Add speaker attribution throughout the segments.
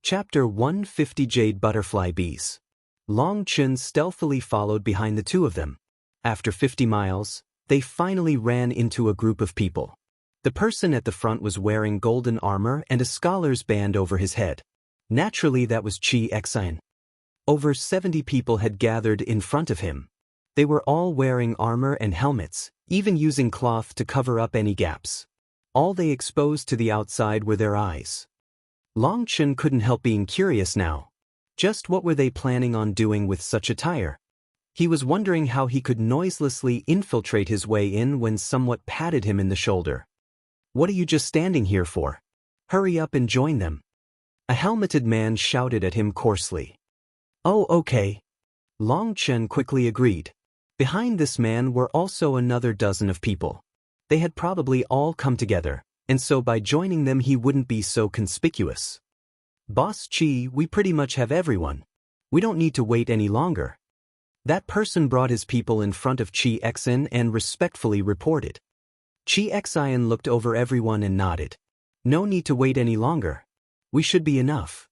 Speaker 1: Chapter 150 Jade Butterfly Bees. Long Chun stealthily followed behind the two of them. After 50 miles, they finally ran into a group of people. The person at the front was wearing golden armor and a scholar's band over his head. Naturally, that was Chi Xian. Over 70 people had gathered in front of him. They were all wearing armor and helmets, even using cloth to cover up any gaps. All they exposed to the outside were their eyes. Long Chun couldn't help being curious now. Just what were they planning on doing with such attire? He was wondering how he could noiselessly infiltrate his way in when someone patted him in the shoulder. "What are you just standing here for? Hurry up and join them." A helmeted man shouted at him coarsely. "Oh, okay." Long Chun quickly agreed. Behind this man were also another dozen of people. They had probably all come together, and so by joining them he wouldn't be so conspicuous. "Boss Chi, we pretty much have everyone. We don't need to wait any longer." That person brought his people in front of Chi Xian and respectfully reported. Chi Xian looked over everyone and nodded. "No need to wait any longer. We should be enough."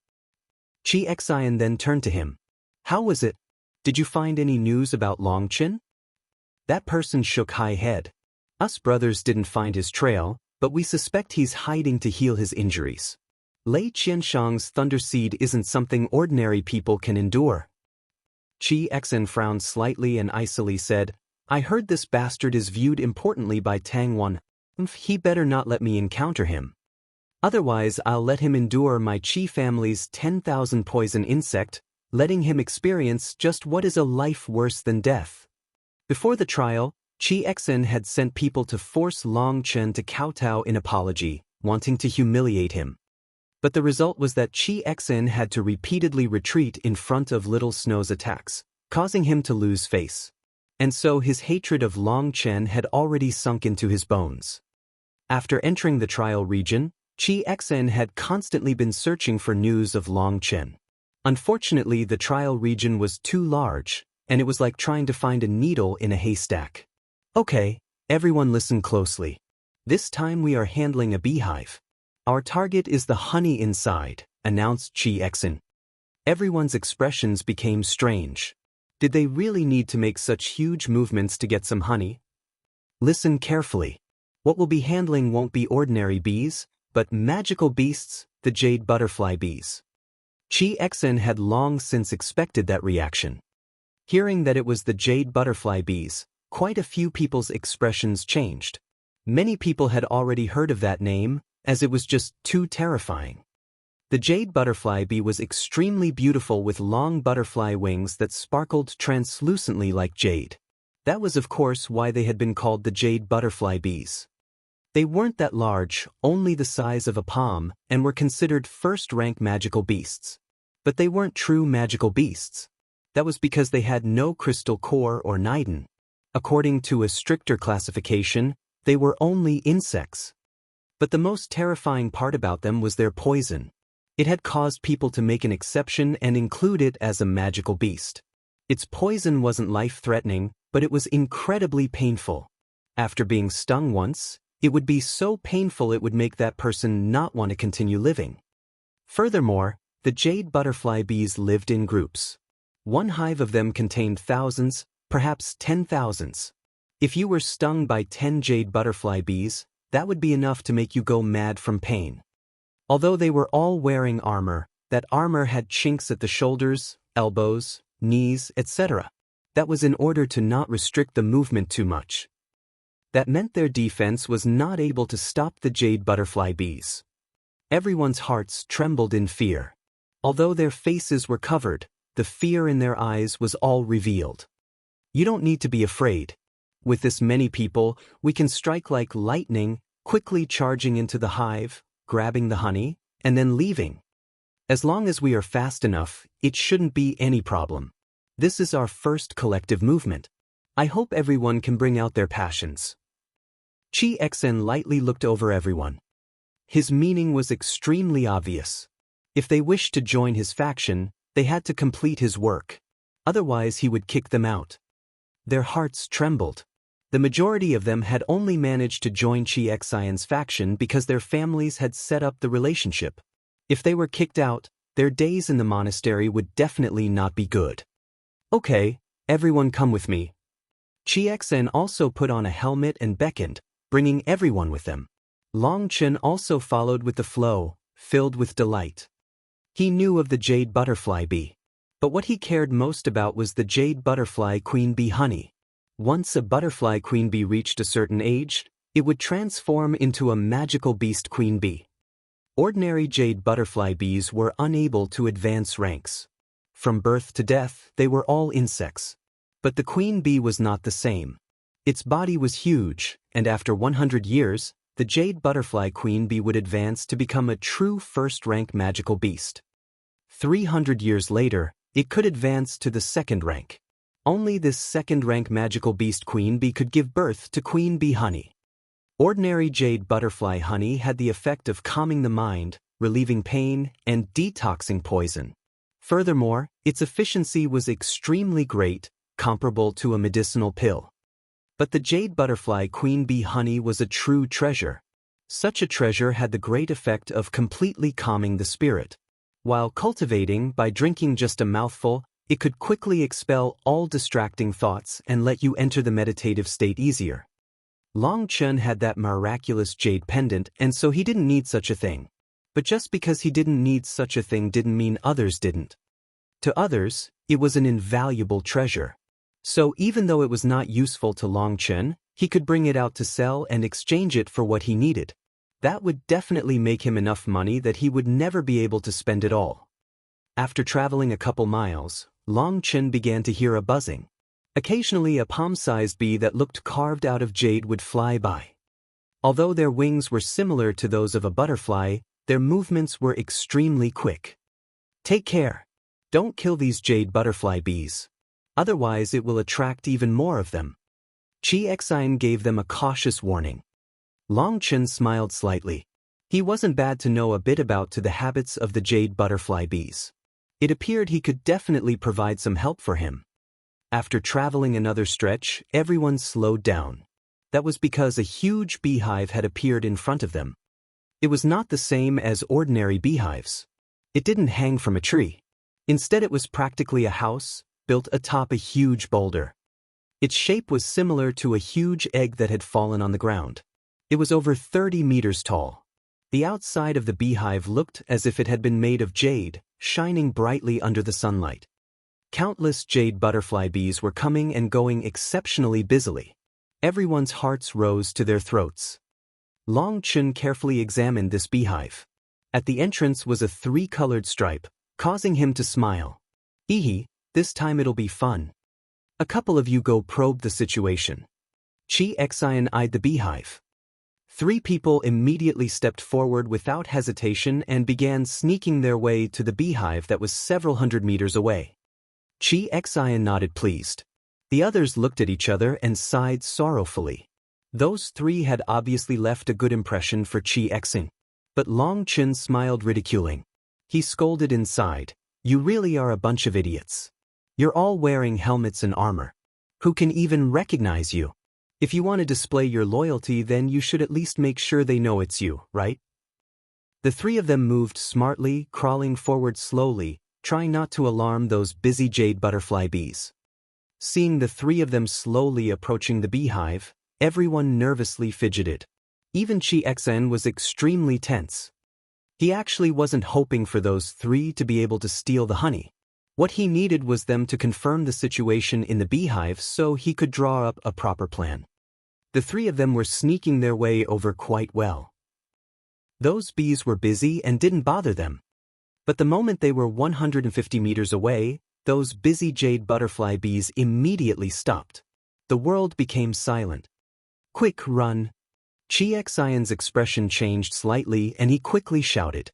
Speaker 1: Chi Xian then turned to him. "How was it? Did you find any news about Long Chun?" That person shook high head. "Us brothers didn't find his trail, but we suspect he's hiding to heal his injuries. Lei Qianshang's thunder seed isn't something ordinary people can endure." Chi Xian frowned slightly and icily said, "I heard this bastard is viewed importantly by Tang Wan. He better not let me encounter him. Otherwise I'll let him endure my Chi family's 10,000 poison insect, letting him experience just what is a life worse than death." Before the trial, Chi Xian had sent people to force Long Chun to kowtow in apology, wanting to humiliate him. But the result was that Chi Xian had to repeatedly retreat in front of Little Snow's attacks, causing him to lose face. And so his hatred of Long Chun had already sunk into his bones. After entering the trial region, Chi Xian had constantly been searching for news of Long Chun. Unfortunately, the trial region was too large, and it was like trying to find a needle in a haystack. "Okay, everyone listen closely. This time we are handling a beehive. Our target is the honey inside," announced Chi Xian. Everyone's expressions became strange. Did they really need to make such huge movements to get some honey? "Listen carefully. What we'll be handling won't be ordinary bees, but magical beasts, the jade butterfly bees." Chi Xian had long since expected that reaction. Hearing that it was the jade butterfly bees, quite a few people's expressions changed. Many people had already heard of that name, as it was just too terrifying. The jade butterfly bee was extremely beautiful with long butterfly wings that sparkled translucently like jade. That was of course why they had been called the jade butterfly bees. They weren't that large, only the size of a palm, and were considered first-rank magical beasts. But they weren't true magical beasts. That was because they had no crystal core or nidin. According to a stricter classification, they were only insects. But the most terrifying part about them was their poison. It had caused people to make an exception and include it as a magical beast. Its poison wasn't life-threatening, but it was incredibly painful. After being stung once, it would be so painful it would make that person not want to continue living. Furthermore, the jade butterfly bees lived in groups. One hive of them contained thousands, perhaps 10,000s. If you were stung by 10 jade butterfly bees, that would be enough to make you go mad from pain. Although they were all wearing armor, that armor had chinks at the shoulders, elbows, knees, etc. That was in order to not restrict the movement too much. That meant their defense was not able to stop the jade butterfly bees. Everyone's hearts trembled in fear. Although their faces were covered, the fear in their eyes was all revealed. You don't need to be afraid. With this many people, we can strike like lightning, quickly charging into the hive, grabbing the honey, and then leaving. As long as we are fast enough, it shouldn't be any problem. This is our first collective movement. I hope everyone can bring out their passions." Chi Xian lightly looked over everyone. His meaning was extremely obvious. If they wished to join his faction, they had to complete his work. Otherwise he would kick them out. Their hearts trembled. The majority of them had only managed to join Chi Xian's faction because their families had set up the relationship. If they were kicked out, their days in the monastery would definitely not be good. Okay, everyone come with me. Chiexen also put on a helmet and beckoned, bringing everyone with them. Long Chen also followed with the flow, filled with delight. He knew of the jade butterfly bee, but what he cared most about was the jade butterfly queen bee honey. Once a butterfly queen bee reached a certain age, it would transform into a magical beast queen bee. Ordinary jade butterfly bees were unable to advance ranks. From birth to death, they were all insects. But the queen bee was not the same. Its body was huge, and after 100 years, the jade butterfly queen bee would advance to become a true first-rank magical beast. 300 years later, it could advance to the second rank. Only this second-rank magical beast queen bee could give birth to queen bee honey. Ordinary jade butterfly honey had the effect of calming the mind, relieving pain, and detoxing poison. Furthermore, its efficiency was extremely great, comparable to a medicinal pill. But the jade butterfly queen bee honey was a true treasure. Such a treasure had the great effect of completely calming the spirit. While cultivating, by drinking just a mouthful, it could quickly expel all distracting thoughts and let you enter the meditative state easier. Long Chen had that miraculous jade pendant, and so he didn't need such a thing. But just because he didn't need such a thing didn't mean others didn't. To others, it was an invaluable treasure. So even though it was not useful to Long Chen, he could bring it out to sell and exchange it for what he needed. That would definitely make him enough money that he would never be able to spend it all. After traveling a couple miles, Long Chen began to hear a buzzing. Occasionally a palm-sized bee that looked carved out of jade would fly by. Although their wings were similar to those of a butterfly, their movements were extremely quick. Take care. Don't kill these jade butterfly bees. Otherwise it will attract even more of them. Chiexin gave them a cautious warning. Long Chen smiled slightly. He wasn't bad to know a bit about the habits of the jade butterfly bees. It appeared he could definitely provide some help for him. After traveling another stretch, everyone slowed down. That was because a huge beehive had appeared in front of them. It was not the same as ordinary beehives. It didn't hang from a tree. Instead it was practically a house, built atop a huge boulder. Its shape was similar to a huge egg that had fallen on the ground. It was over 30 meters tall. The outside of the beehive looked as if it had been made of jade, shining brightly under the sunlight. Countless jade butterfly bees were coming and going exceptionally busily. Everyone's hearts rose to their throats. Long Chen carefully examined this beehive. At the entrance was a 3-colored stripe, causing him to smile. Ehe, this time it'll be fun. A couple of you go probe the situation. Chiexin eyed the beehive. 3 people immediately stepped forward without hesitation and began sneaking their way to the beehive that was several hundred meters away. Chiexin nodded pleased. The others looked at each other and sighed sorrowfully. Those 3 had obviously left a good impression for Chiexin. But Long Chen smiled ridiculing. He scolded inside, "You really are a bunch of idiots. You're all wearing helmets and armor. Who can even recognize you? If you want to display your loyalty, then you should at least make sure they know it's you, right?" The 3 of them moved smartly, crawling forward slowly, trying not to alarm those busy jade butterfly bees. Seeing the 3 of them slowly approaching the beehive, everyone nervously fidgeted. Even Chiexin was extremely tense. He actually wasn't hoping for those 3 to be able to steal the honey. What he needed was them to confirm the situation in the beehive so he could draw up a proper plan. The 3 of them were sneaking their way over quite well. Those bees were busy and didn't bother them. But the moment they were 150 meters away, those busy jade butterfly bees immediately stopped. The world became silent. "Quick, run!" Chiexin's expression changed slightly and he quickly shouted.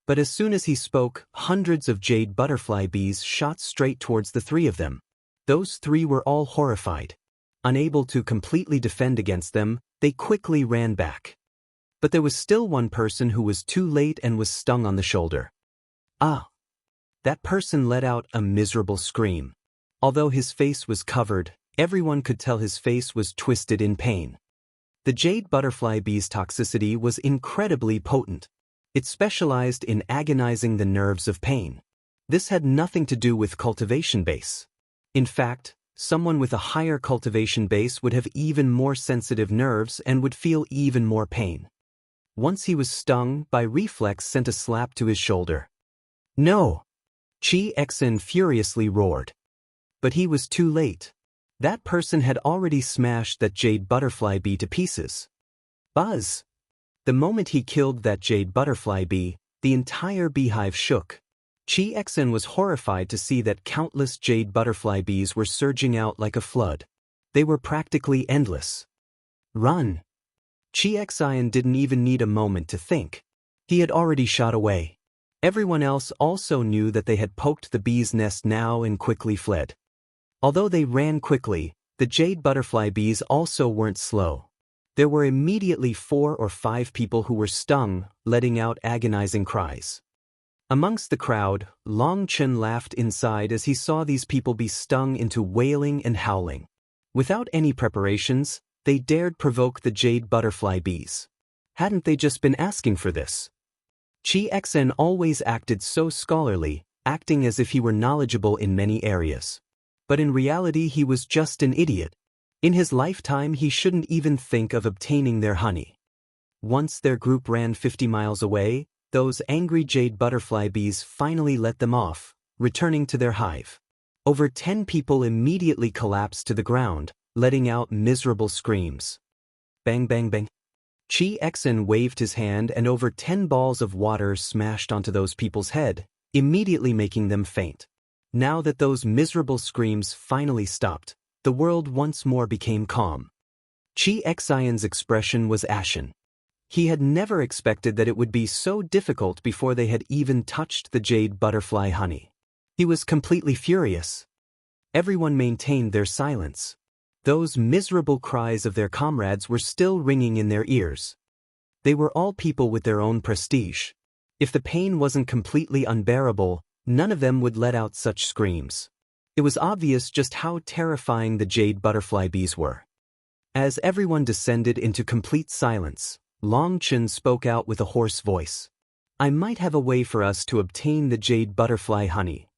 Speaker 1: But as soon as he spoke, hundreds of jade butterfly bees shot straight towards the 3 of them. Those 3 were all horrified. Unable to completely defend against them, they quickly ran back. But there was still one person who was too late and was stung on the shoulder. Ah! That person let out a miserable scream. Although his face was covered, everyone could tell his face was twisted in pain. The jade butterfly bee's toxicity was incredibly potent. It specialized in agonizing the nerves of pain. This had nothing to do with cultivation base. In fact, someone with a higher cultivation base would have even more sensitive nerves and would feel even more pain. Once he was stung, by reflex sent a slap to his shoulder. "No!" Chi Exin furiously roared. But he was too late. That person had already smashed that jade butterfly bee to pieces. Buzz! The moment he killed that jade butterfly bee, the entire beehive shook. Chi Exin was horrified to see that countless jade butterfly bees were surging out like a flood. They were practically endless. "Run!" Chi Exin didn't even need a moment to think. He had already shot away. Everyone else also knew that they had poked the bee's nest now and quickly fled. Although they ran quickly, the jade butterfly bees also weren't slow. There were immediately 4 or 5 people who were stung, letting out agonizing cries. Amongst the crowd, Long Chen laughed inside as he saw these people be stung into wailing and howling. Without any preparations, they dared provoke the jade butterfly bees. Hadn't they just been asking for this? Chi Exen always acted so scholarly, acting as if he were knowledgeable in many areas. But in reality he was just an idiot. In his lifetime he shouldn't even think of obtaining their honey. Once their group ran 50 miles away, those angry jade butterfly bees finally let them off, returning to their hive. Over 10 people immediately collapsed to the ground, letting out miserable screams. Bang bang bang. Chi Exen waved his hand and over 10 balls of water smashed onto those people's head, immediately making them faint. Now that those miserable screams finally stopped, the world once more became calm. Chi Exen's expression was ashen. He had never expected that it would be so difficult before they had even touched the jade butterfly honey. He was completely furious. Everyone maintained their silence. Those miserable cries of their comrades were still ringing in their ears. They were all people with their own prestige. If the pain wasn't completely unbearable, none of them would let out such screams. It was obvious just how terrifying the jade butterfly bees were. As everyone descended into complete silence, Long Chen spoke out with a hoarse voice. "I might have a way for us to obtain the jade butterfly honey."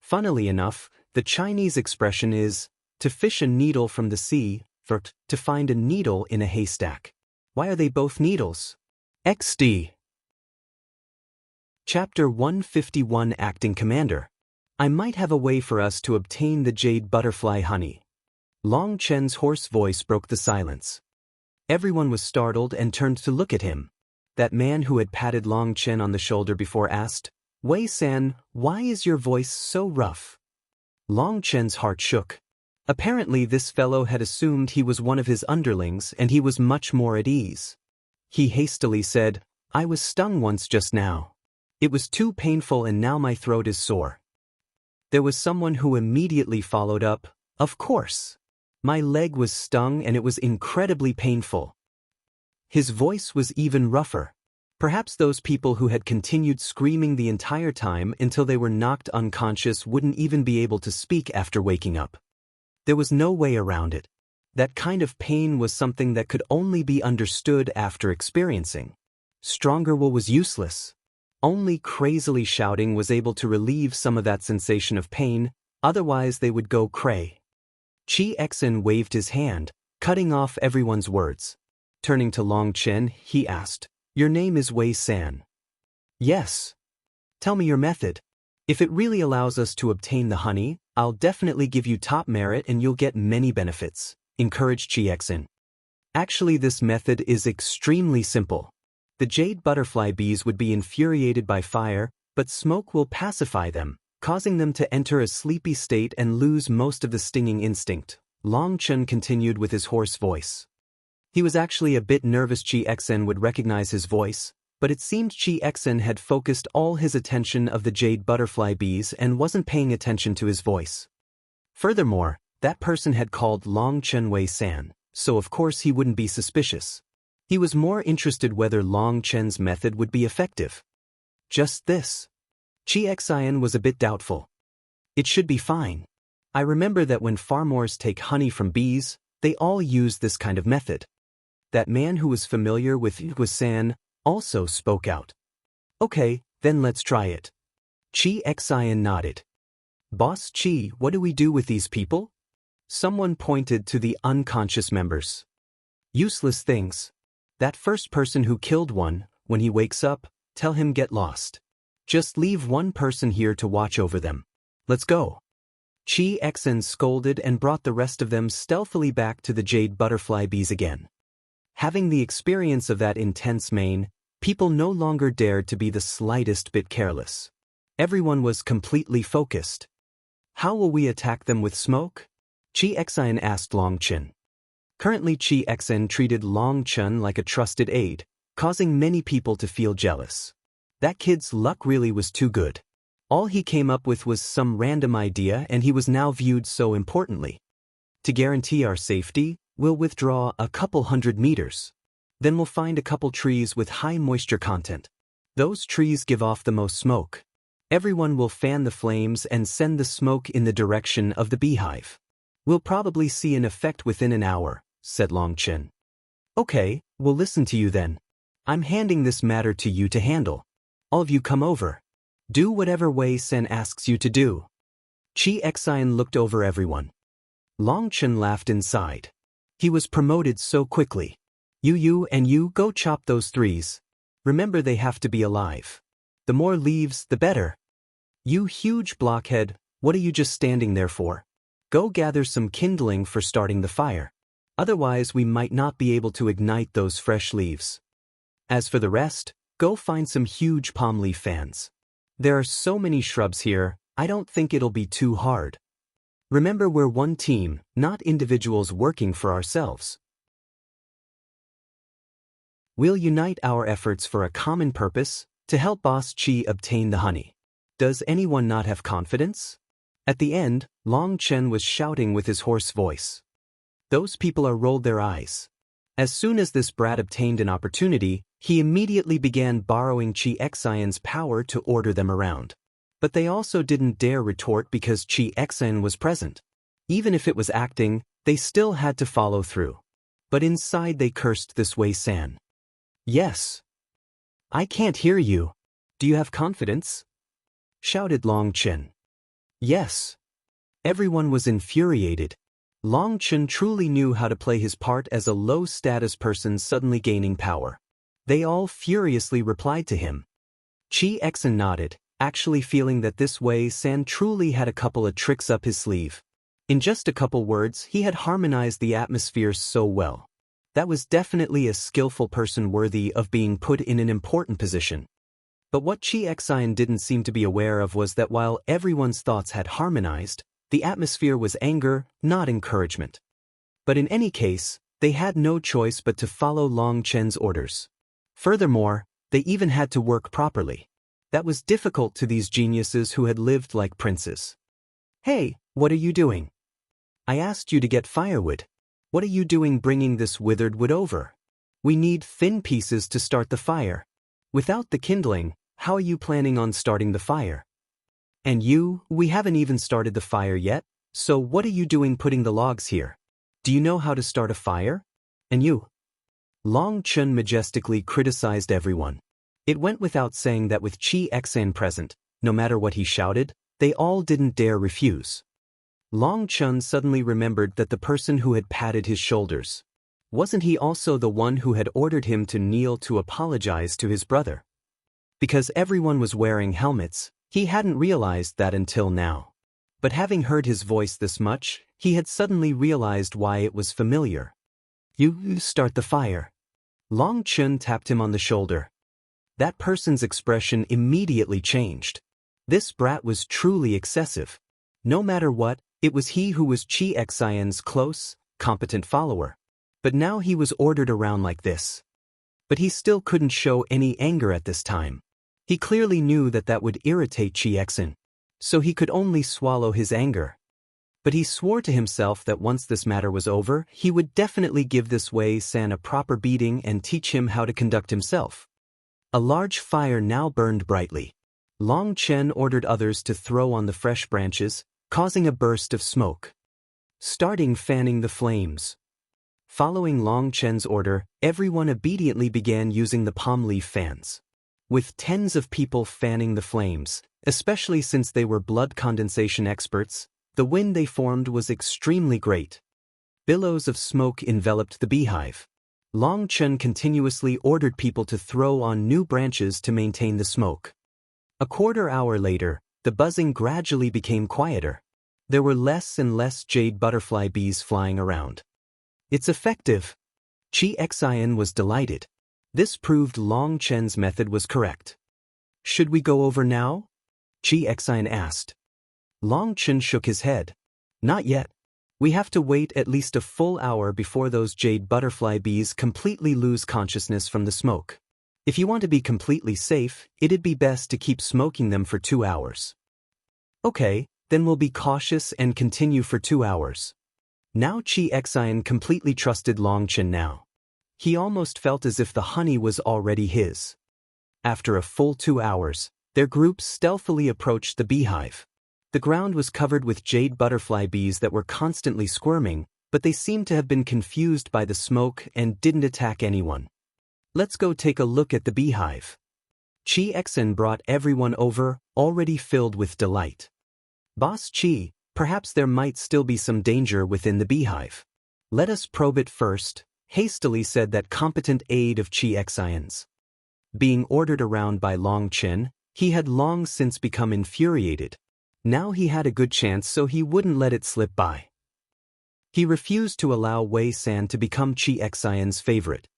Speaker 1: Funnily enough, the Chinese expression is, to fish a needle from the sea, or to find a needle in a haystack. Why are they both needles? XD. Chapter 151 Acting Commander. "I might have a way for us to obtain the jade butterfly honey." Long Chen's hoarse voice broke the silence. Everyone was startled and turned to look at him. That man who had patted Long Chen on the shoulder before asked, "Wei-san, why is your voice so rough?" Long Chen's heart shook. Apparently this fellow had assumed he was one of his underlings and he was much more at ease. He hastily said, "I was stung once just now. It was too painful and now my throat is sore." There was someone who immediately followed up, "Of course. My leg was stung and it was incredibly painful." His voice was even rougher. Perhaps those people who had continued screaming the entire time until they were knocked unconscious wouldn't even be able to speak after waking up. There was no way around it. That kind of pain was something that could only be understood after experiencing. Stronger will was useless. Only crazily shouting was able to relieve some of that sensation of pain, otherwise they would go cray. Chi Exen waved his hand, cutting off everyone's words. Turning to Long Chen, he asked, "Your name is Wei-san?" "Yes." "Tell me your method. If it really allows us to obtain the honey, I'll definitely give you top merit and you'll get many benefits," encouraged Chi Exen. "Actually, this method is extremely simple. The jade butterfly bees would be infuriated by fire, but smoke will pacify them, causing them to enter a sleepy state and lose most of the stinging instinct," Long Chen continued with his hoarse voice. He was actually a bit nervous Chi Exen would recognize his voice, but it seemed Chi Exen had focused all his attention of the jade butterfly bees and wasn't paying attention to his voice. Furthermore, that person had called Long Chen Wei-san, so of course he wouldn't be suspicious. He was more interested whether Long Chen's method would be effective. Just this. Chi Exen was a bit doubtful. "It should be fine. I remember that when farmers take honey from bees, they all use this kind of method." That man who was familiar with Wei-san also spoke out. Okay, then let's try it. Chi Xian nodded. Boss Chi, what do we do with these people? Someone pointed to the unconscious members. Useless things. That first person who killed one, when he wakes up, tell him get lost. Just leave one person here to watch over them. Let's go. Chi Xian scolded and brought the rest of them stealthily back to the jade butterfly bees again. Having the experience of that intense mane, people no longer dared to be the slightest bit careless. Everyone was completely focused. How will we attack them with smoke? Chi Xian asked Long Chen. Currently Chi Xian treated Long Chen like a trusted aide, causing many people to feel jealous. That kid's luck really was too good. All he came up with was some random idea and he was now viewed so importantly. To guarantee our safety, we'll withdraw a couple 100 meters. Then we'll find a couple trees with high moisture content. Those trees give off the most smoke. Everyone will fan the flames and send the smoke in the direction of the beehive. We'll probably see an effect within an hour, said Long Chen. Okay, we'll listen to you then. I'm handing this matter to you to handle. All of you come over. Do whatever Wei Sen asks you to do. Chi Xian looked over everyone. Long Chen laughed inside. He was promoted so quickly. You and you go chop those trees. Remember they have to be alive. The more leaves, the better. You huge blockhead, what are you just standing there for? Go gather some kindling for starting the fire. Otherwise we might not be able to ignite those fresh leaves. As for the rest, go find some huge palm leaf fans. There are so many shrubs here, I don't think it'll be too hard. Remember we're one team, not individuals working for ourselves. We'll unite our efforts for a common purpose, to help Boss Chi obtain the honey. Does anyone not have confidence? At the end, Long Chen was shouting with his hoarse voice. Those people rolled their eyes. As soon as this brat obtained an opportunity, he immediately began borrowing Chi Xian's power to order them around. But they also didn't dare retort because Chi Xian was present. Even if it was acting, they still had to follow through. But inside they cursed this Wei San. Yes. I can't hear you. Do you have confidence? Shouted Long Chen. Yes. Everyone was infuriated. Long Chen truly knew how to play his part as a low-status person suddenly gaining power. They all furiously replied to him. Chi Xian nodded, actually feeling that this Wei San truly had a couple of tricks up his sleeve. In just a couple words, he had harmonized the atmosphere so well. That was definitely a skillful person worthy of being put in an important position. But what Chi Xian didn't seem to be aware of was that while everyone's thoughts had harmonized, the atmosphere was anger, not encouragement. But in any case, they had no choice but to follow Long Chen's orders. Furthermore, they even had to work properly. That was difficult to these geniuses who had lived like princes. Hey, what are you doing? I asked you to get firewood. What are you doing bringing this withered wood over? We need thin pieces to start the fire. Without the kindling, how are you planning on starting the fire? And you, we haven't even started the fire yet, so what are you doing putting the logs here? Do you know how to start a fire? And you? Long Chen majestically criticized everyone. It went without saying that with Chi Xian present, no matter what he shouted, they all didn't dare refuse. Long Chen suddenly remembered that the person who had patted his shoulders. Wasn't he also the one who had ordered him to kneel to apologize to his brother? Because everyone was wearing helmets, he hadn't realized that until now. But having heard his voice this much, he had suddenly realized why it was familiar. You start the fire. Long Chen tapped him on the shoulder. That person's expression immediately changed. This brat was truly excessive. No matter what, it was he who was Chi Xian's close, competent follower. But now he was ordered around like this. But he still couldn't show any anger at this time. He clearly knew that that would irritate Chi Xian. So he could only swallow his anger. But he swore to himself that once this matter was over, he would definitely give this Wei San a proper beating and teach him how to conduct himself. A large fire now burned brightly. Long Chen ordered others to throw on the fresh branches, causing a burst of smoke. Starting fanning the flames. Following Long Chen's order, everyone obediently began using the palm leaf fans. with tens of people fanning the flames, especially since they were blood condensation experts. The wind they formed was extremely great. Billows of smoke enveloped the beehive. Long Chen continuously ordered people to throw on new branches to maintain the smoke. A quarter hour later, the buzzing gradually became quieter. There were less and less jade butterfly bees flying around. It's effective. Chi Xian was delighted. This proved Long Chen's method was correct. Should we go over now? Chi Xian asked. Long Chen shook his head. Not yet. We have to wait at least a full hour before those jade butterfly bees completely lose consciousness from the smoke. If you want to be completely safe, it'd be best to keep smoking them for 2 hours. Okay, then we'll be cautious and continue for 2 hours. Now Chi Xian completely trusted Long Chen now. He almost felt as if the honey was already his. After a full 2 hours, their group stealthily approached the beehive. The ground was covered with jade butterfly bees that were constantly squirming, but they seemed to have been confused by the smoke and didn't attack anyone. Let's go take a look at the beehive. Chi Xian brought everyone over, already filled with delight. Boss Chi, perhaps there might still be some danger within the beehive. Let us probe it first, hastily said that competent aide of Chi Xian's. Being ordered around by Long Chen, he had long since become infuriated. Now he had a good chance, so he wouldn't let it slip by. He refused to allow Wei San to become Chi Xian's favorite.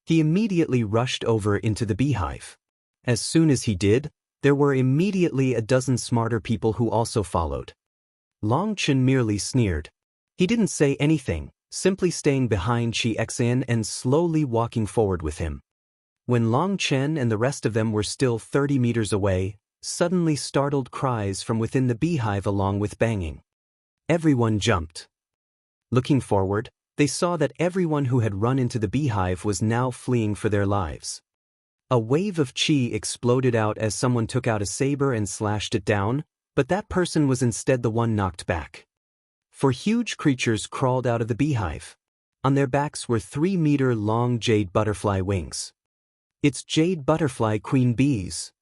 Speaker 1: He immediately rushed over into the beehive. As soon as he did, there were immediately a dozen smarter people who also followed. Long Chen merely sneered. He didn't say anything, simply staying behind Chi Xian and slowly walking forward with him. When Long Chen and the rest of them were still 30 meters away, suddenly startled cries from within the beehive along with banging. Everyone jumped. Looking forward, they saw that everyone who had run into the beehive was now fleeing for their lives. A wave of chi exploded out as someone took out a saber and slashed it down, but that person was instead the one knocked back. 4 huge creatures crawled out of the beehive. On their backs were 3-meter-long jade butterfly wings. It's jade butterfly queen bees.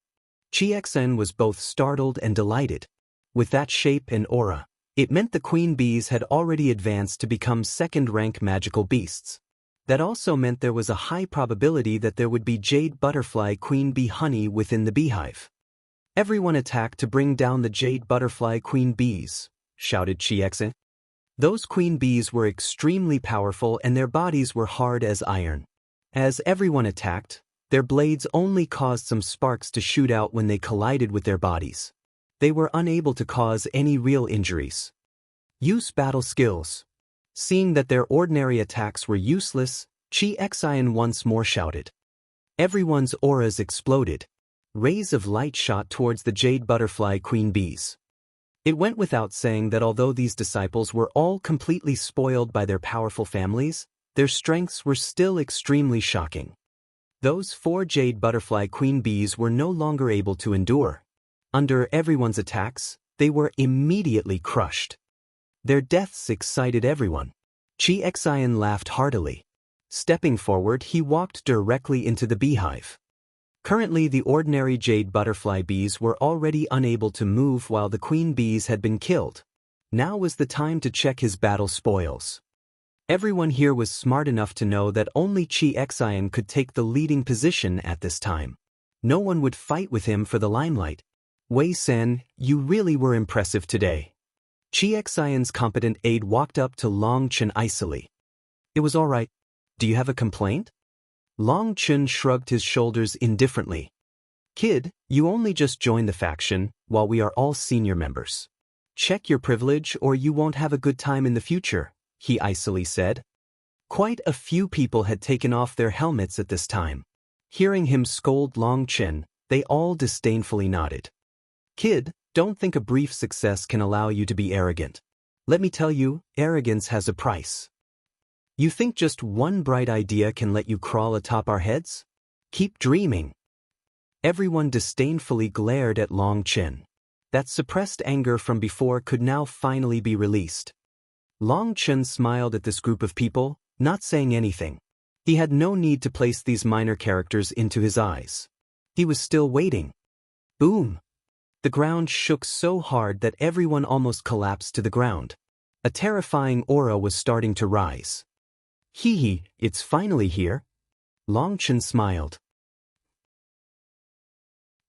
Speaker 1: Chi Xian was both startled and delighted. With that shape and aura, it meant the queen bees had already advanced to become second-rank magical beasts. That also meant there was a high probability that there would be jade butterfly queen bee honey within the beehive. Everyone attacked to bring down the jade butterfly queen bees, shouted Chi Xian. Those queen bees were extremely powerful and their bodies were hard as iron. As everyone attacked, their blades only caused some sparks to shoot out when they collided with their bodies. They were unable to cause any real injuries. Use battle skills. Seeing that their ordinary attacks were useless, Chi Xian once more shouted. Everyone's auras exploded. Rays of light shot towards the jade butterfly queen bees. It went without saying that although these disciples were all completely spoiled by their powerful families, their strengths were still extremely shocking. Those 4 jade butterfly queen bees were no longer able to endure. Under everyone's attacks, they were immediately crushed. Their deaths excited everyone. Chi Xian laughed heartily. Stepping forward, he walked directly into the beehive. Currently, the ordinary jade butterfly bees were already unable to move while the queen bees had been killed. Now was the time to check his battle spoils. Everyone here was smart enough to know that only Chi Xian could take the leading position at this time. No one would fight with him for the limelight. Wei San, you really were impressive today. Chi Xian's competent aide walked up to Long Chen icily. It was all right. Do you have a complaint? Long Chen shrugged his shoulders indifferently. Kid, you only just joined the faction, while we are all senior members. Check your privilege or you won't have a good time in the future, he icily said. Quite a few people had taken off their helmets at this time. Hearing him scold Long Chen, they all disdainfully nodded. Kid, don't think a brief success can allow you to be arrogant. Let me tell you, arrogance has a price. You think just one bright idea can let you crawl atop our heads? Keep dreaming. Everyone disdainfully glared at Long Chen. That suppressed anger from before could now finally be released. Long Chen smiled at this group of people, not saying anything. He had no need to place these minor characters into his eyes. He was still waiting. Boom! The ground shook so hard that everyone almost collapsed to the ground. A terrifying aura was starting to rise. Hee hee, it's finally here. Longchen smiled.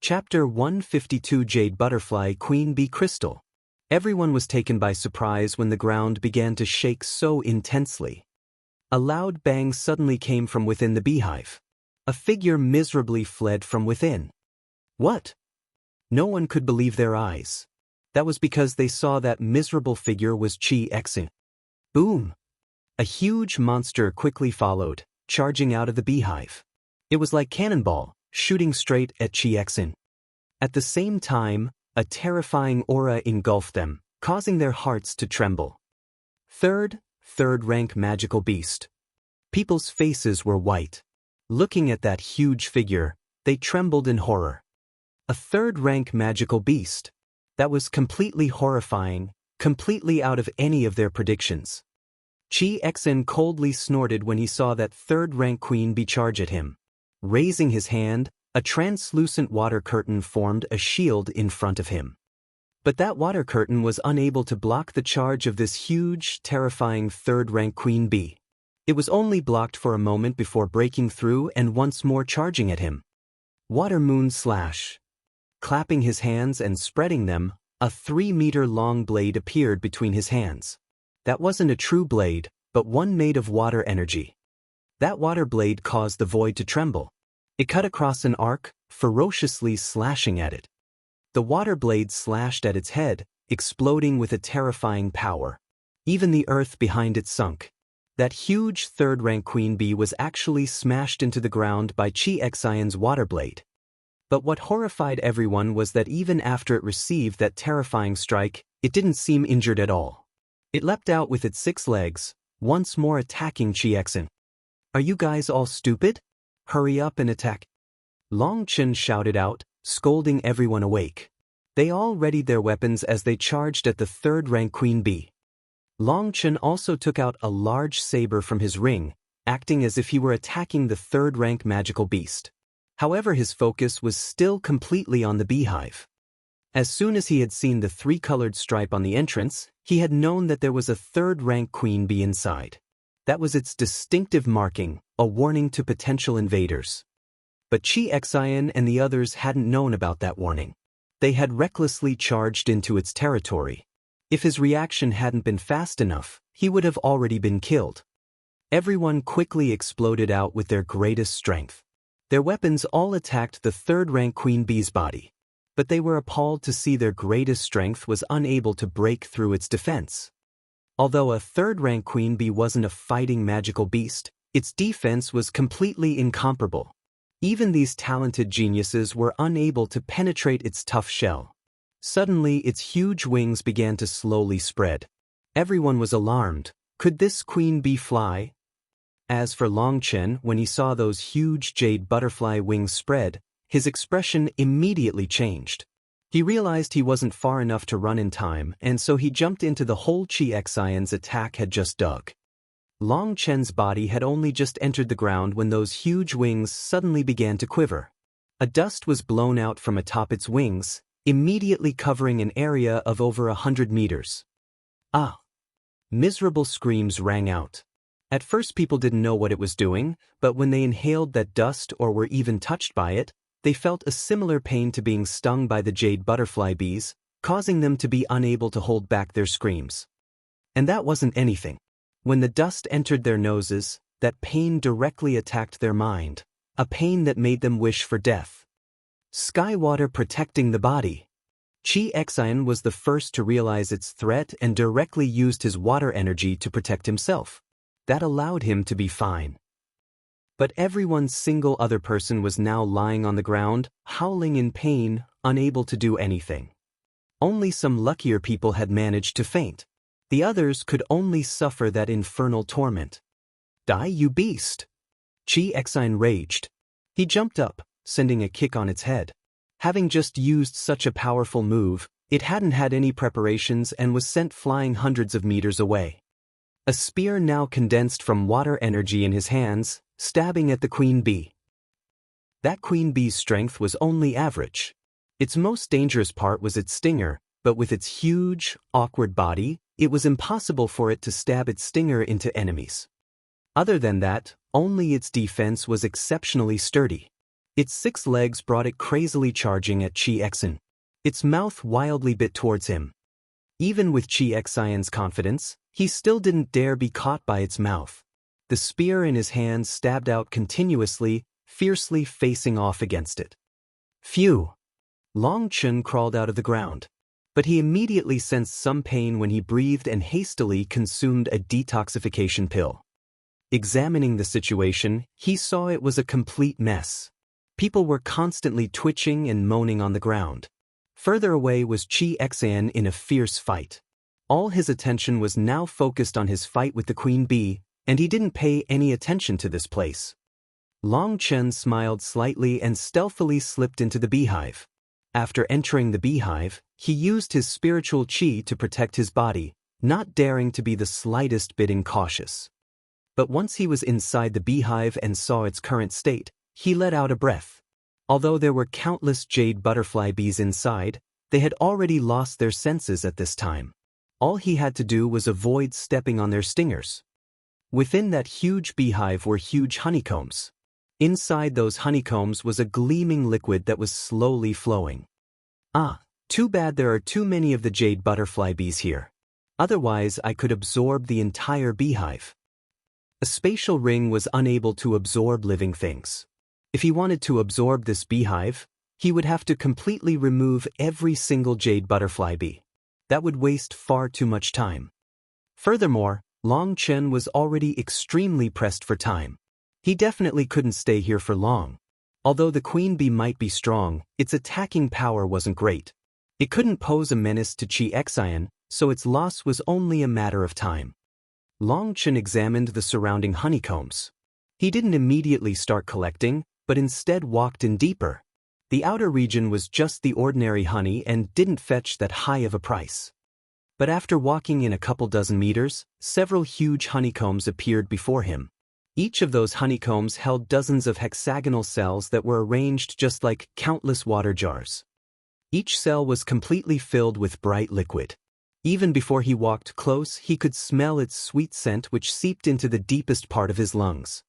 Speaker 1: Chapter 152 Jade Butterfly Queen Bee Crystal. Everyone was taken by surprise when the ground began to shake so intensely. A loud bang suddenly came from within the beehive. A figure miserably fled from within. What? No one could believe their eyes. That was because they saw that miserable figure was Chi Exin. Boom! A huge monster quickly followed, charging out of the beehive. It was like cannonball, shooting straight at Chi Exin. At the same time, a terrifying aura engulfed them, causing their hearts to tremble. Third rank magical beast. People's faces were white. Looking at that huge figure, they trembled in horror. A third rank magical beast. That was completely horrifying, completely out of any of their predictions. Chi Exin coldly snorted when he saw that third rank queen bee charge at him. Raising his hand, a translucent water curtain formed a shield in front of him. But that water curtain was unable to block the charge of this huge, terrifying third-rank queen bee. It was only blocked for a moment before breaking through and once more charging at him. Water Moon Slash. Clapping his hands and spreading them, a 3-meter-long blade appeared between his hands. That wasn't a true blade, but one made of water energy. That water blade caused the void to tremble. It cut across an arc, ferociously slashing at it. The water blade slashed at its head, exploding with a terrifying power. Even the earth behind it sunk. That huge third-rank queen bee was actually smashed into the ground by Chi Exion's water blade. But what horrified everyone was that even after it received that terrifying strike, it didn't seem injured at all. It leapt out with its 6 legs, once more attacking Chi Exin. Are you guys all stupid? Hurry up and attack. Longchen shouted out, scolding everyone awake. They all readied their weapons as they charged at the third-rank queen bee. Longchen also took out a large saber from his ring, acting as if he were attacking the third-rank magical beast. However, his focus was still completely on the beehive. As soon as he had seen the 3-colored stripe on the entrance, he had known that there was a third-rank queen bee inside. That was its distinctive marking, a warning to potential invaders. But Chi Exion and the others hadn't known about that warning. They had recklessly charged into its territory. If his reaction hadn't been fast enough, he would have already been killed. Everyone quickly exploded out with their greatest strength. Their weapons all attacked the third-rank queen bee's body. But they were appalled to see their greatest strength was unable to break through its defense. Although a third-rank queen bee wasn't a fighting magical beast, its defense was completely incomparable. Even these talented geniuses were unable to penetrate its tough shell. Suddenly, its huge wings began to slowly spread. Everyone was alarmed. Could this queen bee fly? As for Longchen, when he saw those huge jade butterfly wings spread, his expression immediately changed. He realized he wasn't far enough to run in time, and so he jumped into the hole Chi Exion's attack had just dug. Longchen's body had only just entered the ground when those huge wings suddenly began to quiver. A dust was blown out from atop its wings, immediately covering an area of over 100 meters. Ah! Miserable screams rang out. At first people didn't know what it was doing, but when they inhaled that dust or were even touched by it, they felt a similar pain to being stung by the jade butterfly bees, causing them to be unable to hold back their screams. And that wasn't anything. When the dust entered their noses, that pain directly attacked their mind, a pain that made them wish for death. Sky water protecting the body. Chi Exion was the first to realize its threat and directly used his water energy to protect himself. That allowed him to be fine. But every single other person was now lying on the ground, howling in pain, unable to do anything. Only some luckier people had managed to faint. The others could only suffer that infernal torment. Die, you beast! Chi Exion raged. He jumped up, sending a kick on its head. Having just used such a powerful move, it hadn't had any preparations and was sent flying hundreds of meters away. A spear now condensed from water energy in his hands, stabbing at the queen bee. that queen bee's strength was only average. Its most dangerous part was its stinger, but with its huge, awkward body, it was impossible for it to stab its stinger into enemies. Other than that, only its defense was exceptionally sturdy. Its 6 legs brought it crazily charging at Chi Exin. Its mouth wildly bit towards him. Even with Chi Exion's confidence, he still didn't dare be caught by its mouth. The spear in his hand stabbed out continuously, fiercely facing off against it. Phew! Long Chen crawled out of the ground. But he immediately sensed some pain when he breathed and hastily consumed a detoxification pill. Examining the situation, he saw it was a complete mess. People were constantly twitching and moaning on the ground. Further away was Chi Xian in a fierce fight. All his attention was now focused on his fight with the queen bee, and he didn't pay any attention to this place. Long Chen smiled slightly and stealthily slipped into the beehive. After entering the beehive, he used his spiritual qi to protect his body, not daring to be the slightest bit incautious. But once he was inside the beehive and saw its current state, he let out a breath. Although there were countless jade butterfly bees inside, they had already lost their senses at this time. All he had to do was avoid stepping on their stingers. Within that huge beehive were huge honeycombs. Inside those honeycombs was a gleaming liquid that was slowly flowing. Ah, too bad there are too many of the jade butterfly bees here. Otherwise I could absorb the entire beehive. A spatial ring was unable to absorb living things. If he wanted to absorb this beehive, he would have to completely remove every single jade butterfly bee. That would waste far too much time. Furthermore, Long Chen was already extremely pressed for time. He definitely couldn't stay here for long. Although the queen bee might be strong, its attacking power wasn't great. It couldn't pose a menace to Chi Xian, so its loss was only a matter of time. Long Chen examined the surrounding honeycombs. He didn't immediately start collecting, but instead walked in deeper. The outer region was just the ordinary honey and didn't fetch that high of a price. But after walking in a couple dozen meters, several huge honeycombs appeared before him. Each of those honeycombs held dozens of hexagonal cells that were arranged just like countless water jars. Each cell was completely filled with bright liquid. Even before he walked close, he could smell its sweet scent which seeped into the deepest part of his lungs.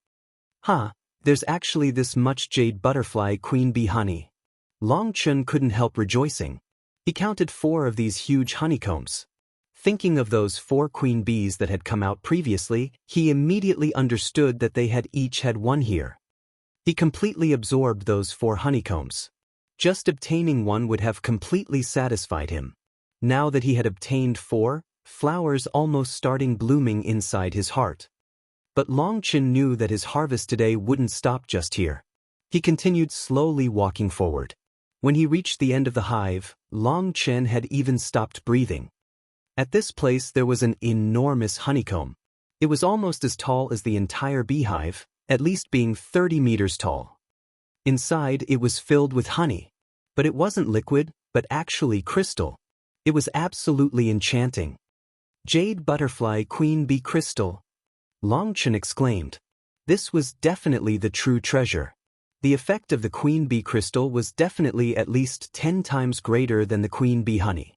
Speaker 1: There's actually this much jade butterfly queen bee honey. Long Chen couldn't help rejoicing. He counted 4 of these huge honeycombs. Thinking of those 4 queen bees that had come out previously, he immediately understood that they had each had one here. He completely absorbed those 4 honeycombs. Just obtaining one would have completely satisfied him. Now that he had obtained 4, flowers almost starting blooming inside his heart. But Long Chen knew that his harvest today wouldn't stop just here. He continued slowly walking forward. When he reached the end of the hive, Long Chen had even stopped breathing. At this place there was an enormous honeycomb. It was almost as tall as the entire beehive, at least being 30 meters tall. Inside it was filled with honey. But it wasn't liquid, but actually crystal. It was absolutely enchanting. Jade butterfly queen bee crystal. Long Chen exclaimed. This was definitely the true treasure. The effect of the queen bee crystal was definitely at least 10 times greater than the queen bee honey.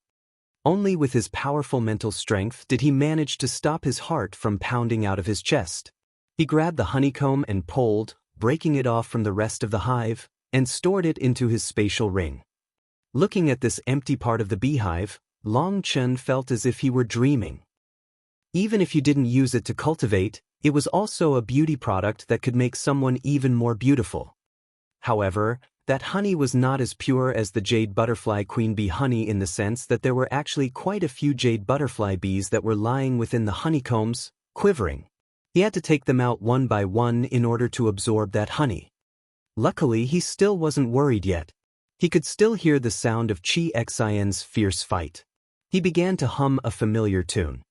Speaker 1: Only with his powerful mental strength did he manage to stop his heart from pounding out of his chest. He grabbed the honeycomb and pulled, breaking it off from the rest of the hive, and stored it into his spatial ring. Looking at this empty part of the beehive, Long Chen felt as if he were dreaming. Even if you didn't use it to cultivate, it was also a beauty product that could make someone even more beautiful. However, that honey was not as pure as the jade butterfly queen bee honey in the sense that there were actually quite a few jade butterfly bees that were lying within the honeycombs, quivering. He had to take them out one by one in order to absorb that honey. Luckily, he still wasn't worried yet. He could still hear the sound of Chi Xian's fierce fight. He began to hum a familiar tune.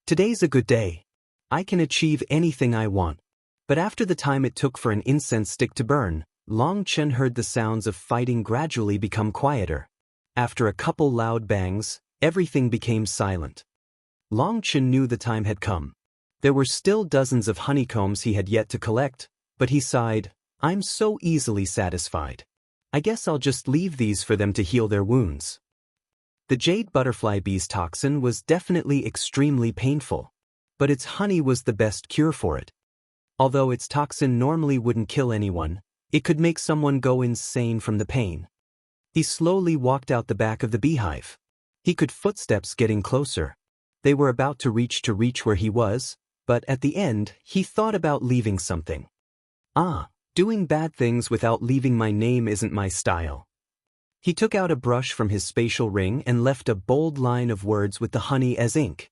Speaker 1: Today's a good day. I can achieve anything I want. But after the time it took for an incense stick to burn, Long Chen heard the sounds of fighting gradually become quieter. After a couple loud bangs, everything became silent. Long Chen knew the time had come. There were still dozens of honeycombs he had yet to collect, but he sighed, I'm so easily satisfied. I guess I'll just leave these for them to heal their wounds. The jade butterfly bee's toxin was definitely extremely painful, but its honey was the best cure for it. Although its toxin normally wouldn't kill anyone, it could make someone go insane from the pain. He slowly walked out the back of the beehive. He could footsteps getting closer. They were about to reach where he was, but at the end, he thought about leaving something. Doing bad things without leaving my name isn't my style. He took out a brush from his spatial ring and left a bold line of words with the honey as ink.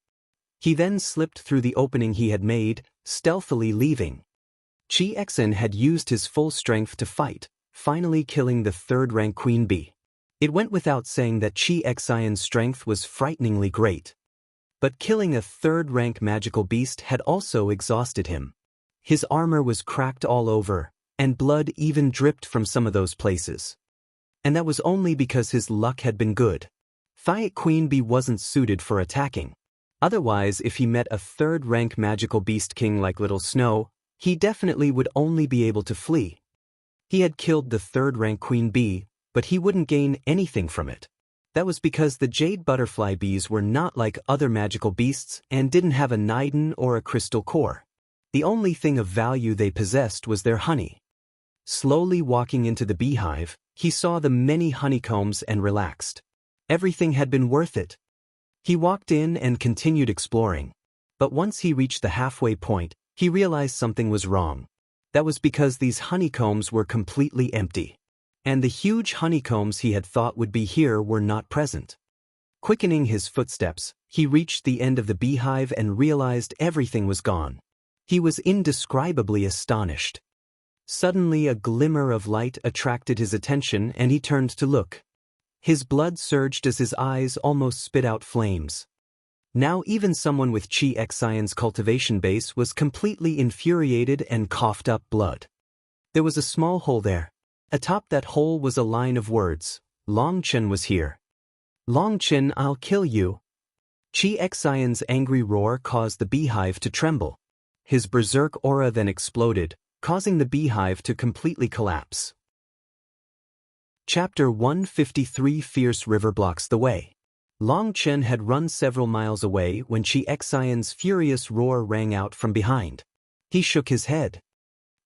Speaker 1: He then slipped through the opening he had made, stealthily leaving. Chi Xen had used his full strength to fight, finally killing the third-rank queen bee. It went without saying that Chi Xen's strength was frighteningly great. But killing a third-rank magical beast had also exhausted him. His armor was cracked all over, and blood even dripped from some of those places. And that was only because his luck had been good. Thiet Queen Bee wasn't suited for attacking. Otherwise, if he met a third-rank magical beast king like Little Snow, he definitely would only be able to flee. He had killed the third-rank queen bee, but he wouldn't gain anything from it. That was because the jade butterfly bees were not like other magical beasts and didn't have a nidin or a crystal core. The only thing of value they possessed was their honey. Slowly walking into the beehive, he saw the many honeycombs and relaxed. Everything had been worth it. He walked in and continued exploring. But once he reached the halfway point, he realized something was wrong. That was because these honeycombs were completely empty. And the huge honeycombs he had thought would be here were not present. Quickening his footsteps, he reached the end of the beehive and realized everything was gone. He was indescribably astonished. Suddenly a glimmer of light attracted his attention and he turned to look. His blood surged as his eyes almost spit out flames. Now even someone with Chi Xen's cultivation base was completely infuriated and coughed up blood. There was a small hole there. Atop that hole was a line of words. Long Chen was here. Long Chen, I'll kill you. Chi Xen's angry roar caused the beehive to tremble. His berserk aura then exploded, causing the beehive to completely collapse. Chapter 153 Fierce River Blocks the Way. Long Chen had run several miles away when Chi Xen's furious roar rang out from behind. He shook his head.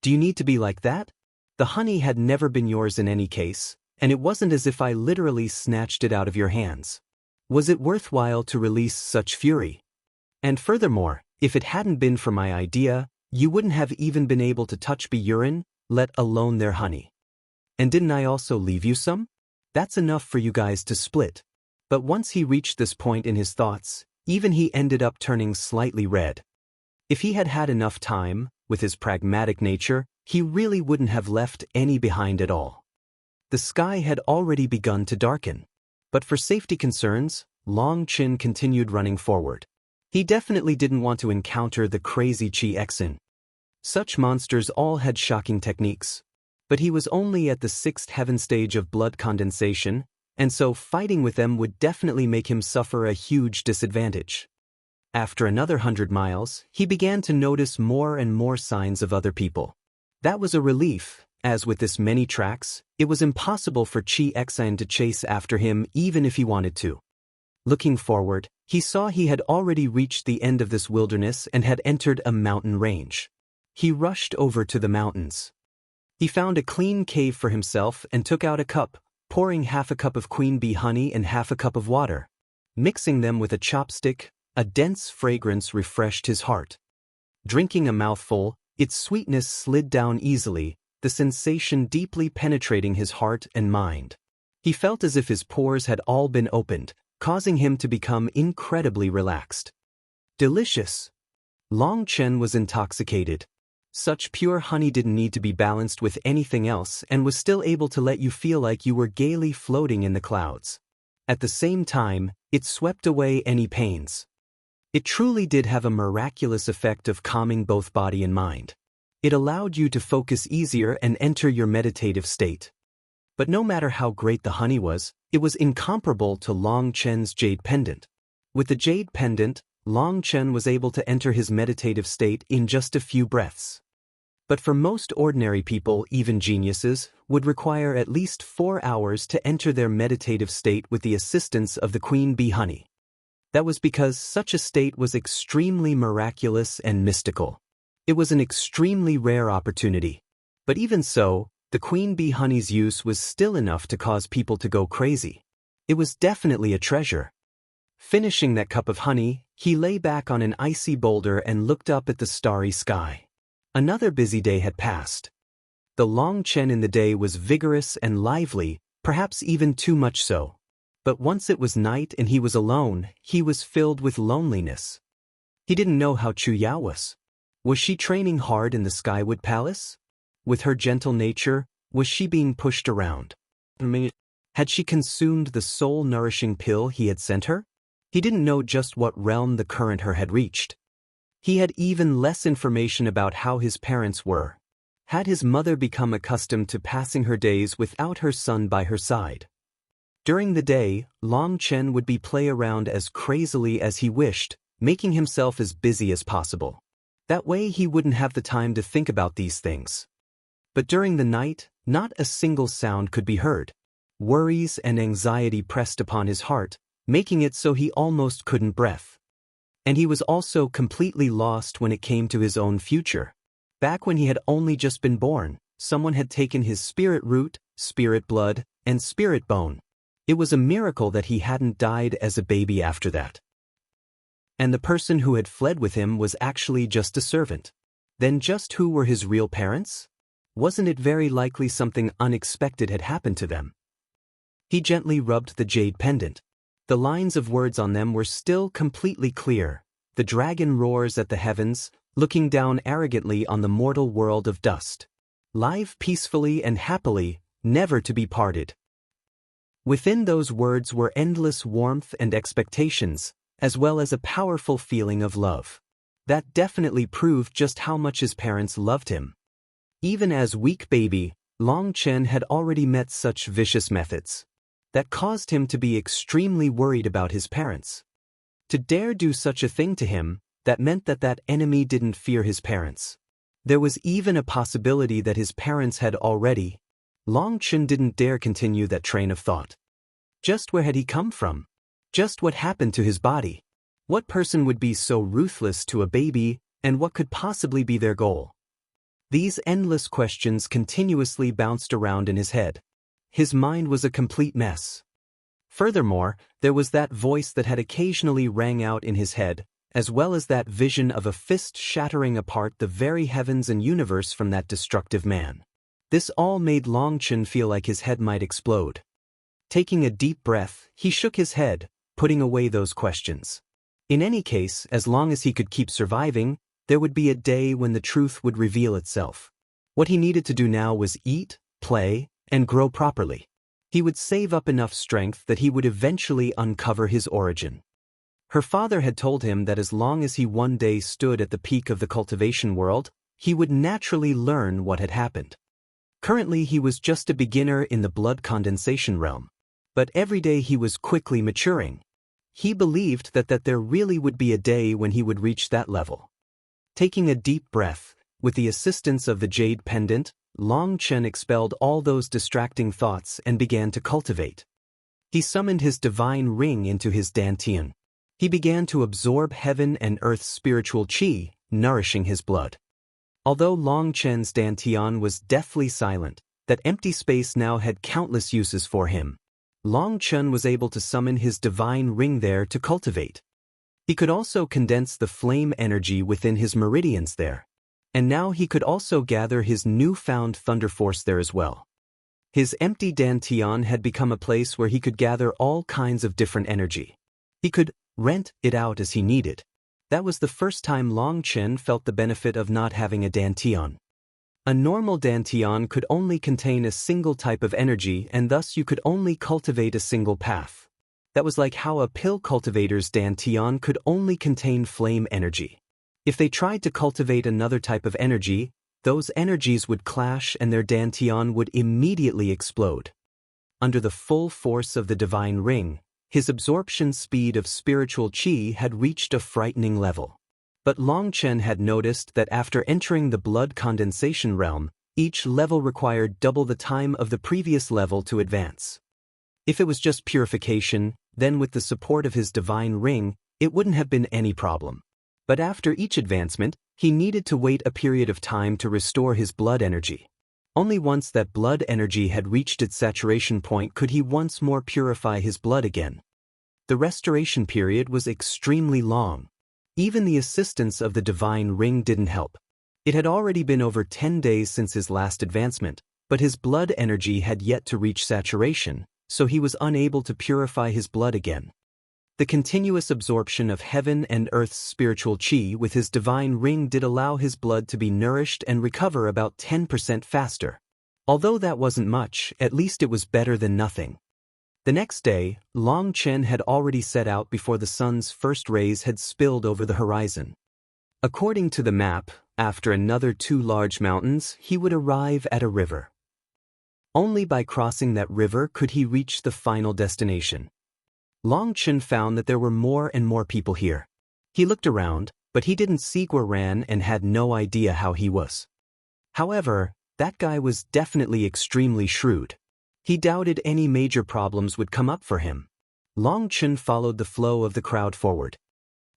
Speaker 1: Do you need to be like that? The honey had never been yours in any case, and it wasn't as if I literally snatched it out of your hands. Was it worthwhile to release such fury? And furthermore, if it hadn't been for my idea, you wouldn't have even been able to touch bee urine, let alone their honey. And didn't I also leave you some? That's enough for you guys to split. But once he reached this point in his thoughts, even he ended up turning slightly red. If he had had enough time, with his pragmatic nature, he really wouldn't have left any behind at all. The sky had already begun to darken. But for safety concerns, Long Chen continued running forward. He definitely didn't want to encounter the crazy Chi Xen. Such monsters all had shocking techniques. But he was only at the 6th heaven stage of blood condensation, and so fighting with them would definitely make him suffer a huge disadvantage. After another 100 miles, he began to notice more and more signs of other people. That was a relief, as with this many tracks, it was impossible for Chi Xen to chase after him even if he wanted to. Looking forward, he saw he had already reached the end of this wilderness and had entered a mountain range. He rushed over to the mountains. He found a clean cave for himself and took out a cup, pouring half a cup of queen bee honey and half a cup of water. Mixing them with a chopstick, a dense fragrance refreshed his heart. Drinking a mouthful, its sweetness slid down easily, the sensation deeply penetrating his heart and mind. He felt as if his pores had all been opened, causing him to become incredibly relaxed. Delicious! Long Chen was intoxicated. Such pure honey didn't need to be balanced with anything else and was still able to let you feel like you were gaily floating in the clouds. At the same time, it swept away any pains. It truly did have a miraculous effect of calming both body and mind. It allowed you to focus easier and enter your meditative state. But no matter how great the honey was, it was incomparable to Long Chen's jade pendant. With the jade pendant, Long Chen was able to enter his meditative state in just a few breaths. But for most ordinary people, even geniuses, would require at least 4 hours to enter their meditative state with the assistance of the queen bee honey. That was because such a state was extremely miraculous and mystical. It was an extremely rare opportunity. But even so, the queen bee honey's use was still enough to cause people to go crazy. It was definitely a treasure. Finishing that cup of honey, he lay back on an icy boulder and looked up at the starry sky. Another busy day had passed. The long Chen in the day was vigorous and lively, perhaps even too much so. But once it was night and he was alone, he was filled with loneliness. He didn't know how Chu Yao was. Was she training hard in the Skywood Palace? With her gentle nature, was she being pushed around? Had she consumed the soul-nourishing pill he had sent her? He didn't know just what realm the current her had reached. He had even less information about how his parents were. Had his mother become accustomed to passing her days without her son by her side? During the day, Long Chen would play around as crazily as he wished, making himself as busy as possible. That way he wouldn't have the time to think about these things. But during the night, not a single sound could be heard. Worries and anxiety pressed upon his heart, making it so he almost couldn't breathe. And he was also completely lost when it came to his own future. Back when he had only just been born, someone had taken his spirit root, spirit blood, and spirit bone. It was a miracle that he hadn't died as a baby after that. And the person who had fled with him was actually just a servant. Then just who were his real parents? Wasn't it very likely something unexpected had happened to them? He gently rubbed the jade pendant. The lines of words on them were still completely clear. The dragon roars at the heavens, looking down arrogantly on the mortal world of dust. Live peacefully and happily, never to be parted. Within those words were endless warmth and expectations, as well as a powerful feeling of love. That definitely proved just how much his parents loved him. Even as weak baby, Long Chen had already met such vicious methods. That caused him to be extremely worried about his parents. To dare do such a thing to him, that meant that enemy didn't fear his parents. There was even a possibility that his parents had already. Long Chen didn't dare continue that train of thought. Just where had he come from? Just what happened to his body? What person would be so ruthless to a baby, and what could possibly be their goal? These endless questions continuously bounced around in his head. His mind was a complete mess. Furthermore, there was that voice that had occasionally rang out in his head, as well as that vision of a fist shattering apart the very heavens and universe from that destructive man. This all made Long Chen feel like his head might explode. Taking a deep breath, he shook his head, putting away those questions. In any case, as long as he could keep surviving, there would be a day when the truth would reveal itself. What he needed to do now was eat, play, and grow properly. He would save up enough strength that he would eventually uncover his origin. Her father had told him that as long as he one day stood at the peak of the cultivation world, he would naturally learn what had happened. Currently he was just a beginner in the blood condensation realm. But every day he was quickly maturing. He believed that there really would be a day when he would reach that level. Taking a deep breath, with the assistance of the jade pendant, Long Chen expelled all those distracting thoughts and began to cultivate. He summoned his divine ring into his dantian. He began to absorb heaven and earth's spiritual qi, nourishing his blood. Although Long Chen's dantian was deathly silent, that empty space now had countless uses for him. Long Chen was able to summon his divine ring there to cultivate. He could also condense the flame energy within his meridians there. And now he could also gather his newfound thunder force there as well. His empty dantian had become a place where he could gather all kinds of different energy. He could rent it out as he needed. That was the first time Long Chen felt the benefit of not having a dantian. A normal dantian could only contain a single type of energy, and thus you could only cultivate a single path. That was like how a pill cultivator's dantian could only contain flame energy. If they tried to cultivate another type of energy, those energies would clash and their dantian would immediately explode. Under the full force of the divine ring, his absorption speed of spiritual qi had reached a frightening level. But Long Chen had noticed that after entering the blood condensation realm, each level required double the time of the previous level to advance. If it was just purification, then with the support of his divine ring, it wouldn't have been any problem. But after each advancement, he needed to wait a period of time to restore his blood energy. Only once that blood energy had reached its saturation point could he once more purify his blood again. The restoration period was extremely long. Even the assistance of the divine ring didn't help. It had already been over 10 days since his last advancement, but his blood energy had yet to reach saturation, so he was unable to purify his blood again. The continuous absorption of heaven and earth's spiritual qi with his divine ring did allow his blood to be nourished and recover about 10% faster. Although that wasn't much, at least it was better than nothing. The next day, Long Chen had already set out before the sun's first rays had spilled over the horizon. According to the map, after another 2 large mountains, he would arrive at a river. Only by crossing that river could he reach the final destination. Long Chen found that there were more and more people here. He looked around, but he didn't see Guoran and had no idea how he was. However, that guy was definitely extremely shrewd. He doubted any major problems would come up for him. Long Chen followed the flow of the crowd forward.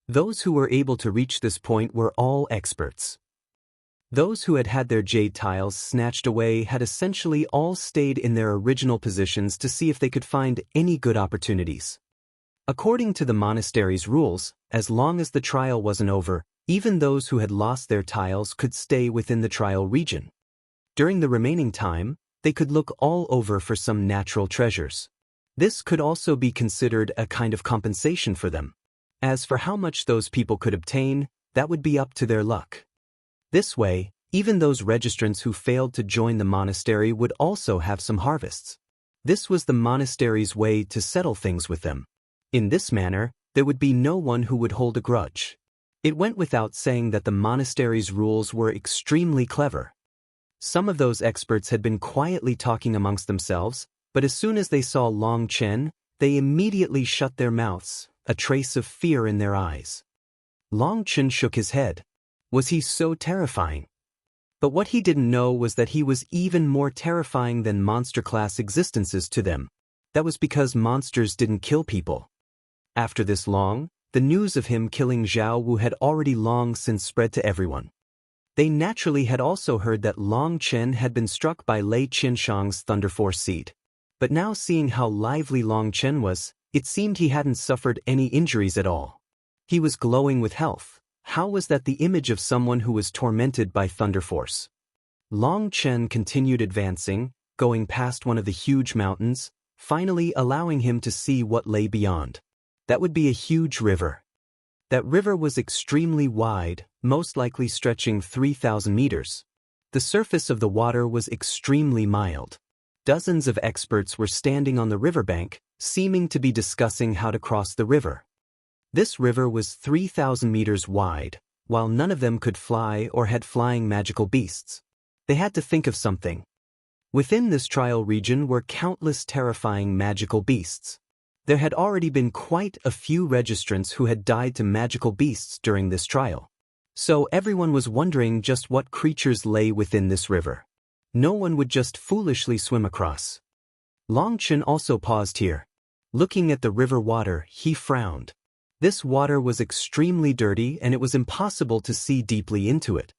Speaker 1: Those who were able to reach this point were all experts. Those who had had their jade tiles snatched away had essentially all stayed in their original positions to see if they could find any good opportunities. According to the monastery's rules, as long as the trial wasn't over, even those who had lost their tiles could stay within the trial region. During the remaining time, they could look all over for some natural treasures. This could also be considered a kind of compensation for them. As for how much those people could obtain, that would be up to their luck. This way, even those registrants who failed to join the monastery would also have some harvests. This was the monastery's way to settle things with them. In this manner, there would be no one who would hold a grudge. It went without saying that the monastery's rules were extremely clever. Some of those experts had been quietly talking amongst themselves, but as soon as they saw Long Chen, they immediately shut their mouths, a trace of fear in their eyes. Long Chen shook his head. Was he so terrifying? But what he didn't know was that he was even more terrifying than monster-class existences to them. That was because monsters didn't kill people. After this long, the news of him killing Zhao Wu had already long since spread to everyone. They naturally had also heard that Long Chen had been struck by Lei Qinshang's Thunder Force seed. But now seeing how lively Long Chen was, it seemed he hadn't suffered any injuries at all. He was glowing with health. How was that the image of someone who was tormented by Thunder Force? Long Chen continued advancing, going past one of the huge mountains, finally allowing him to see what lay beyond. That would be a huge river. That river was extremely wide, most likely stretching 3,000 meters. The surface of the water was extremely mild. Dozens of experts were standing on the riverbank, seeming to be discussing how to cross the river. This river was 3,000 meters wide, while none of them could fly or had flying magical beasts. They had to think of something. Within this trial region were countless terrifying magical beasts. There had already been quite a few registrants who had died to magical beasts during this trial. So everyone was wondering just what creatures lay within this river. No one would just foolishly swim across. Long Chen also paused here. Looking at the river water, he frowned. This water was extremely dirty and it was impossible to see deeply into it.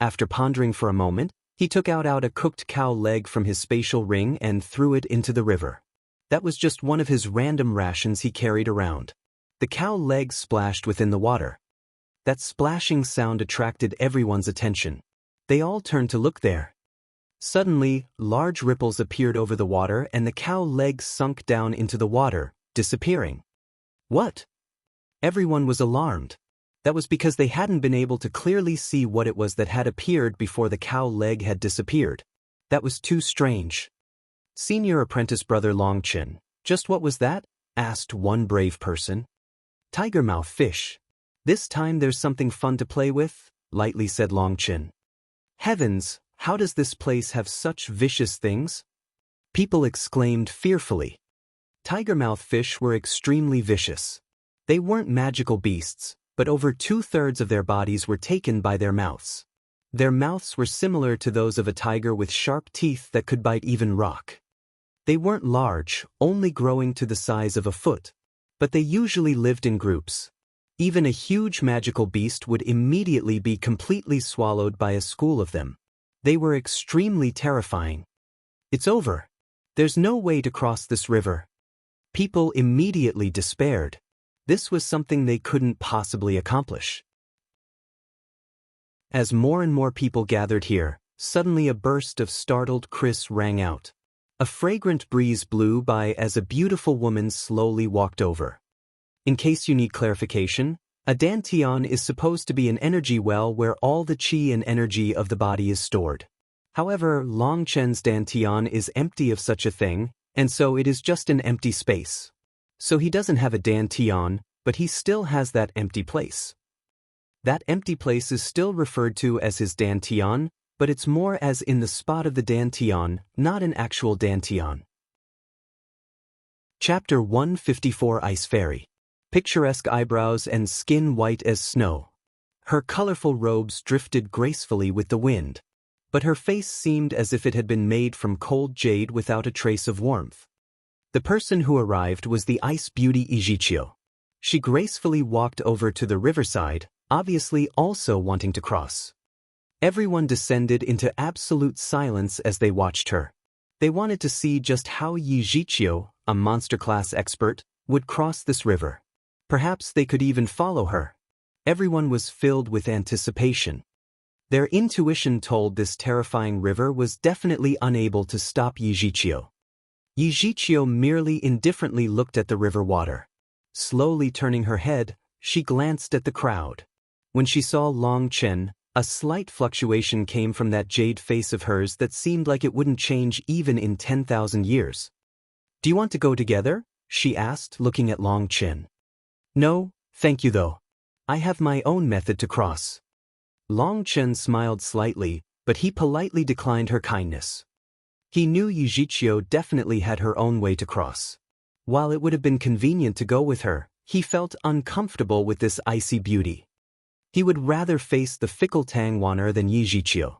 Speaker 1: After pondering for a moment, he took out a cooked cow leg from his spatial ring and threw it into the river. That was just one of his random rations he carried around. The cow leg splashed within the water. That splashing sound attracted everyone's attention. They all turned to look there. Suddenly, large ripples appeared over the water and the cow legs sunk down into the water, disappearing. What? Everyone was alarmed. That was because they hadn't been able to clearly see what it was that had appeared before the cow leg had disappeared. That was too strange. Senior apprentice brother Long Chen, just what was that? Asked one brave person. Tiger mouth fish. This time there's something fun to play with, lightly said Long Chen. Heavens, how does this place have such vicious things? People exclaimed fearfully. Tiger mouth fish were extremely vicious. They weren't magical beasts, but over 2/3 of their bodies were taken by their mouths. Their mouths were similar to those of a tiger with sharp teeth that could bite even rock. They weren't large, only growing to the size of a foot, but they usually lived in groups. Even a huge magical beast would immediately be completely swallowed by a school of them. They were extremely terrifying. It's over. There's no way to cross this river. People immediately despaired. This was something they couldn't possibly accomplish. As more and more people gathered here, suddenly a burst of startled cries rang out. A fragrant breeze blew by as a beautiful woman slowly walked over. In case you need clarification, a dantian is supposed to be an energy well where all the qi and energy of the body is stored. However, Longchen's dantian is empty of such a thing, and so it is just an empty space. So he doesn't have a dantian, but he still has that empty place. That empty place is still referred to as his dantian, but it's more as in the spot of the dantian, not an actual dantian. Chapter 154 Ice Fairy. Picturesque eyebrows and skin white as snow. Her colorful robes drifted gracefully with the wind, but her face seemed as if it had been made from cold jade without a trace of warmth. The person who arrived was the ice beauty Yijiqiu. She gracefully walked over to the riverside, obviously also wanting to cross. Everyone descended into absolute silence as they watched her. They wanted to see just how Yijiqiu, a monster class expert, would cross this river. Perhaps they could even follow her. Everyone was filled with anticipation. Their intuition told this terrifying river was definitely unable to stop Yijiqiu. Yijiqiu merely indifferently looked at the river water. Slowly turning her head, she glanced at the crowd. When she saw Long Chen, a slight fluctuation came from that jade face of hers that seemed like it wouldn't change even in 10,000 years. "Do you want to go together?" she asked, looking at Long Chen. "No, thank you though. I have my own method to cross." Long Chen smiled slightly, but he politely declined her kindness. He knew Yijiqiu definitely had her own way to cross. While it would have been convenient to go with her, he felt uncomfortable with this icy beauty. He would rather face the fickle Tangwaner than Yijiqiu.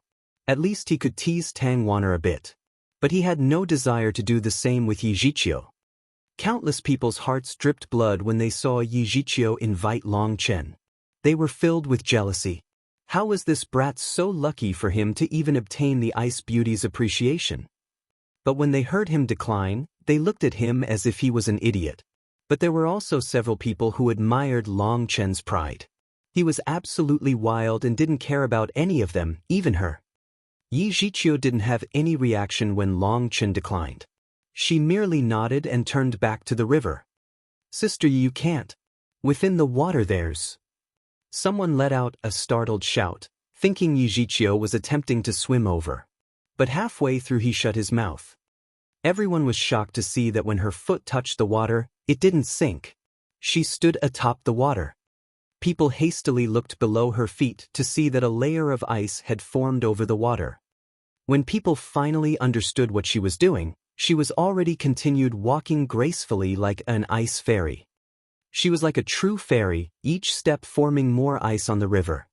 Speaker 1: At least he could tease Tangwaner a bit. But he had no desire to do the same with Yijiqiu. Countless people's hearts dripped blood when they saw Yijiqiu invite Long Chen. They were filled with jealousy. How was this brat so lucky for him to even obtain the ice beauty's appreciation? But when they heard him decline, they looked at him as if he was an idiot. But there were also several people who admired Long Chen's pride. He was absolutely wild and didn't care about any of them, even her. Yijiqiu didn't have any reaction when Long Chen declined. She merely nodded and turned back to the river. "Sister, you can't. Within the water there's..." Someone let out a startled shout, thinking Yijiqiu was attempting to swim over. But halfway through he shut his mouth. Everyone was shocked to see that when her foot touched the water, it didn't sink. She stood atop the water. People hastily looked below her feet to see that a layer of ice had formed over the water. When people finally understood what she was doing, she was already continued walking gracefully like an ice fairy. She was like a true fairy, each step forming more ice on the river.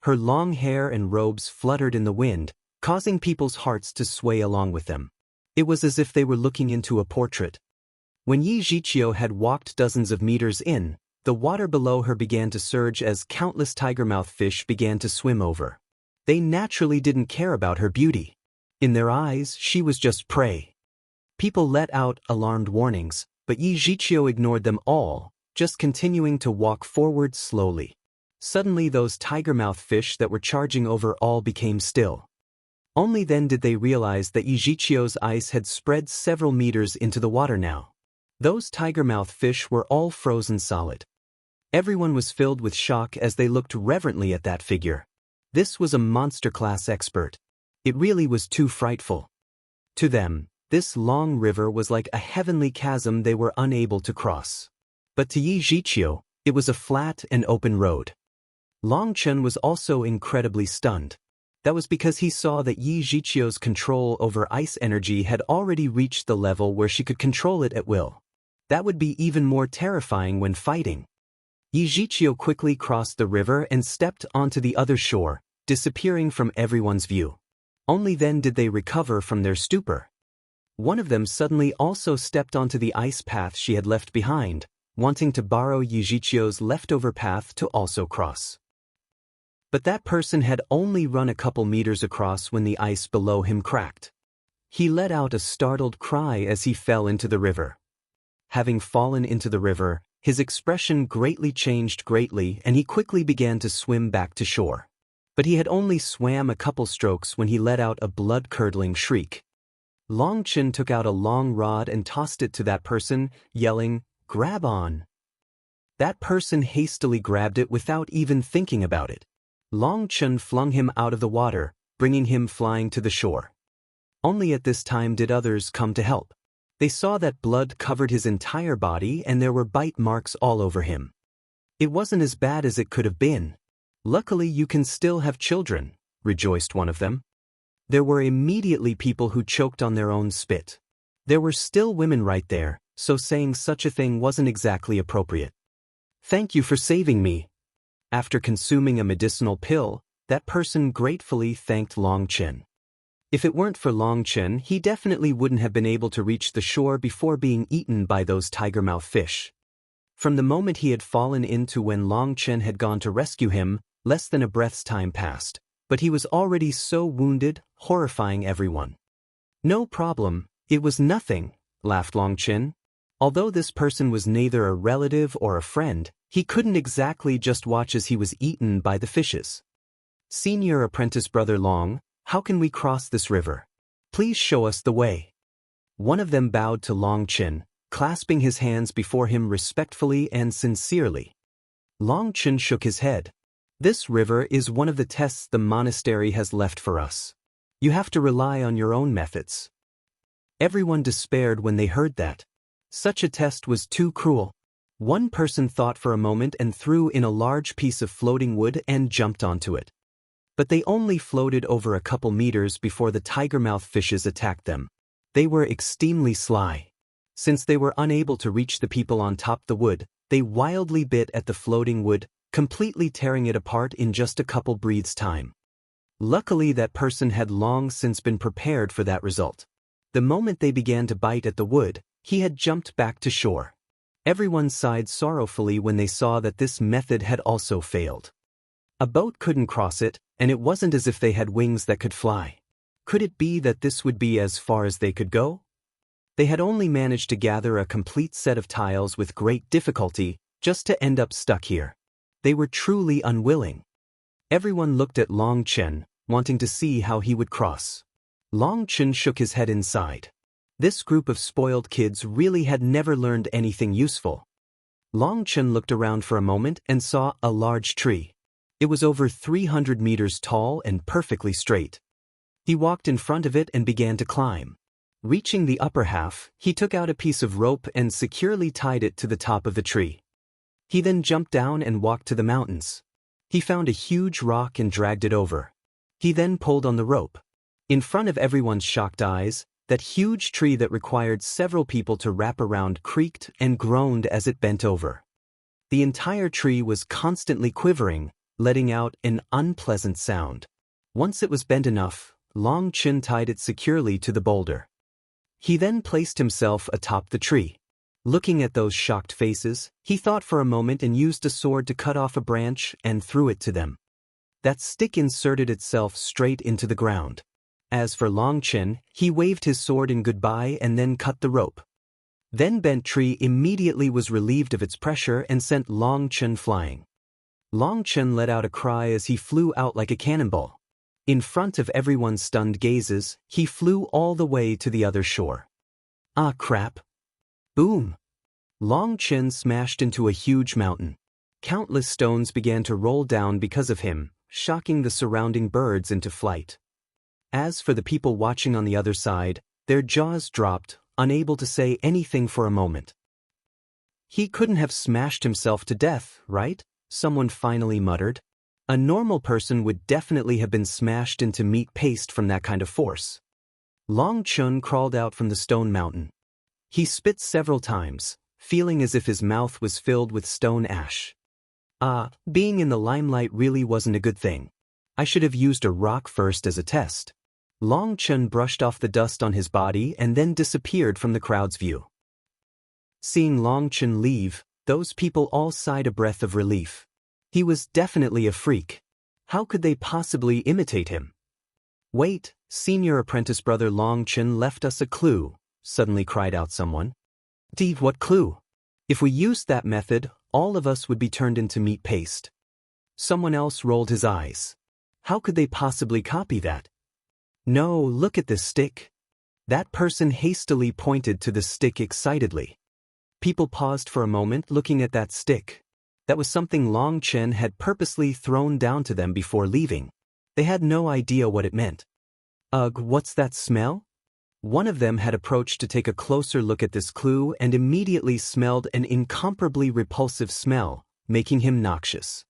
Speaker 1: Her long hair and robes fluttered in the wind, causing people's hearts to sway along with them. It was as if they were looking into a portrait. When Yijiqiu had walked dozens of meters in, the water below her began to surge as countless tiger-mouth fish began to swim over. They naturally didn't care about her beauty. In their eyes, she was just prey. People let out alarmed warnings, but Yijiqiu ignored them all, just continuing to walk forward slowly. Suddenly those tiger-mouth fish that were charging over all became still. Only then did they realize that Yijiqiu's ice had spread several meters into the water now. Those tiger-mouth fish were all frozen solid. Everyone was filled with shock as they looked reverently at that figure. This was a monster-class expert. It really was too frightful. To them, this long river was like a heavenly chasm they were unable to cross. But to Yijiqiu, it was a flat and open road. Long Chen was also incredibly stunned. That was because he saw that Yijiqiu's control over ice energy had already reached the level where she could control it at will. That would be even more terrifying when fighting. Yijichio quickly crossed the river and stepped onto the other shore, disappearing from everyone's view. Only then did they recover from their stupor. One of them suddenly also stepped onto the ice path she had left behind, wanting to borrow Yijichio's leftover path to also cross. But that person had only run a couple meters across when the ice below him cracked. He let out a startled cry as he fell into the river. Having fallen into the river, his expression greatly changed and he quickly began to swim back to shore. But he had only swam a couple strokes when he let out a blood-curdling shriek. Long Chen took out a long rod and tossed it to that person, yelling, "Grab on!" That person hastily grabbed it without even thinking about it. Long Chen flung him out of the water, bringing him flying to the shore. Only at this time did others come to help. They saw that blood covered his entire body and there were bite marks all over him. It wasn't as bad as it could have been. "Luckily you can still have children," rejoiced one of them. There were immediately people who choked on their own spit. There were still women right there, so saying such a thing wasn't exactly appropriate. "Thank you for saving me." After consuming a medicinal pill, that person gratefully thanked Long Chen. If it weren't for Long Chen, he definitely wouldn't have been able to reach the shore before being eaten by those tiger-mouth fish. From the moment he had fallen into when Long Chen had gone to rescue him, less than a breath's time passed, but he was already so wounded, horrifying everyone. "No problem, it was nothing," laughed Long Chen. Although this person was neither a relative or a friend, he couldn't exactly just watch as he was eaten by the fishes. "Senior apprentice brother Long, how can we cross this river? Please show us the way." One of them bowed to Long Chen, clasping his hands before him respectfully and sincerely. Long Chen shook his head. "This river is one of the tests the monastery has left for us. You have to rely on your own methods." Everyone despaired when they heard that. Such a test was too cruel. One person thought for a moment and threw in a large piece of floating wood and jumped onto it. But they only floated over a couple meters before the tiger-mouth fishes attacked them. They were extremely sly. Since they were unable to reach the people on top the wood, they wildly bit at the floating wood, completely tearing it apart in just a couple breaths' time. Luckily that person had long since been prepared for that result. The moment they began to bite at the wood, he had jumped back to shore. Everyone sighed sorrowfully when they saw that this method had also failed. A boat couldn't cross it, and it wasn't as if they had wings that could fly. Could it be that this would be as far as they could go? They had only managed to gather a complete set of tiles with great difficulty, just to end up stuck here. They were truly unwilling. Everyone looked at Long Chen, wanting to see how he would cross. Long Chen shook his head inside. This group of spoiled kids really had never learned anything useful. Long Chen looked around for a moment and saw a large tree. It was over 300 meters tall and perfectly straight. He walked in front of it and began to climb. Reaching the upper half, he took out a piece of rope and securely tied it to the top of the tree. He then jumped down and walked to the mountains. He found a huge rock and dragged it over. He then pulled on the rope. In front of everyone's shocked eyes, that huge tree that required several people to wrap around creaked and groaned as it bent over. The entire tree was constantly quivering, letting out an unpleasant sound. Once it was bent enough, Long Chen tied it securely to the boulder. He then placed himself atop the tree. Looking at those shocked faces, he thought for a moment and used a sword to cut off a branch and threw it to them. That stick inserted itself straight into the ground. As for Long Chen, he waved his sword in goodbye and then cut the rope. Then Bent Tree immediately was relieved of its pressure and sent Long Chen flying. Long Chen let out a cry as he flew out like a cannonball. In front of everyone's stunned gazes, he flew all the way to the other shore. Ah crap! Boom! Long Chen smashed into a huge mountain. Countless stones began to roll down because of him, shocking the surrounding birds into flight. As for the people watching on the other side, their jaws dropped, unable to say anything for a moment. "He couldn't have smashed himself to death, right?" someone finally muttered. "A normal person would definitely have been smashed into meat paste from that kind of force." Long Chen crawled out from the stone mountain. He spit several times, feeling as if his mouth was filled with stone ash. Being in the limelight really wasn't a good thing. I should have used a rock first as a test. Long Chen brushed off the dust on his body and then disappeared from the crowd's view. Seeing Long Chen leave, those people all sighed a breath of relief. He was definitely a freak. How could they possibly imitate him? Wait, senior apprentice brother Long Chen left us a clue, suddenly cried out someone. What clue? If we used that method, all of us would be turned into meat paste. Someone else rolled his eyes. How could they possibly copy that? No, look at this stick. That person hastily pointed to the stick excitedly. People paused for a moment looking at that stick. That was something Long Chen had purposely thrown down to them before leaving. They had no idea what it meant. Ugh, what's that smell? One of them had approached to take a closer look at this clue and immediately smelled an incomparably repulsive smell, making him noxious.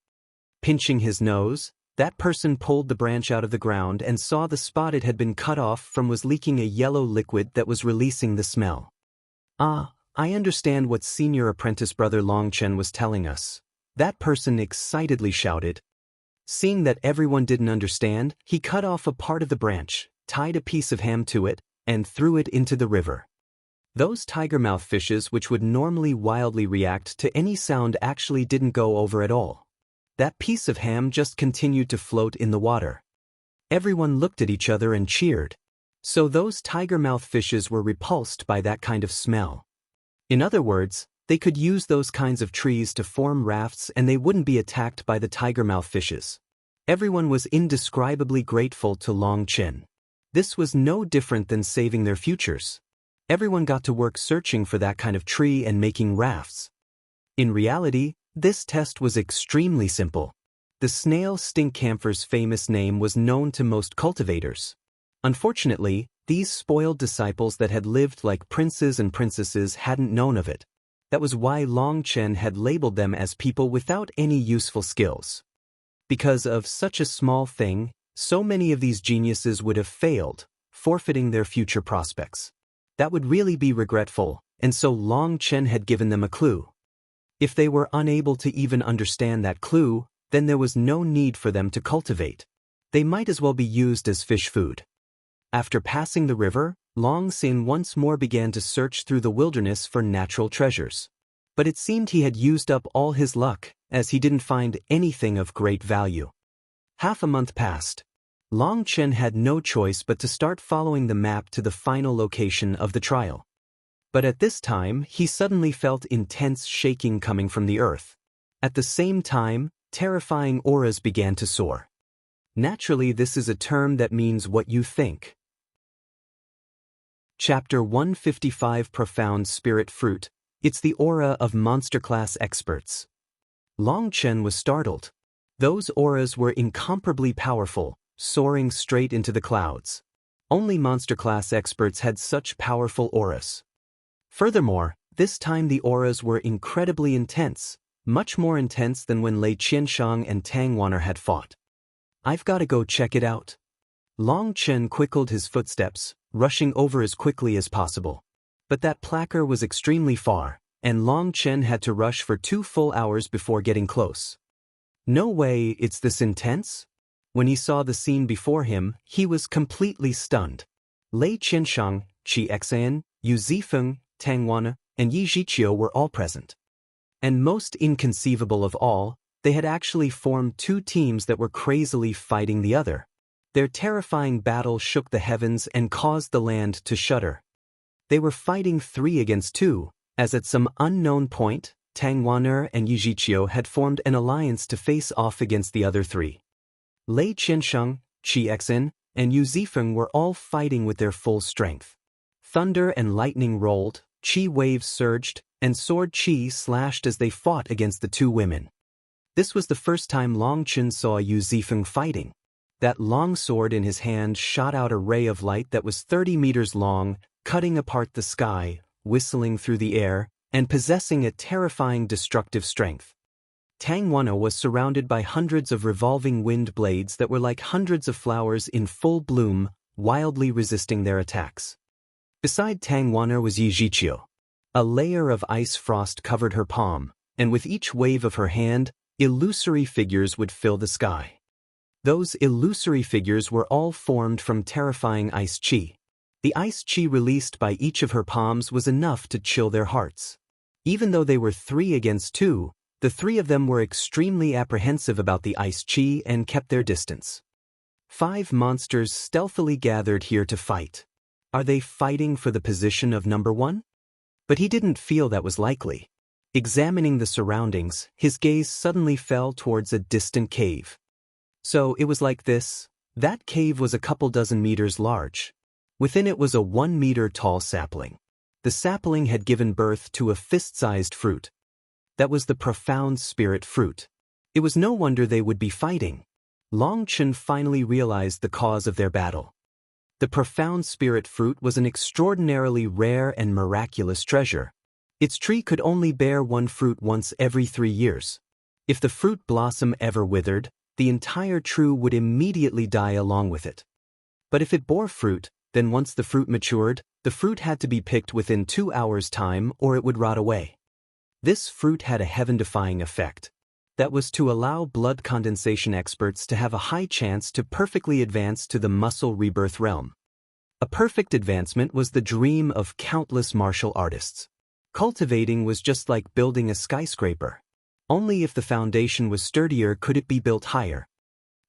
Speaker 1: Pinching his nose, that person pulled the branch out of the ground and saw the spot it had been cut off from was leaking a yellow liquid that was releasing the smell. I understand what senior apprentice brother Long Chen was telling us. That person excitedly shouted. Seeing that everyone didn't understand, he cut off a part of the branch, tied a piece of ham to it, and threw it into the river. Those tiger-mouth fishes which would normally wildly react to any sound actually didn't go over at all. That piece of ham just continued to float in the water. Everyone looked at each other and cheered. So those tiger-mouth fishes were repulsed by that kind of smell. In other words, they could use those kinds of trees to form rafts and they wouldn't be attacked by the tiger-mouth fishes. Everyone was indescribably grateful to Long Chen. This was no different than saving their futures. Everyone got to work searching for that kind of tree and making rafts. In reality, this test was extremely simple. The snail stink camphor's famous name was known to most cultivators. Unfortunately, these spoiled disciples that had lived like princes and princesses hadn't known of it. That was why Long Chen had labeled them as people without any useful skills. Because of such a small thing, so many of these geniuses would have failed, forfeiting their future prospects. That would really be regretful, and so Long Chen had given them a clue. If they were unable to even understand that clue, then there was no need for them to cultivate. They might as well be used as fish food. After passing the river, Long Xin once more began to search through the wilderness for natural treasures. But it seemed he had used up all his luck, as he didn't find anything of great value. Half a month passed. Long Chen had no choice but to start following the map to the final location of the trial. But at this time, he suddenly felt intense shaking coming from the earth. At the same time, terrifying auras began to soar. Naturally, this is a term that means what you think. Chapter 155 Profound Spirit Fruit. It's the aura of monster-class experts. Long Chen was startled. Those auras were incomparably powerful, soaring straight into the clouds. Only monster-class experts had such powerful auras. Furthermore, this time the auras were incredibly intense, much more intense than when Lei Qianshang and Tang Wan'er had fought. I've got to go check it out. Long Chen quickened his footsteps, rushing over as quickly as possible. But that placard was extremely far, and Long Chen had to rush for 2 full hours before getting close. No way, it's this intense? When he saw the scene before him, he was completely stunned. Lei Qianshang, Qi Xan, Yu Zifeng, Tang Wan'er, and Yi Zhiqiu were all present. And most inconceivable of all, they had actually formed 2 teams that were crazily fighting the other. Their terrifying battle shook the heavens and caused the land to shudder. They were fighting 3 against 2, as at some unknown point, Tang Wan'er and Yi Zhiqiu had formed an alliance to face off against the other 3. Lei Qianshang, Qi Xan, and Yu Zifeng were all fighting with their full strength. Thunder and lightning rolled, qi waves surged, and sword qi slashed as they fought against the 2 women. This was the first time Long Chen saw Yu Zifeng fighting. That long sword in his hand shot out a ray of light that was 30 meters long, cutting apart the sky, whistling through the air, and possessing a terrifying destructive strength. Tang Wan'er was surrounded by hundreds of revolving wind blades that were like hundreds of flowers in full bloom, wildly resisting their attacks. Beside Tang Wan'er was Yi Zhiqiu. A layer of ice frost covered her palm, and with each wave of her hand, illusory figures would fill the sky. Those illusory figures were all formed from terrifying ice chi. The ice chi released by each of her palms was enough to chill their hearts. Even though they were 3 against 2, the 3 of them were extremely apprehensive about the ice chi and kept their distance. 5 monsters stealthily gathered here to fight. Are they fighting for the position of number 1? But he didn't feel that was likely. Examining the surroundings, his gaze suddenly fell towards a distant cave. So it was like this. That cave was a couple dozen meters large. Within it was a 1-meter-tall sapling. The sapling had given birth to a fist-sized fruit. That was the profound spirit fruit. It was no wonder they would be fighting. Long Chen finally realized the cause of their battle. The profound spirit fruit was an extraordinarily rare and miraculous treasure. Its tree could only bear 1 fruit once every 3 years. If the fruit blossom ever withered, the entire tree would immediately die along with it. But if it bore fruit, then once the fruit matured, the fruit had to be picked within 2 hours' time or it would rot away. This fruit had a heaven-defying effect. That was to allow blood condensation experts to have a high chance to perfectly advance to the muscle rebirth realm. A perfect advancement was the dream of countless martial artists. Cultivating was just like building a skyscraper. Only if the foundation was sturdier could it be built higher.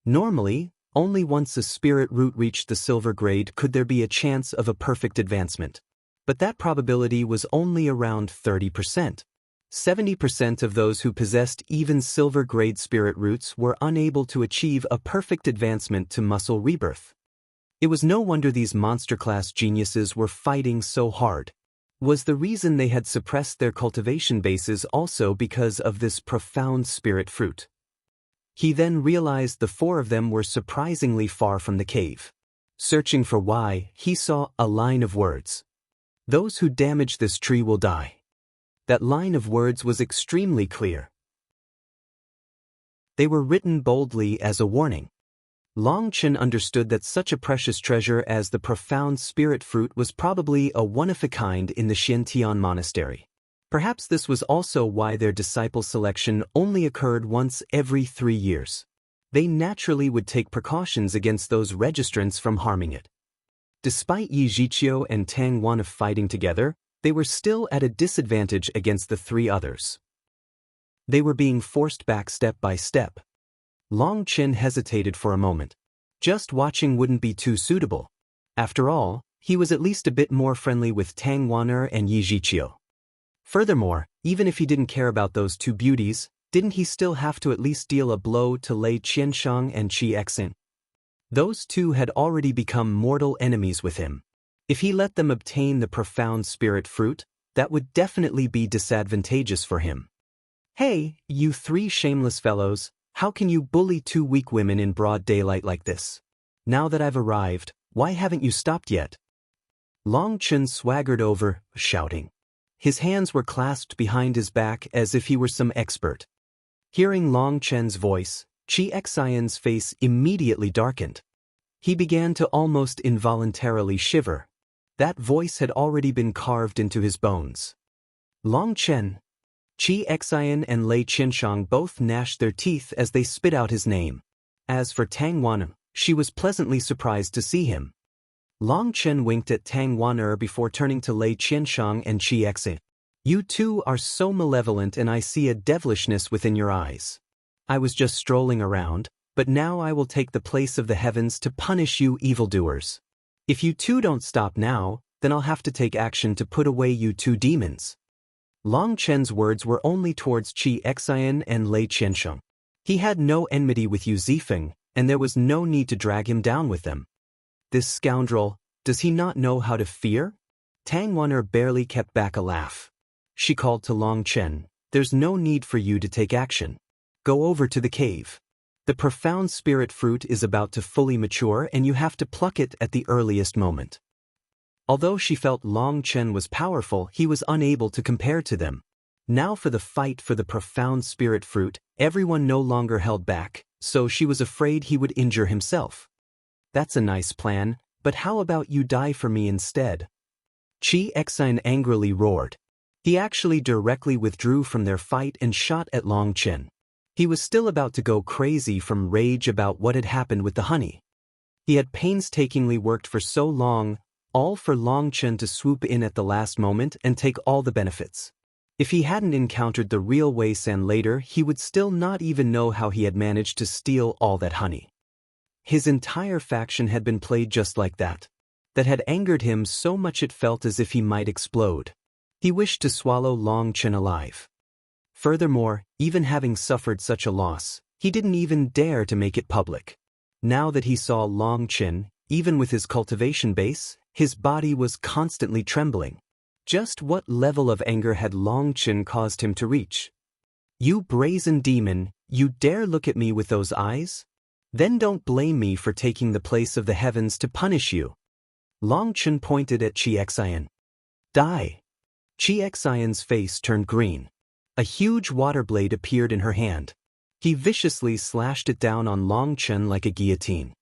Speaker 1: Normally, only once a spirit root reached the silver grade could there be a chance of a perfect advancement. But that probability was only around 30%. 70% of those who possessed even silver grade spirit roots were unable to achieve a perfect advancement to muscle rebirth. It was no wonder these monster-class geniuses were fighting so hard. Was the reason they had suppressed their cultivation bases also because of this profound spirit fruit? He then realized the 4 of them were surprisingly far from the cave. Searching for why, he saw a line of words. Those who damage this tree will die. That line of words was extremely clear. They were written boldly as a warning. Long Chen understood that such a precious treasure as the profound spirit fruit was probably a one-of-a-kind in the Xiantian monastery. Perhaps this was also why their disciple selection only occurred once every 3 years. They naturally would take precautions against those registrants from harming it. Despite Yi Zhiqiu and Tang Wan fighting together, they were still at a disadvantage against the 3 others. They were being forced back step by step. Long Chen hesitated for a moment. Just watching wouldn't be too suitable. After all, he was at least a bit more friendly with Tang Waner and Yi Zhiqiu. Furthermore, even if he didn't care about those 2 beauties, didn't he still have to at least deal a blow to Lei Qianshang and Qi Exin? Those 2 had already become mortal enemies with him. If he let them obtain the profound spirit fruit, that would definitely be disadvantageous for him. Hey, you 3 shameless fellows, how can you bully 2 weak women in broad daylight like this? Now that I've arrived, why haven't you stopped yet? Long Chen swaggered over, shouting. His hands were clasped behind his back as if he were some expert. Hearing Long Chen's voice, Qi Xian's face immediately darkened. He began to almost involuntarily shiver. That voice had already been carved into his bones. Long Chen. Qi Xian and Lei Qianshang both gnashed their teeth as they spit out his name. As for Tang Wan, she was pleasantly surprised to see him. Long Chen winked at Tang Wan before turning to Lei Qianshang and Qi Xian. You 2 are so malevolent and I see a devilishness within your eyes. I was just strolling around, but now I will take the place of the heavens to punish you evildoers. If you 2 don't stop now, then I'll have to take action to put away you 2 demons. Long Chen's words were only towards Qi Xian and Lei Qiansheng. He had no enmity with Yu Zifeng, and there was no need to drag him down with them. This scoundrel, does he not know how to fear? Tang Waner barely kept back a laugh. She called to Long Chen, there's no need for you to take action. Go over to the cave. The profound spirit fruit is about to fully mature and you have to pluck it at the earliest moment. Although she felt Long Chen was powerful, he was unable to compare to them. Now for the fight for the profound spirit fruit, everyone no longer held back, so she was afraid he would injure himself. That's a nice plan, but how about you die for me instead? Qi Xian angrily roared. He actually directly withdrew from their fight and shot at Long Chen. He was still about to go crazy from rage about what had happened with the honey. He had painstakingly worked for so long, all for Long Chen to swoop in at the last moment and take all the benefits. If he hadn't encountered the real Wei San later, he would still not even know how he had managed to steal all that honey. His entire faction had been played just like that. That had angered him so much it felt as if he might explode. He wished to swallow Long Chen alive. Furthermore, even having suffered such a loss, he didn't even dare to make it public. Now that he saw Long Chen, even with his cultivation base, his body was constantly trembling. Just what level of anger had Long Chen caused him to reach? "You brazen demon, you dare look at me with those eyes? Then don't blame me for taking the place of the heavens to punish you." Long Chen pointed at Chi Xian. "Die." Chi Xian's face turned green. A huge water blade appeared in her hand. He viciously slashed it down on Long Chen like a guillotine.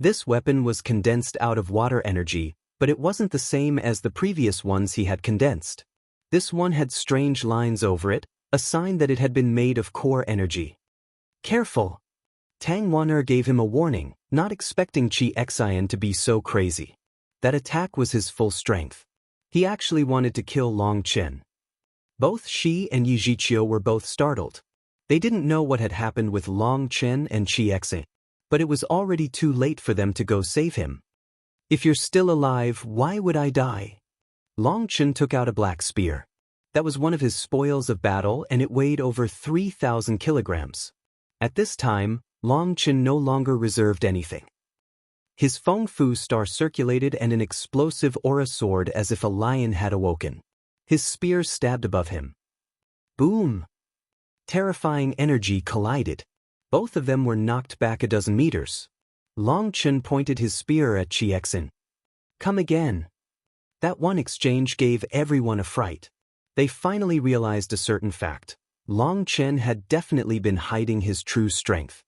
Speaker 1: This weapon was condensed out of water energy, but it wasn't the same as the previous ones he had condensed. This one had strange lines over it, a sign that it had been made of core energy. "Careful!" Tang Wan'er gave him a warning, not expecting Chi Xian to be so crazy. That attack was his full strength. He actually wanted to kill Long Chen. Both Shi and Yi Zhiqiu were both startled. They didn't know what had happened with Long Chen and Chi Xian, but it was already too late for them to go save him. "If you're still alive, why would I die?" Long Chen took out a black spear. That was one of his spoils of battle, and it weighed over 3,000 kilograms. At this time, Long Chen no longer reserved anything. His Feng Fu star circulated and an explosive aura soared as if a lion had awoken. His spear stabbed above him. Boom! Terrifying energy collided. Both of them were knocked back a dozen meters. Long Chen pointed his spear at Chi Xian. "Come again." That one exchange gave everyone a fright. They finally realized a certain fact. Long Chen had definitely been hiding his true strength.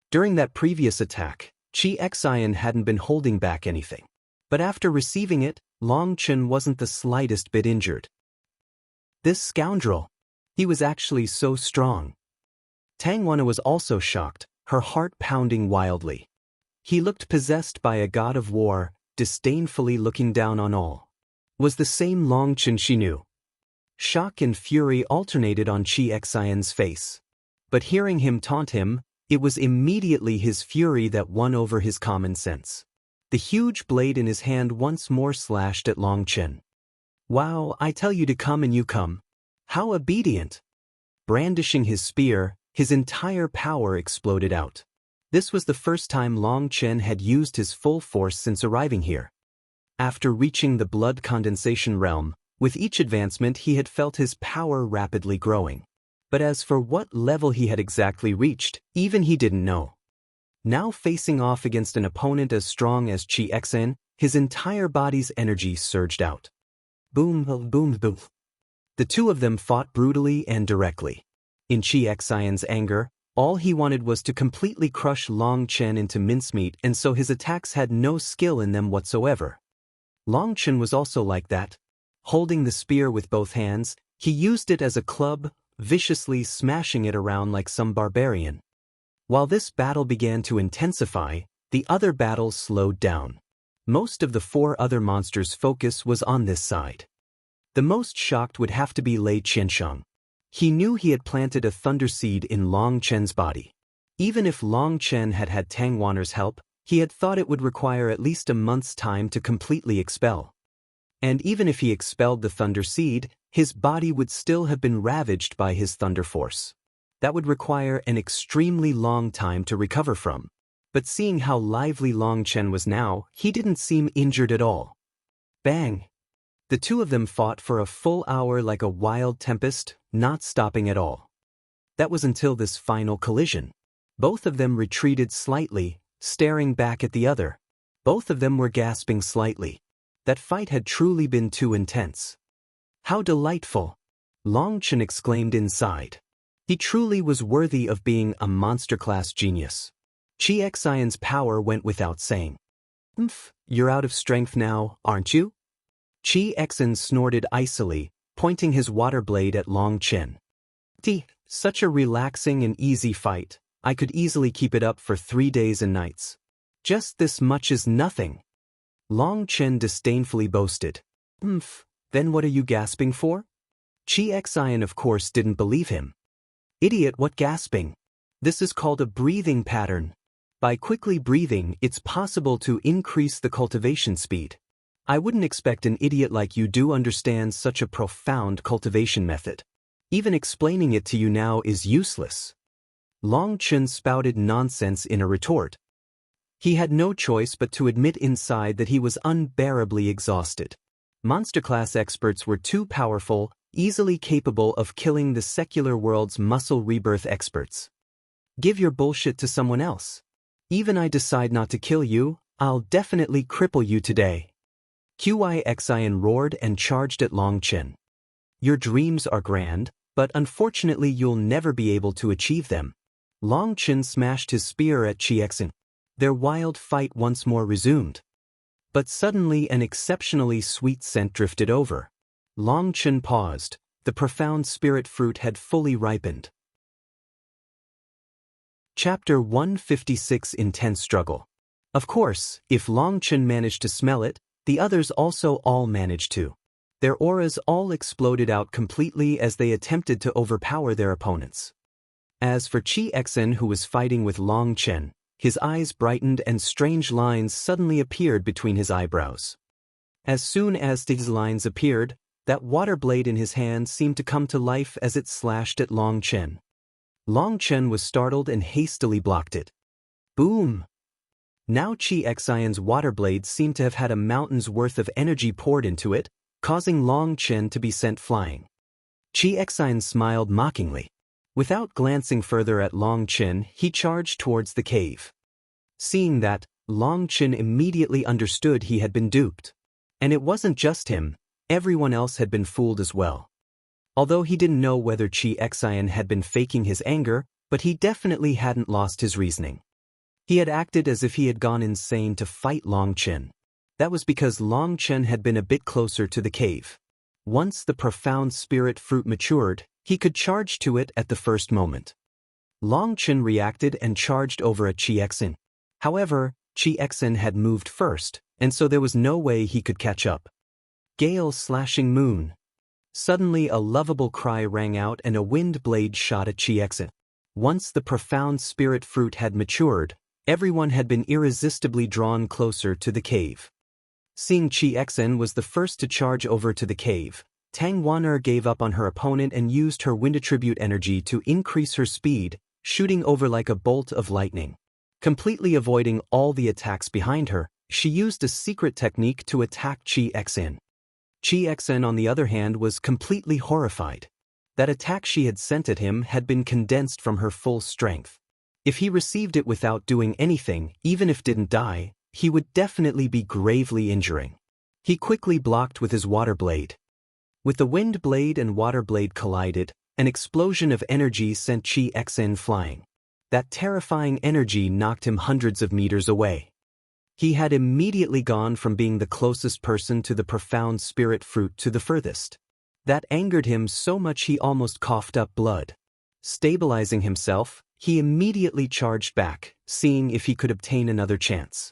Speaker 1: During that previous attack, Chi Xian hadn't been holding back anything. But after receiving it, Long Chen wasn't the slightest bit injured. This scoundrel! He was actually so strong. Tang Wan'er was also shocked, her heart pounding wildly. He looked possessed by a god of war, disdainfully looking down on all. Was the same Long Chen she knew. Shock and fury alternated on Chi Xian's face. But hearing him taunt him, it was immediately his fury that won over his common sense. The huge blade in his hand once more slashed at Long Chen. "Wow, I tell you to come and you come. How obedient!" Brandishing his spear, his entire power exploded out. This was the first time Long Chen had used his full force since arriving here. After reaching the blood condensation realm, with each advancement he had felt his power rapidly growing. But as for what level he had exactly reached, even he didn't know. Now facing off against an opponent as strong as Chi Xian, his entire body's energy surged out. Boom, boom, boom. The two of them fought brutally and directly. In Chi Xian's anger, all he wanted was to completely crush Long Chen into mincemeat, and so his attacks had no skill in them whatsoever. Long Chen was also like that. Holding the spear with both hands, he used it as a club, viciously smashing it around like some barbarian. While this battle began to intensify, the other battles slowed down. Most of the four other monsters' focus was on this side. The most shocked would have to be Lei Qiansheng. He knew he had planted a thunder seed in Long Chen's body. Even if Long Chen had had Tang Wan'er's help, he had thought it would require at least a month's time to completely expel. And even if he expelled the thunder seed, his body would still have been ravaged by his thunder force. That would require an extremely long time to recover from. But seeing how lively Long Chen was now, he didn't seem injured at all. Bang! The two of them fought for a full hour like a wild tempest, not stopping at all. That was until this final collision. Both of them retreated slightly, staring back at the other. Both of them were gasping slightly. That fight had truly been too intense. How delightful! Long Chen exclaimed inside. He truly was worthy of being a monster-class genius. Chi Xian's power went without saying. You're out of strength now, aren't you?" Chi Xian snorted icily, pointing his water blade at Long Chen. Such a relaxing and easy fight. I could easily keep it up for 3 days and nights. Just this much is nothing. Long Chen disdainfully boasted. Then what are you gasping for? Chi Xian of course didn't believe him. Idiot, what gasping? This is called a breathing pattern. By quickly breathing, it's possible to increase the cultivation speed. I wouldn't expect an idiot like you to understand such a profound cultivation method. Even explaining it to you now is useless. Long Chen spouted nonsense in a retort. He had no choice but to admit inside that he was unbearably exhausted. Monster class experts were too powerful, easily capable of killing the secular world's muscle rebirth experts. Give your bullshit to someone else. Even I decide not to kill you, I'll definitely cripple you today. Qi Xian roared and charged at Long Chen. Your dreams are grand, but unfortunately you'll never be able to achieve them. Long Chen smashed his spear at Chi Xian. Their wild fight once more resumed. But suddenly an exceptionally sweet scent drifted over. Long Chen paused. The profound spirit fruit had fully ripened. Chapter 156 Intense Struggle. Of course, if Long Chen managed to smell it, the others also all managed to. Their auras all exploded out completely as they attempted to overpower their opponents. As for Chi Xian, who was fighting with Long Chen, his eyes brightened and strange lines suddenly appeared between his eyebrows. As soon as these lines appeared, that water blade in his hand seemed to come to life as it slashed at Long Chen. Long Chen was startled and hastily blocked it. Boom! Now Chi Xian's water blade seemed to have had a mountain's worth of energy poured into it, causing Long Chen to be sent flying. Chi Xian smiled mockingly. Without glancing further at Long Chen, he charged towards the cave. Seeing that, Long Chen immediately understood he had been duped. And it wasn't just him, everyone else had been fooled as well. Although he didn't know whether Chi Xian had been faking his anger, but he definitely hadn't lost his reasoning. He had acted as if he had gone insane to fight Long Chen. That was because Long Chen had been a bit closer to the cave. Once the profound spirit fruit matured, he could charge to it at the first moment. Long Chen reacted and charged over at Chi Xian. However, Chi Xian had moved first, and so there was no way he could catch up. Gale slashing moon. Suddenly a lovable cry rang out and a wind blade shot at Chi Xian. Once the profound spirit fruit had matured, everyone had been irresistibly drawn closer to the cave. Seeing Chi Xian was the first to charge over to the cave, Tang Wan'er gave up on her opponent and used her wind attribute energy to increase her speed, shooting over like a bolt of lightning. Completely avoiding all the attacks behind her, she used a secret technique to attack Chi Xian. Chi Xian, on the other hand, was completely horrified. That attack she had sent at him had been condensed from her full strength. If he received it without doing anything, even if didn't die, he would definitely be gravely injuring. He quickly blocked with his water blade. With the wind blade and water blade collided, an explosion of energy sent Chi Xian flying. That terrifying energy knocked him hundreds of meters away. He had immediately gone from being the closest person to the profound spirit fruit to the furthest. That angered him so much he almost coughed up blood. Stabilizing himself, he immediately charged back, seeing if he could obtain another chance.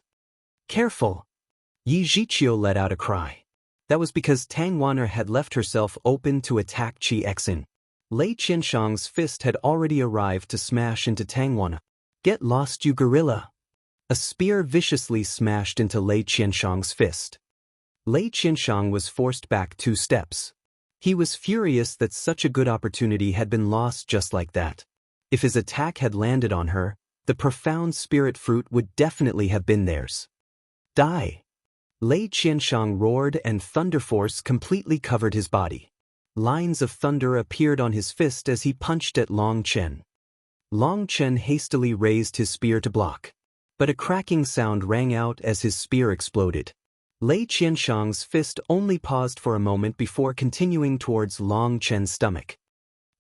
Speaker 1: Careful! Yi Zhiqiu let out a cry. That was because Tang Wan'er had left herself open to attack Chi Xian. Lei Qianshang's fist had already arrived to smash into Tang Wan'er. Get lost, you gorilla! A spear viciously smashed into Lei Qianshang's fist. Lei Qianshang was forced back 2 steps. He was furious that such a good opportunity had been lost just like that. If his attack had landed on her, the profound spirit fruit would definitely have been theirs. Die! Lei Qianshang roared and thunder force completely covered his body. Lines of thunder appeared on his fist as he punched at Long Chen. Long Chen hastily raised his spear to block. But a cracking sound rang out as his spear exploded. Lei Qianshang's fist only paused for a moment before continuing towards Long Chen's stomach.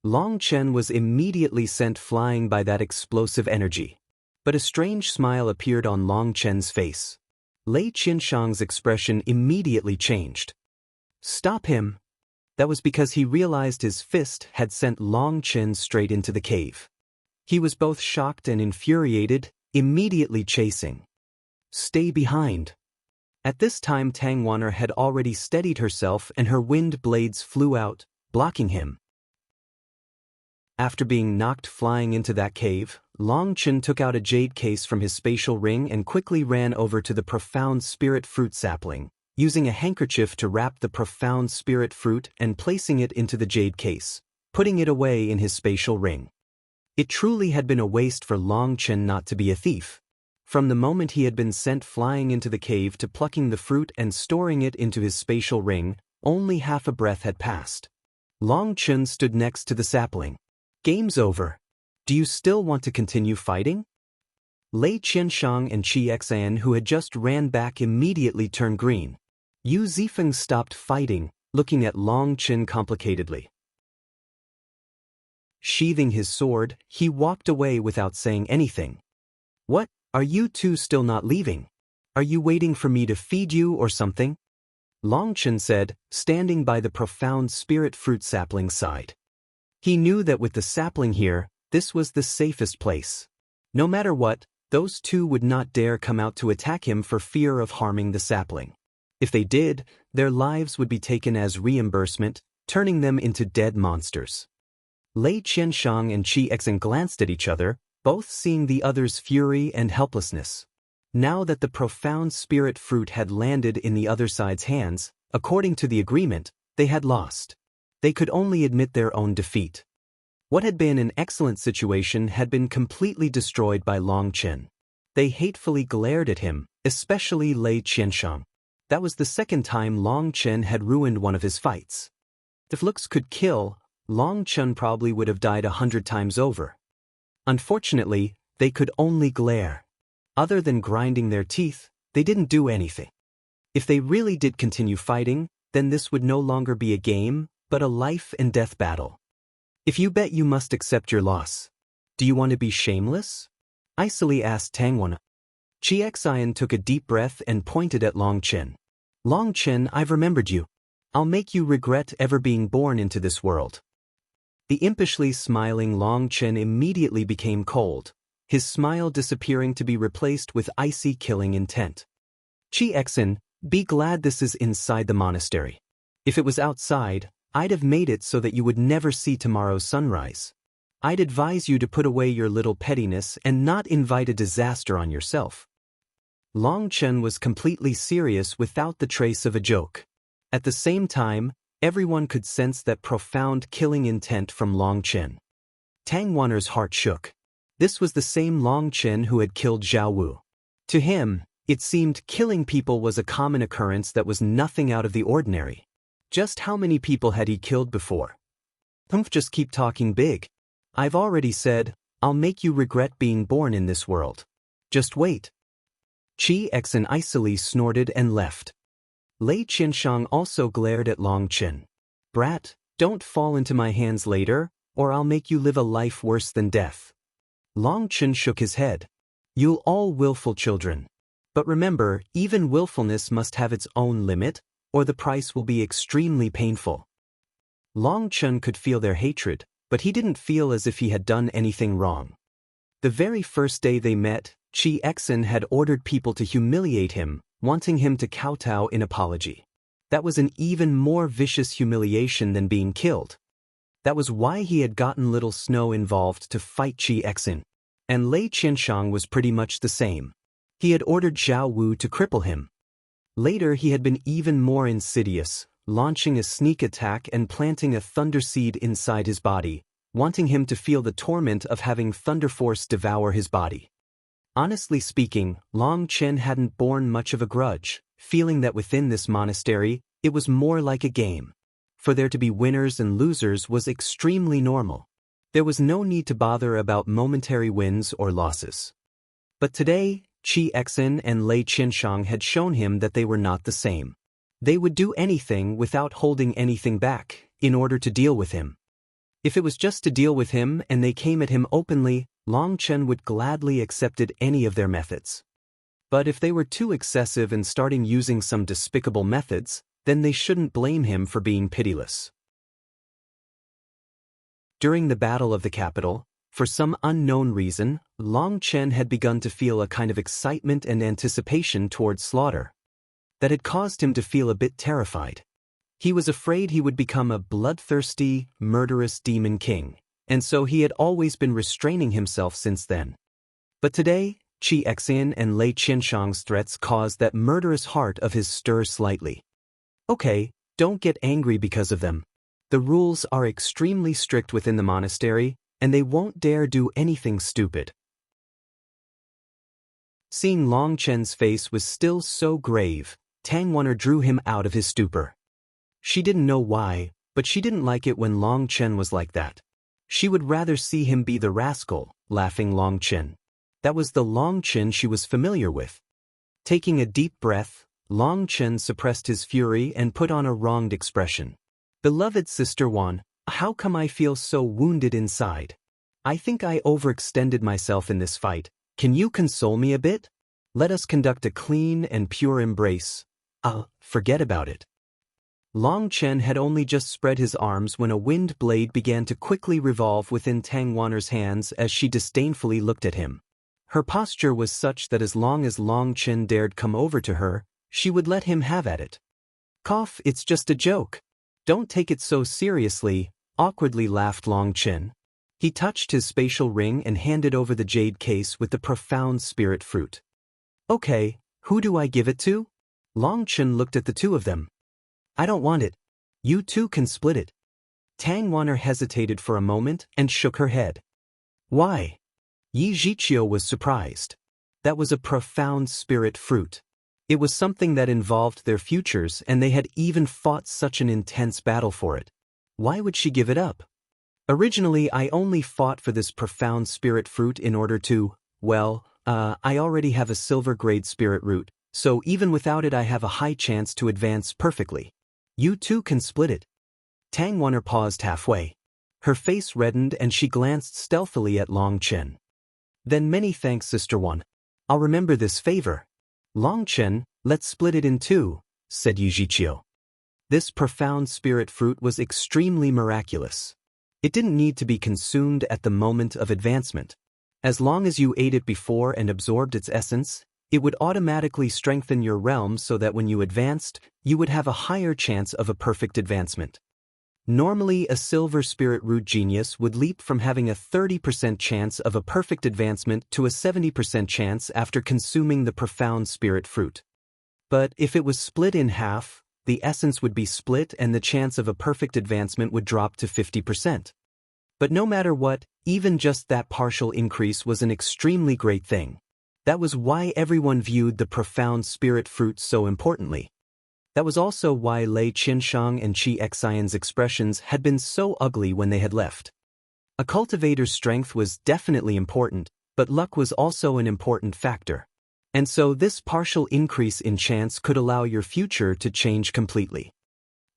Speaker 1: Long Chen was immediately sent flying by that explosive energy. But a strange smile appeared on Long Chen's face. Lei Qianshang's expression immediately changed. Stop him! That was because he realized his fist had sent Long Chen straight into the cave. He was both shocked and infuriated, immediately chasing. "Stay behind." At this time Tang Wanner had already steadied herself and her wind blades flew out, blocking him. After being knocked flying into that cave, Long Chen took out a jade case from his spatial ring and quickly ran over to the profound spirit fruit sapling, using a handkerchief to wrap the profound spirit fruit and placing it into the jade case, putting it away in his spatial ring. It truly had been a waste for Long Chen not to be a thief. From the moment he had been sent flying into the cave to plucking the fruit and storing it into his spatial ring, only half a breath had passed. Long Chen stood next to the sapling. "Game's over. Do you still want to continue fighting?" Lei Qianshang and Qi Xan, who had just ran back, immediately turned green. Yu Zifeng stopped fighting, looking at Long Chen complicatedly. Sheathing his sword, he walked away without saying anything. "What, are you two still not leaving? Are you waiting for me to feed you or something?" Long Chen said, standing by the profound spirit fruit sapling's side. He knew that with the sapling here, this was the safest place. No matter what, those two would not dare come out to attack him for fear of harming the sapling. If they did, their lives would be taken as reimbursement, turning them into dead monsters. Lei Qianshang and Qi Xen glanced at each other, both seeing the other's fury and helplessness. Now that the profound spirit fruit had landed in the other side's hands, according to the agreement, they had lost. They could only admit their own defeat. What had been an excellent situation had been completely destroyed by Long Chen. They hatefully glared at him, especially Lei Qianshang. That was the second time Long Chen had ruined one of his fights. If looks could kill, Long Chen probably would have died 100 times over. Unfortunately, they could only glare. Other than grinding their teeth, they didn't do anything. If they really did continue fighting, then this would no longer be a game, but a life-and-death battle. "If you bet, you must accept your loss. Do you want to be shameless?" icily asked Tang Wanner. Qi Xian took a deep breath and pointed at Long Chen. "Long Chen, I've remembered you. I'll make you regret ever being born into this world." The impishly smiling Long Chen immediately became cold, his smile disappearing to be replaced with icy killing intent. "Qi Xen, be glad this is inside the monastery. If it was outside, I'd have made it so that you would never see tomorrow's sunrise. I'd advise you to put away your little pettiness and not invite a disaster on yourself." Long Chen was completely serious without the trace of a joke. At the same time, everyone could sense that profound killing intent from Long Chen. Tang Wanner's heart shook. This was the same Long Chen who had killed Zhao Wu. To him, it seemed killing people was a common occurrence that was nothing out of the ordinary. Just how many people had he killed before? Just keep talking big. I've already said, I'll make you regret being born in this world. Just wait. Qi Xen icily snorted and left. Lei Qianshang also glared at Long Chen. "Brat, don't fall into my hands later, or I'll make you live a life worse than death." Long Chen shook his head. "You'll all willful children. But remember, even willfulness must have its own limit, or the price will be extremely painful." Long Chen could feel their hatred, but he didn't feel as if he had done anything wrong. The very first day they met, Qi Xen had ordered people to humiliate him, wanting him to kowtow in apology. That was an even more vicious humiliation than being killed. That was why he had gotten Little Snow involved to fight Qi Xen. And Lei Qianshang was pretty much the same. He had ordered Zhao Wu to cripple him. Later he had been even more insidious, launching a sneak attack and planting a thunder seed inside his body, wanting him to feel the torment of having Thunder Force devour his body. Honestly speaking, Long Chen hadn't borne much of a grudge, feeling that within this monastery, it was more like a game. For there to be winners and losers was extremely normal. There was no need to bother about momentary wins or losses. But today, Qi Xen and Lei Qianshang had shown him that they were not the same. They would do anything without holding anything back, in order to deal with him. If it was just to deal with him and they came at him openly, Long Chen would gladly accepted any of their methods. But if they were too excessive and starting using some despicable methods, then they shouldn't blame him for being pitiless. During the Battle of the Capital, for some unknown reason, Long Chen had begun to feel a kind of excitement and anticipation towards slaughter that had caused him to feel a bit terrified. He was afraid he would become a bloodthirsty, murderous demon king, and so he had always been restraining himself since then. But today, Qi Xian and Lei Qianshang's threats caused that murderous heart of his stir slightly. Okay, don't get angry because of them. The rules are extremely strict within the monastery, and they won't dare do anything stupid. Seeing Long Chen's face was still so grave, Tang Wanner drew him out of his stupor. She didn't know why, but she didn't like it when Long Chen was like that. She would rather see him be the rascal, laughing Long Chen. That was the Long Chen she was familiar with. Taking a deep breath, Long Chen suppressed his fury and put on a wronged expression. Beloved Sister Wan, how come I feel so wounded inside? I think I overextended myself in this fight. Can you console me a bit? Let us conduct a clean and pure embrace. Forget about it. Long Chen had only just spread his arms when a wind blade began to quickly revolve within Tang Wanner's hands as she disdainfully looked at him. Her posture was such that as long as Long Chen dared come over to her, she would let him have at it. Cough, it's just a joke. Don't take it so seriously, awkwardly laughed Long Chen. He touched his spatial ring and handed over the jade case with the profound spirit fruit. Okay, who do I give it to? Long Chen looked at the two of them. I don't want it. You two can split it. Tang Wanner hesitated for a moment and shook her head. Why? Yi Zhiqiu was surprised. That was a profound spirit fruit. It was something that involved their futures, and they had even fought such an intense battle for it. Why would she give it up? Originally, I only fought for this profound spirit fruit in order to, I already have a silver-grade spirit root, so even without it I have a high chance to advance perfectly. You two can split it. Tang Wanner paused halfway. Her face reddened and she glanced stealthily at Long Chen. Then many thanks, Sister Wan. I'll remember this favor. Long Chen, let's split it in two, said Yi Zhiqiu. This profound spirit fruit was extremely miraculous. It didn't need to be consumed at the moment of advancement. As long as you ate it before and absorbed its essence, it would automatically strengthen your realm so that when you advanced, you would have a higher chance of a perfect advancement. Normally, a silver spirit root genius would leap from having a 30% chance of a perfect advancement to a 70% chance after consuming the profound spirit fruit. But if it was split in half, the essence would be split and the chance of a perfect advancement would drop to 50%. But no matter what, even just that partial increase was an extremely great thing. That was why everyone viewed the profound spirit fruit so importantly. That was also why Lei Qianshang and Qi Xian's expressions had been so ugly when they had left. A cultivator's strength was definitely important, but luck was also an important factor. And so this partial increase in chance could allow your future to change completely.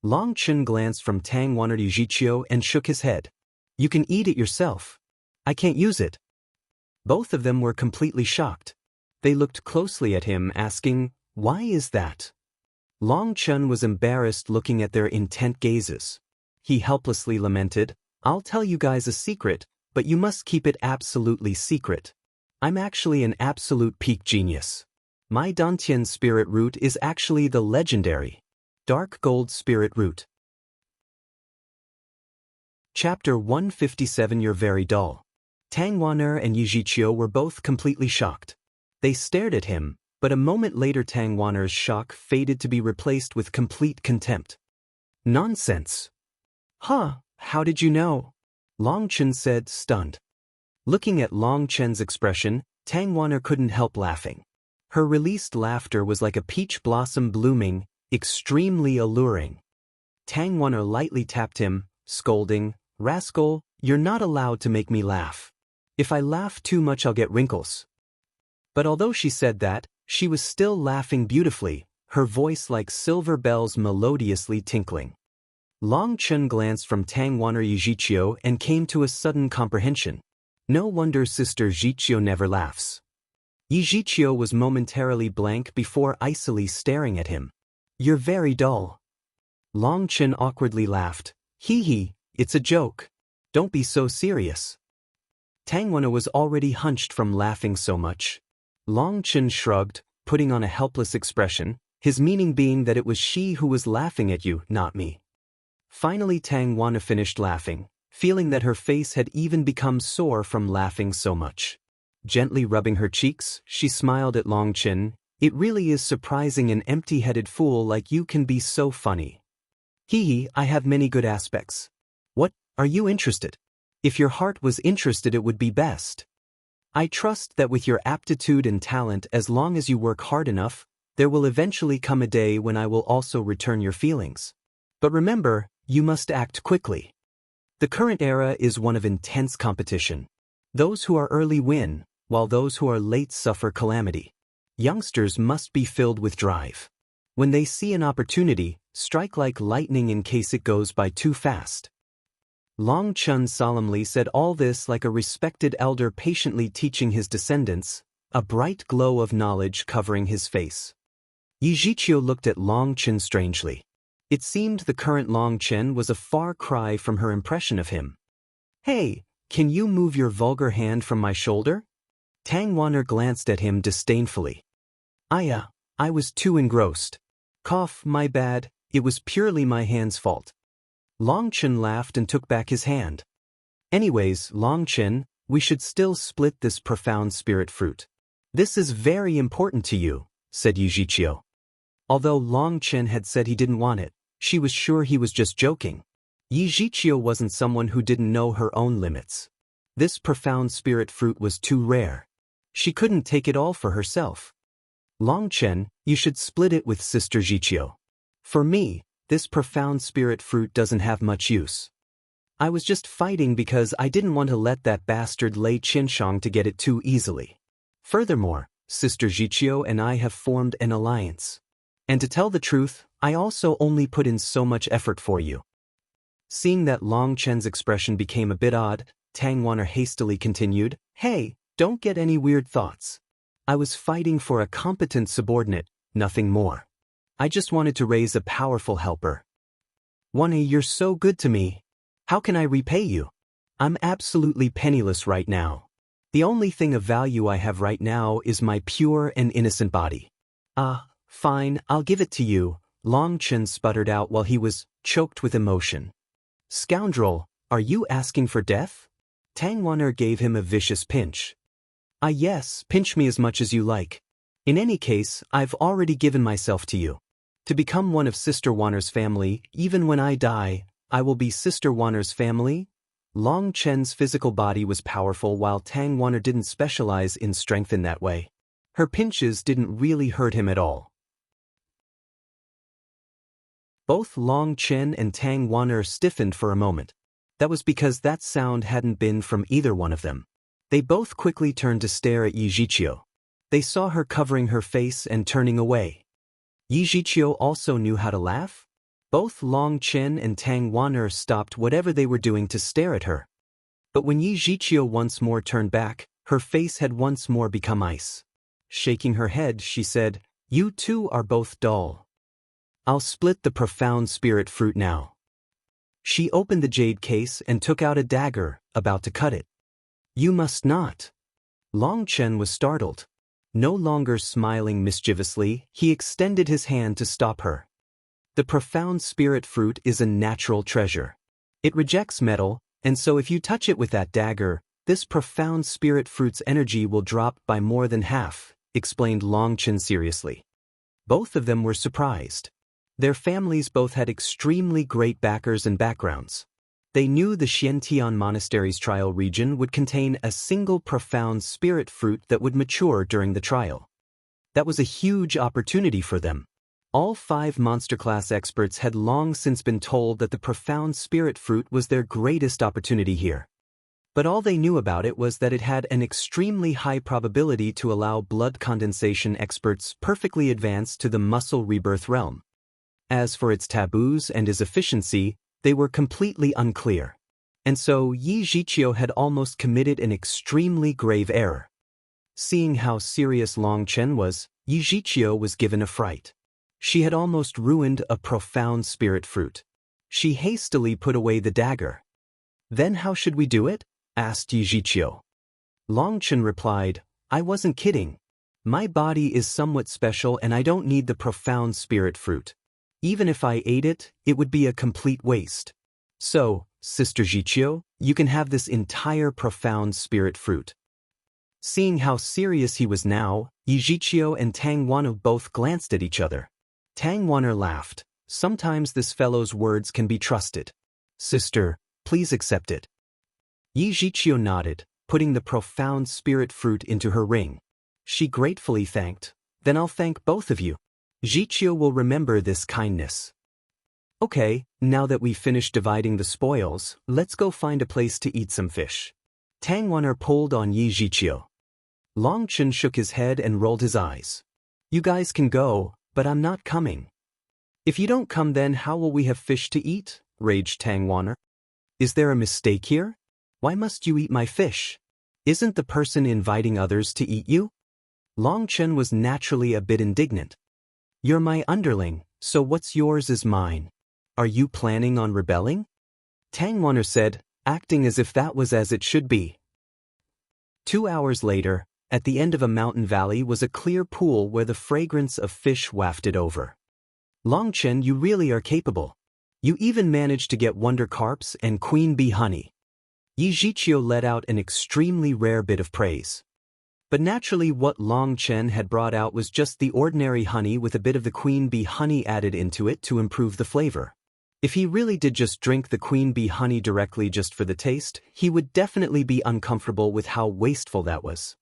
Speaker 1: Long Chen glanced from Tang Wanner to Yi Zhiqiu and shook his head. You can eat it yourself. I can't use it. Both of them were completely shocked. They looked closely at him, asking, why is that? Long Chen was embarrassed looking at their intent gazes. He helplessly lamented, I'll tell you guys a secret, but you must keep it absolutely secret. I'm actually an absolute peak genius. My Dantian spirit root is actually the legendary dark gold spirit root. Chapter 157. You're very dull. Tang Wanner and Yi Zhiqiu were both completely shocked. They stared at him, but a moment later Tang Wanner's shock faded to be replaced with complete contempt. Nonsense. Huh, how did you know? Long Chen said, stunned. Looking at Long Chen's expression, Tang Wanner couldn't help laughing. Her released laughter was like a peach blossom blooming, extremely alluring. Tang Wanner lightly tapped him, scolding, Rascal, you're not allowed to make me laugh. If I laugh too much I'll get wrinkles. But although she said that, she was still laughing beautifully, her voice like silver bells melodiously tinkling. Long Chen glanced from Tang Wanner Yi Zhiqiu and came to a sudden comprehension. No wonder Sister Zhiqiu never laughs. Yi Zhiqiu was momentarily blank before icily staring at him. You're very dull. Long Chen awkwardly laughed. Hee hee, it's a joke. Don't be so serious. Tangwana was already hunched from laughing so much. Long Chen shrugged, putting on a helpless expression, his meaning being that it was she who was laughing at you, not me. Finally Tangwana finished laughing, feeling that her face had even become sore from laughing so much. Gently rubbing her cheeks, she smiled at Long Chen. It really is surprising an empty-headed fool like you can be so funny. Hee, I have many good aspects. What, are you interested? If your heart was interested it would be best. I trust that with your aptitude and talent, as long as you work hard enough, there will eventually come a day when I will also return your feelings. But remember, you must act quickly. The current era is one of intense competition. Those who are early win, while those who are late suffer calamity. Youngsters must be filled with drive. When they see an opportunity, strike like lightning in case it goes by too fast. Long Chen solemnly said all this like a respected elder patiently teaching his descendants, a bright glow of knowledge covering his face. Yi Zhiqiu looked at Long Chen strangely. It seemed the current Long Chen was a far cry from her impression of him. Hey, can you move your vulgar hand from my shoulder? Tangwana glanced at him disdainfully. I was too engrossed. Cough, my bad, it was purely my hand's fault. Long Chen laughed and took back his hand. Anyways, Long Chen, we should still split this profound spirit fruit. This is very important to you, said Yi Zhiqiu. Although Long Chen had said he didn't want it, she was sure he was just joking. Yi Zhiqiu wasn't someone who didn't know her own limits. This profound spirit fruit was too rare. She couldn't take it all for herself. Long Chen, you should split it with Sister Zhiqiu. For me, this profound spirit fruit doesn't have much use. I was just fighting because I didn't want to let that bastard Lei Qinshang to get it too easily. Furthermore, Sister Zhiqiu and I have formed an alliance. And to tell the truth, I also only put in so much effort for you. Seeing that Long Chen's expression became a bit odd, Tangwana hastily continued, Hey, don't get any weird thoughts. I was fighting for a competent subordinate, nothing more. I just wanted to raise a powerful helper. Wana, you're so good to me. How can I repay you? I'm absolutely penniless right now. The only thing of value I have right now is my pure and innocent body. Fine, I'll give it to you, Long Chen sputtered out while he was choked with emotion. Scoundrel, are you asking for death? Tangwana gave him a vicious pinch. Yes, pinch me as much as you like. In any case, I've already given myself to you. To become one of Sister Wanner's family, even when I die, I will be Sister Wanner's family? Long Chen's physical body was powerful while Tangwana didn't specialize in strength in that way. Her pinches didn't really hurt him at all. Both Long Chen and Tangwana stiffened for a moment. That was because that sound hadn't been from either one of them. They both quickly turned to stare at Yi Zhiqiu. They saw her covering her face and turning away. Yi Zhiqiu also knew how to laugh. Both Long Chen and Tangwana stopped whatever they were doing to stare at her. But when Yi Zhiqiu once more turned back, her face had once more become ice. Shaking her head, she said, You two are both dull. I'll split the profound spirit fruit now. She opened the jade case and took out a dagger, about to cut it. You must not. Long Chen was startled. No longer smiling mischievously, he extended his hand to stop her. The profound spirit fruit is a natural treasure. It rejects metal, and so if you touch it with that dagger, this profound spirit fruit's energy will drop by more than half, explained Long Chen seriously. Both of them were surprised. Their families both had extremely great backers and backgrounds. They knew the Xiantian Monastery's trial region would contain a single profound spirit fruit that would mature during the trial. That was a huge opportunity for them. All 5 monster class experts had long since been told that the profound spirit fruit was their greatest opportunity here. But all they knew about it was that it had an extremely high probability to allow blood condensation experts perfectly advance to the muscle rebirth realm. As for its taboos and its efficiency, they were completely unclear. And so Yi Zhiqiu had almost committed an extremely grave error. Seeing how serious Long Chen was, Yi Zhiqiu was given a fright. She had almost ruined a profound spirit fruit. She hastily put away the dagger. Then how should we do it? Asked Yijiqiu. Longchen replied, I wasn't kidding. My body is somewhat special and I don't need the profound spirit fruit. Even if I ate it, it would be a complete waste. So, Sister Jiqiu, you can have this entire profound spirit fruit. Seeing how serious he was now, Yijiqiu and Tang Wanner both glanced at each other. Tang Wanner laughed. Sometimes this fellow's words can be trusted. Sister, please accept it. Yijiqiu nodded, putting the profound spirit fruit into her ring. She gratefully thanked. Then I'll thank both of you. Jiqiu will remember this kindness. Okay, now that we've finished dividing the spoils, let's go find a place to eat some fish. Tang Wanner pulled on Yijiqiu. Longchen shook his head and rolled his eyes. You guys can go, but I'm not coming. If you don't come then how will we have fish to eat? Raged Tang Wanner. Is there a mistake here? Why must you eat my fish? Isn't the person inviting others to eat you? Longchen was naturally a bit indignant. You're my underling, so what's yours is mine. Are you planning on rebelling? Tang Wanner said, acting as if that was as it should be. 2 hours later, at the end of a mountain valley was a clear pool where the fragrance of fish wafted over. Longchen, you really are capable. You even managed to get wonder carps and queen bee honey. Yijiqiu let out an extremely rare bit of praise. But naturally what Longchen had brought out was just the ordinary honey with a bit of the queen bee honey added into it to improve the flavor. If he really did just drink the queen bee honey directly just for the taste, he would definitely be uncomfortable with how wasteful that was.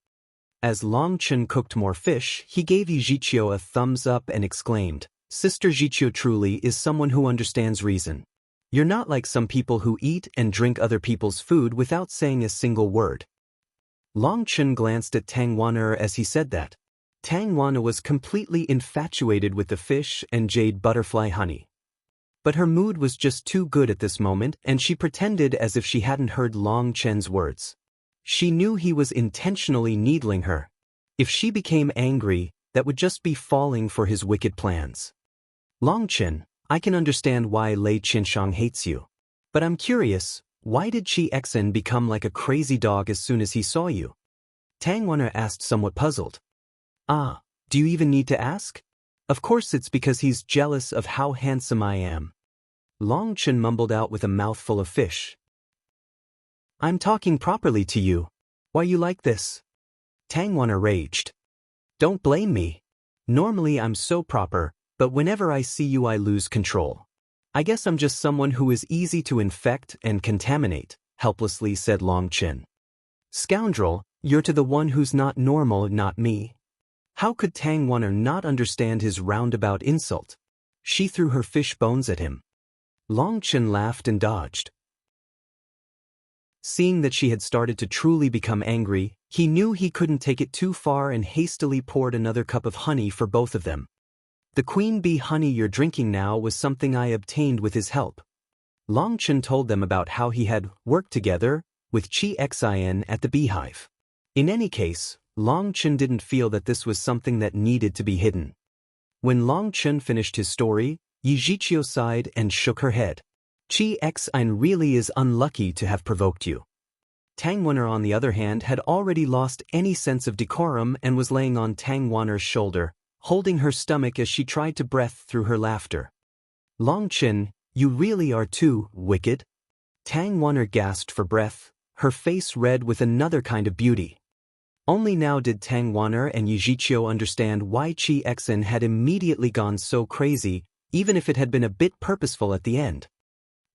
Speaker 1: As Longchen cooked more fish, he gave Yijiqiu a thumbs up and exclaimed, Sister Jiqiu truly is someone who understands reason. You're not like some people who eat and drink other people's food without saying a single word. Longchen glanced at Tang Wanner as he said that. Tang Wanner was completely infatuated with the fish and jade butterfly honey. But her mood was just too good at this moment and she pretended as if she hadn't heard Longchen's words. She knew he was intentionally needling her. If she became angry, that would just be falling for his wicked plans. Longchen, I can understand why Lei Qianshang hates you. But I'm curious, why did Qi Xen become like a crazy dog as soon as he saw you? Tang Wanner asked somewhat puzzled. Ah, do you even need to ask? Of course it's because he's jealous of how handsome I am. Longchen mumbled out with a mouthful of fish. I'm talking properly to you. Why you like this? Tang Wanner raged. Don't blame me. Normally I'm so proper, but whenever I see you I lose control. I guess I'm just someone who is easy to infect and contaminate, helplessly said Longchen. Scoundrel, you're to the one who's not normal, not me. How could Tang Wanner not understand his roundabout insult? She threw her fish bones at him. Longchen laughed and dodged. Seeing that she had started to truly become angry, he knew he couldn't take it too far and hastily poured another cup of honey for both of them. The queen bee honey you're drinking now was something I obtained with his help. Longchen told them about how he had worked together with Qi Xin at the beehive. In any case, Longchen didn't feel that this was something that needed to be hidden. When Longchen finished his story, Yijiqiu sighed and shook her head. Qi Xin really is unlucky to have provoked you. Tang Wanner on the other hand had already lost any sense of decorum and was laying on Tang Wanner's shoulder, holding her stomach as she tried to breathe through her laughter. Longchen, you really are too wicked. Tang Wanner gasped for breath, her face red with another kind of beauty. Only now did Tang Wanner and Yijiqiu understand why Qi Xin had immediately gone so crazy, even if it had been a bit purposeful at the end.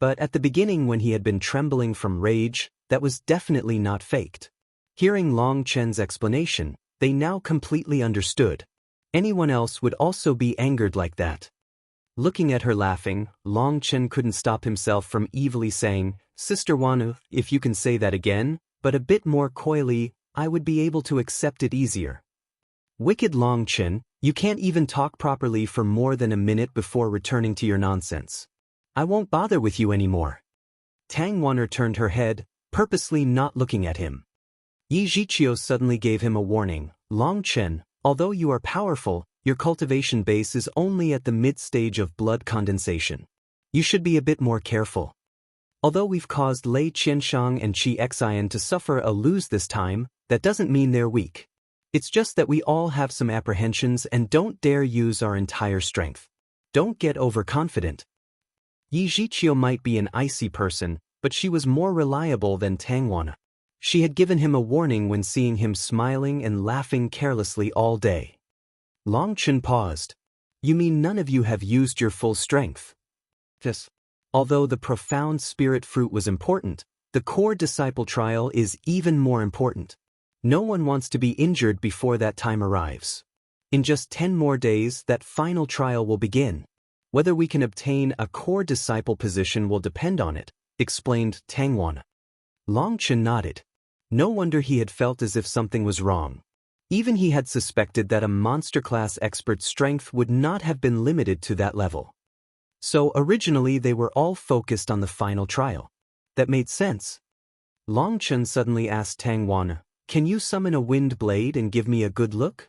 Speaker 1: But at the beginning when he had been trembling from rage, that was definitely not faked. Hearing Longchen's explanation, they now completely understood. Anyone else would also be angered like that. Looking at her laughing, Longchen couldn't stop himself from evilly saying, Sister Wanner, if you can say that again, but a bit more coyly, I would be able to accept it easier. Wicked Longchen, you can't even talk properly for more than a minute before returning to your nonsense. I won't bother with you anymore. Tang Wanner turned her head, purposely not looking at him. Yijiqiu suddenly gave him a warning. Longchen, although you are powerful, your cultivation base is only at the mid-stage of blood condensation. You should be a bit more careful. Although we've caused Lei Qianshang and Qi Xian to suffer a lose this time, that doesn't mean they're weak. It's just that we all have some apprehensions and don't dare use our entire strength. Don't get overconfident. Yi Zhiqiu might be an icy person, but she was more reliable than Tang Wan. She had given him a warning when seeing him smiling and laughing carelessly all day. Long Chen paused. You mean none of you have used your full strength? Yes. Although the profound spirit fruit was important, the core disciple trial is even more important. No one wants to be injured before that time arrives. In just 10 more days, that final trial will begin. Whether we can obtain a core disciple position will depend on it, explained Tang Wan. Long Chen nodded. No wonder he had felt as if something was wrong. Even he had suspected that a monster-class expert's strength would not have been limited to that level. So originally they were all focused on the final trial. That made sense. Long Chen suddenly asked Tang Wan, "Can you summon a wind blade and give me a good look?"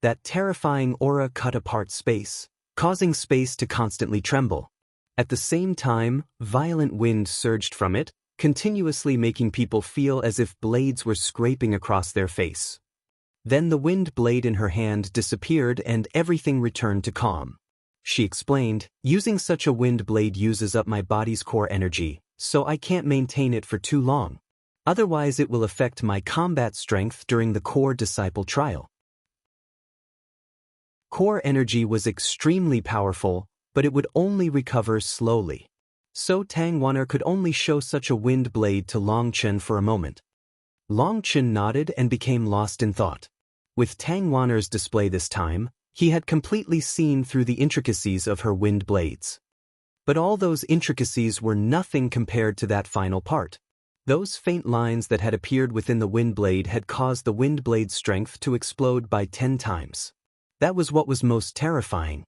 Speaker 1: That terrifying aura cut apart space, causing space to constantly tremble. At the same time, violent wind surged from it, continuously making people feel as if blades were scraping across their face. Then the wind blade in her hand disappeared and everything returned to calm. She explained, "Using such a wind blade uses up my body's core energy, so I can't maintain it for too long. Otherwise it will affect my combat strength during the core disciple trial." Core energy was extremely powerful, but it would only recover slowly. So Tang Wan'er could only show such a wind blade to Long Chen for a moment. Long Chen nodded and became lost in thought. With Tang Wan'er's display this time, he had completely seen through the intricacies of her wind blades. But all those intricacies were nothing compared to that final part. Those faint lines that had appeared within the wind blade had caused the wind blade's strength to explode by 10 times. That was what was most terrifying.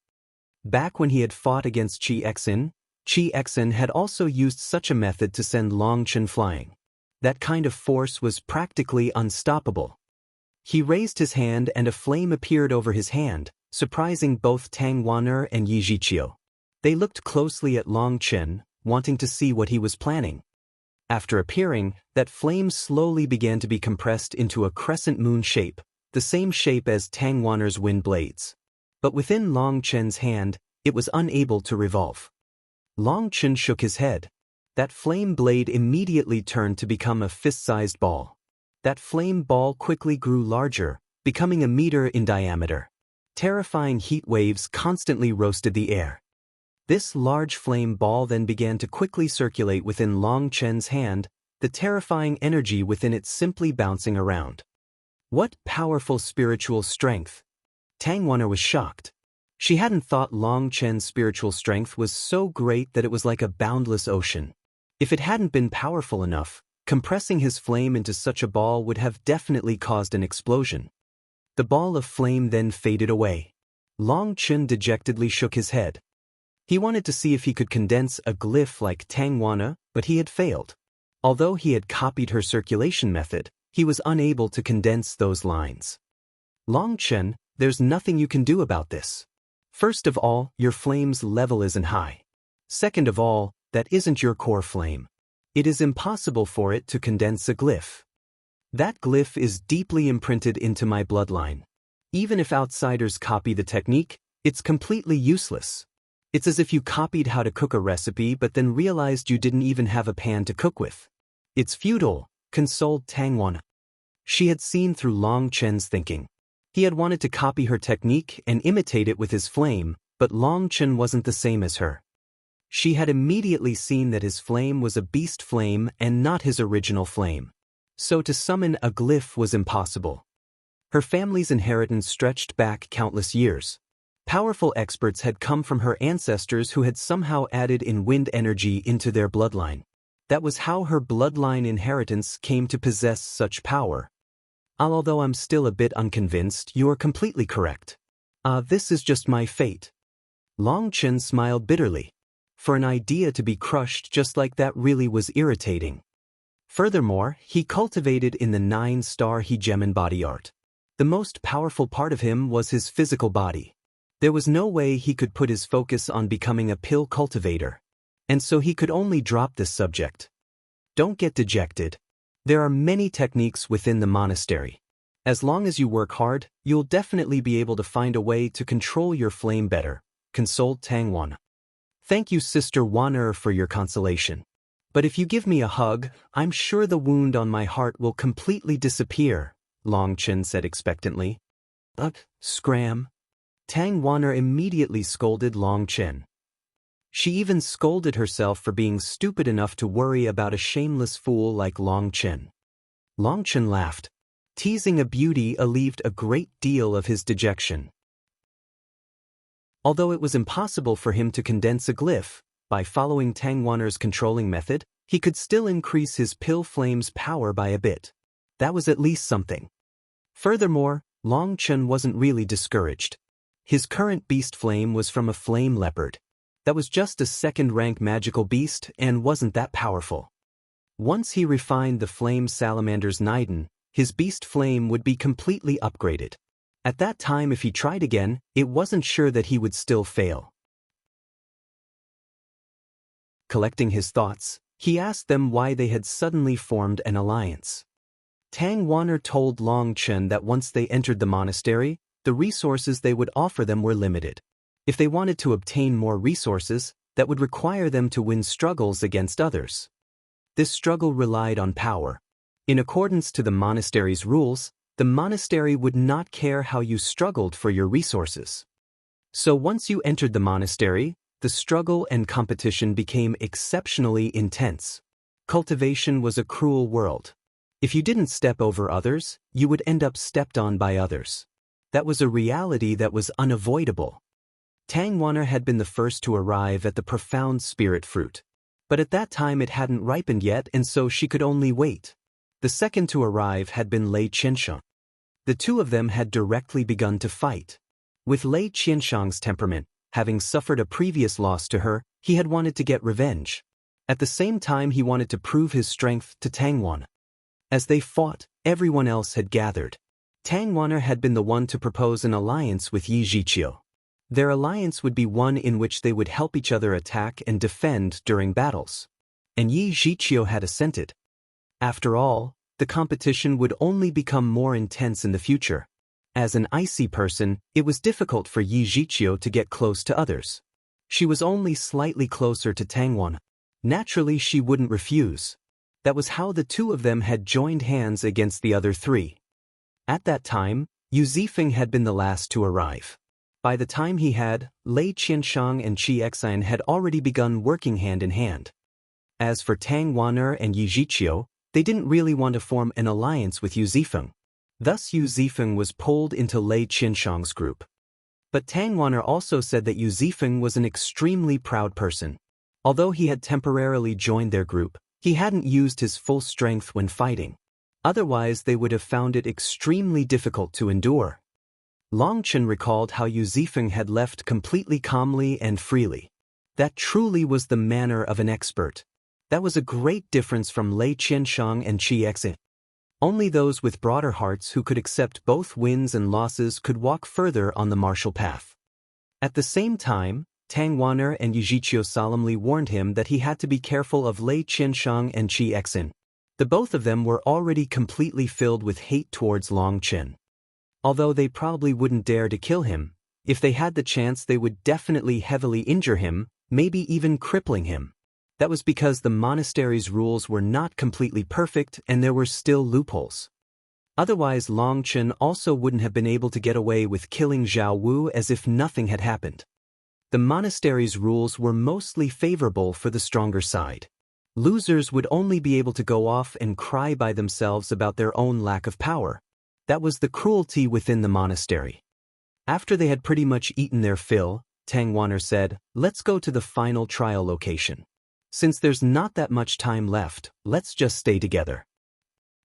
Speaker 1: Back when he had fought against Qi Xen had also used such a method to send Long Chen flying. That kind of force was practically unstoppable. He raised his hand and a flame appeared over his hand, surprising both Tang Wan'er and Yi Zhiqiu. They looked closely at Long Chen, wanting to see what he was planning. After appearing, that flame slowly began to be compressed into a crescent moon shape, the same shape as Tang Wan'er's wind blades. But within Long Chen's hand, it was unable to revolve. Long Chen shook his head. That flame blade immediately turned to become a fist-sized ball. That flame ball quickly grew larger, becoming a meter in diameter. Terrifying heat waves constantly roasted the air. This large flame ball then began to quickly circulate within Long Chen's hand, the terrifying energy within it simply bouncing around. What powerful spiritual strength! Tang Wan'er was shocked. She hadn't thought Long Chen's spiritual strength was so great that it was like a boundless ocean. If it hadn't been powerful enough, compressing his flame into such a ball would have definitely caused an explosion. The ball of flame then faded away. Long Chen dejectedly shook his head. He wanted to see if he could condense a glyph like Tang Wan'er, but he had failed. Although he had copied her circulation method, he was unable to condense those lines. Long Chen, there's nothing you can do about this. First of all, your flame's level isn't high. Second of all, that isn't your core flame. It is impossible for it to condense a glyph. That glyph is deeply imprinted into my bloodline. Even if outsiders copy the technique, it's completely useless. It's as if you copied how to cook a recipe but then realized you didn't even have a pan to cook with. It's futile, consoled Tang Wan. She had seen through Long Chen's thinking. He had wanted to copy her technique and imitate it with his flame, but Long Chen wasn't the same as her. She had immediately seen that his flame was a beast flame and not his original flame. So to summon a glyph was impossible. Her family's inheritance stretched back countless years. Powerful experts had come from her ancestors who had somehow added in wind energy into their bloodline. That was how her bloodline inheritance came to possess such power. Although I'm still a bit unconvinced, you are completely correct. This is just my fate. Long Chen smiled bitterly. For an idea to be crushed just like that really was irritating. Furthermore, he cultivated in the 9-star hegemon body art. The most powerful part of him was his physical body. There was no way he could put his focus on becoming a pill cultivator. And so he could only drop this subject. Don't get dejected. There are many techniques within the monastery. As long as you work hard, you'll definitely be able to find a way to control your flame better, consoled Tang Wan. Thank you, Sister Wan for your consolation. But if you give me a hug, I'm sure the wound on my heart will completely disappear, Long Chen said expectantly. Scram. Tang Wan immediately scolded Long Chen. She even scolded herself for being stupid enough to worry about a shameless fool like Long Chen. Long Chen laughed. Teasing a beauty alleviated a great deal of his dejection. Although it was impossible for him to condense a glyph, by following Tang Wan's controlling method, he could still increase his pill flame's power by a bit. That was at least something. Furthermore, Long Chen wasn't really discouraged. His current beast flame was from a flame leopard. That was just a second-rank magical beast and wasn't that powerful. Once he refined the flame salamander's Niden, his beast flame would be completely upgraded. At that time, if he tried again, it wasn't sure that he would still fail. Collecting his thoughts, he asked them why they had suddenly formed an alliance. Tang Wan told Long Chen that once they entered the monastery, the resources they would offer them were limited. If they wanted to obtain more resources, that would require them to win struggles against others. This struggle relied on power. In accordance to the monastery's rules, the monastery would not care how you struggled for your resources. So once you entered the monastery, the struggle and competition became exceptionally intense. Cultivation was a cruel world. If you didn't step over others, you would end up stepped on by others. That was a reality that was unavoidable. Tang Wan had been the first to arrive at the profound spirit fruit. But at that time it hadn't ripened yet, and so she could only wait. The second to arrive had been Lei Qiansheng. The two of them had directly begun to fight. With Lei Qiansheng's temperament, having suffered a previous loss to her, he had wanted to get revenge. At the same time, he wanted to prove his strength to Tang Wan. As they fought, everyone else had gathered. Tang Wan had been the one to propose an alliance with Yi Zhiqiu. Their alliance would be one in which they would help each other attack and defend during battles. And Yi Zhiqiu had assented. After all, the competition would only become more intense in the future. As an icy person, it was difficult for Yi Zhiqiu to get close to others. She was only slightly closer to Tang Wan. Naturally, she wouldn't refuse. That was how the two of them had joined hands against the other three. At that time, Yu Zifeng had been the last to arrive. By the time he had, Lei Qiansheng and Qi Exin had already begun working hand in hand. As for Tang Wan and Yi Zhiqiu, they didn't really want to form an alliance with Yu Zifeng. Thus Yu Zifeng was pulled into Lei Qiansheng's group. But Tang Wan also said that Yu Zifeng was an extremely proud person. Although he had temporarily joined their group, he hadn't used his full strength when fighting. Otherwise they would have found it extremely difficult to endure. Long Chen recalled how Yu Zifeng had left completely calmly and freely. That truly was the manner of an expert. That was a great difference from Lei Qiansheng and Qi Exin. Only those with broader hearts who could accept both wins and losses could walk further on the martial path. At the same time, Tang Wan and Yi Zhiqiu solemnly warned him that he had to be careful of Lei Qiansheng and Qi Exin. The both of them were already completely filled with hate towards Long Chen. Although they probably wouldn't dare to kill him, if they had the chance they would definitely heavily injure him, maybe even crippling him. That was because the monastery's rules were not completely perfect and there were still loopholes. Otherwise Long Chen also wouldn't have been able to get away with killing Zhao Wu as if nothing had happened. The monastery's rules were mostly favorable for the stronger side. Losers would only be able to go off and cry by themselves about their own lack of power. That was the cruelty within the monastery. After they had pretty much eaten their fill, Tang Wan said, "Let's go to the final trial location. Since there's not that much time left, let's just stay together."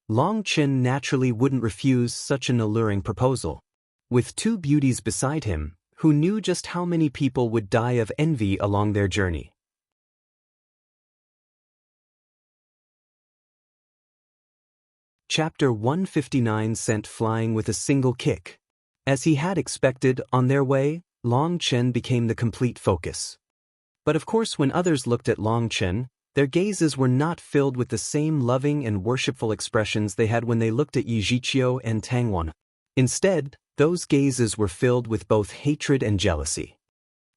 Speaker 1: Long Chen naturally wouldn't refuse such an alluring proposal. With two beauties beside him, who knew just how many people would die of envy along their journey. Chapter 159 sent flying with a single kick. As he had expected, on their way, Long Chen became the complete focus. But of course when others looked at Long Chen, their gazes were not filled with the same loving and worshipful expressions they had when they looked at Yi Zhiqiu and Tang Wan. Instead, those gazes were filled with both hatred and jealousy.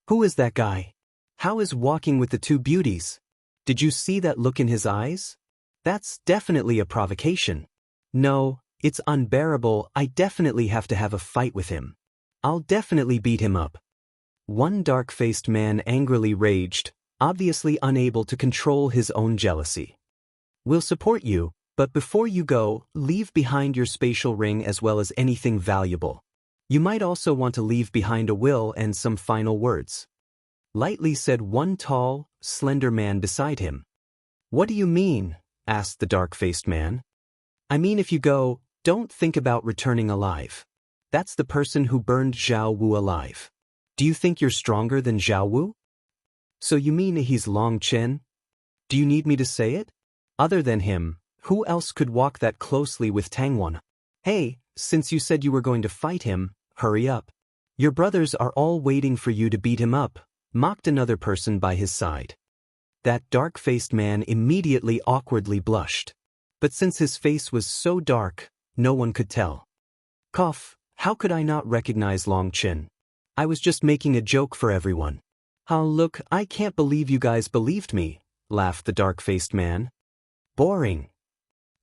Speaker 1: Who is that guy? How is walking with the two beauties? Did you see that look in his eyes? That's definitely a provocation. No, it's unbearable. I definitely have to have a fight with him. I'll definitely beat him up. One dark-faced man angrily raged, obviously unable to control his own jealousy. We'll support you, but before you go, leave behind your spatial ring as well as anything valuable. You might also want to leave behind a will and some final words. Lightly said one tall, slender man beside him. What do you mean? Asked the dark-faced man. I mean if you go, don't think about returning alive. That's the person who burned Zhao Wu alive. Do you think you're stronger than Zhao Wu? So you mean he's Long Chen? Do you need me to say it? Other than him, who else could walk that closely with Tang Wan? Hey, since you said you were going to fight him, hurry up. Your brothers are all waiting for you to beat him up, mocked another person by his side. That dark-faced man immediately awkwardly blushed. But since his face was so dark, no one could tell. Cough, how could I not recognize Long Chen? I was just making a joke for everyone. Oh look, I can't believe you guys believed me, laughed the dark-faced man. Boring.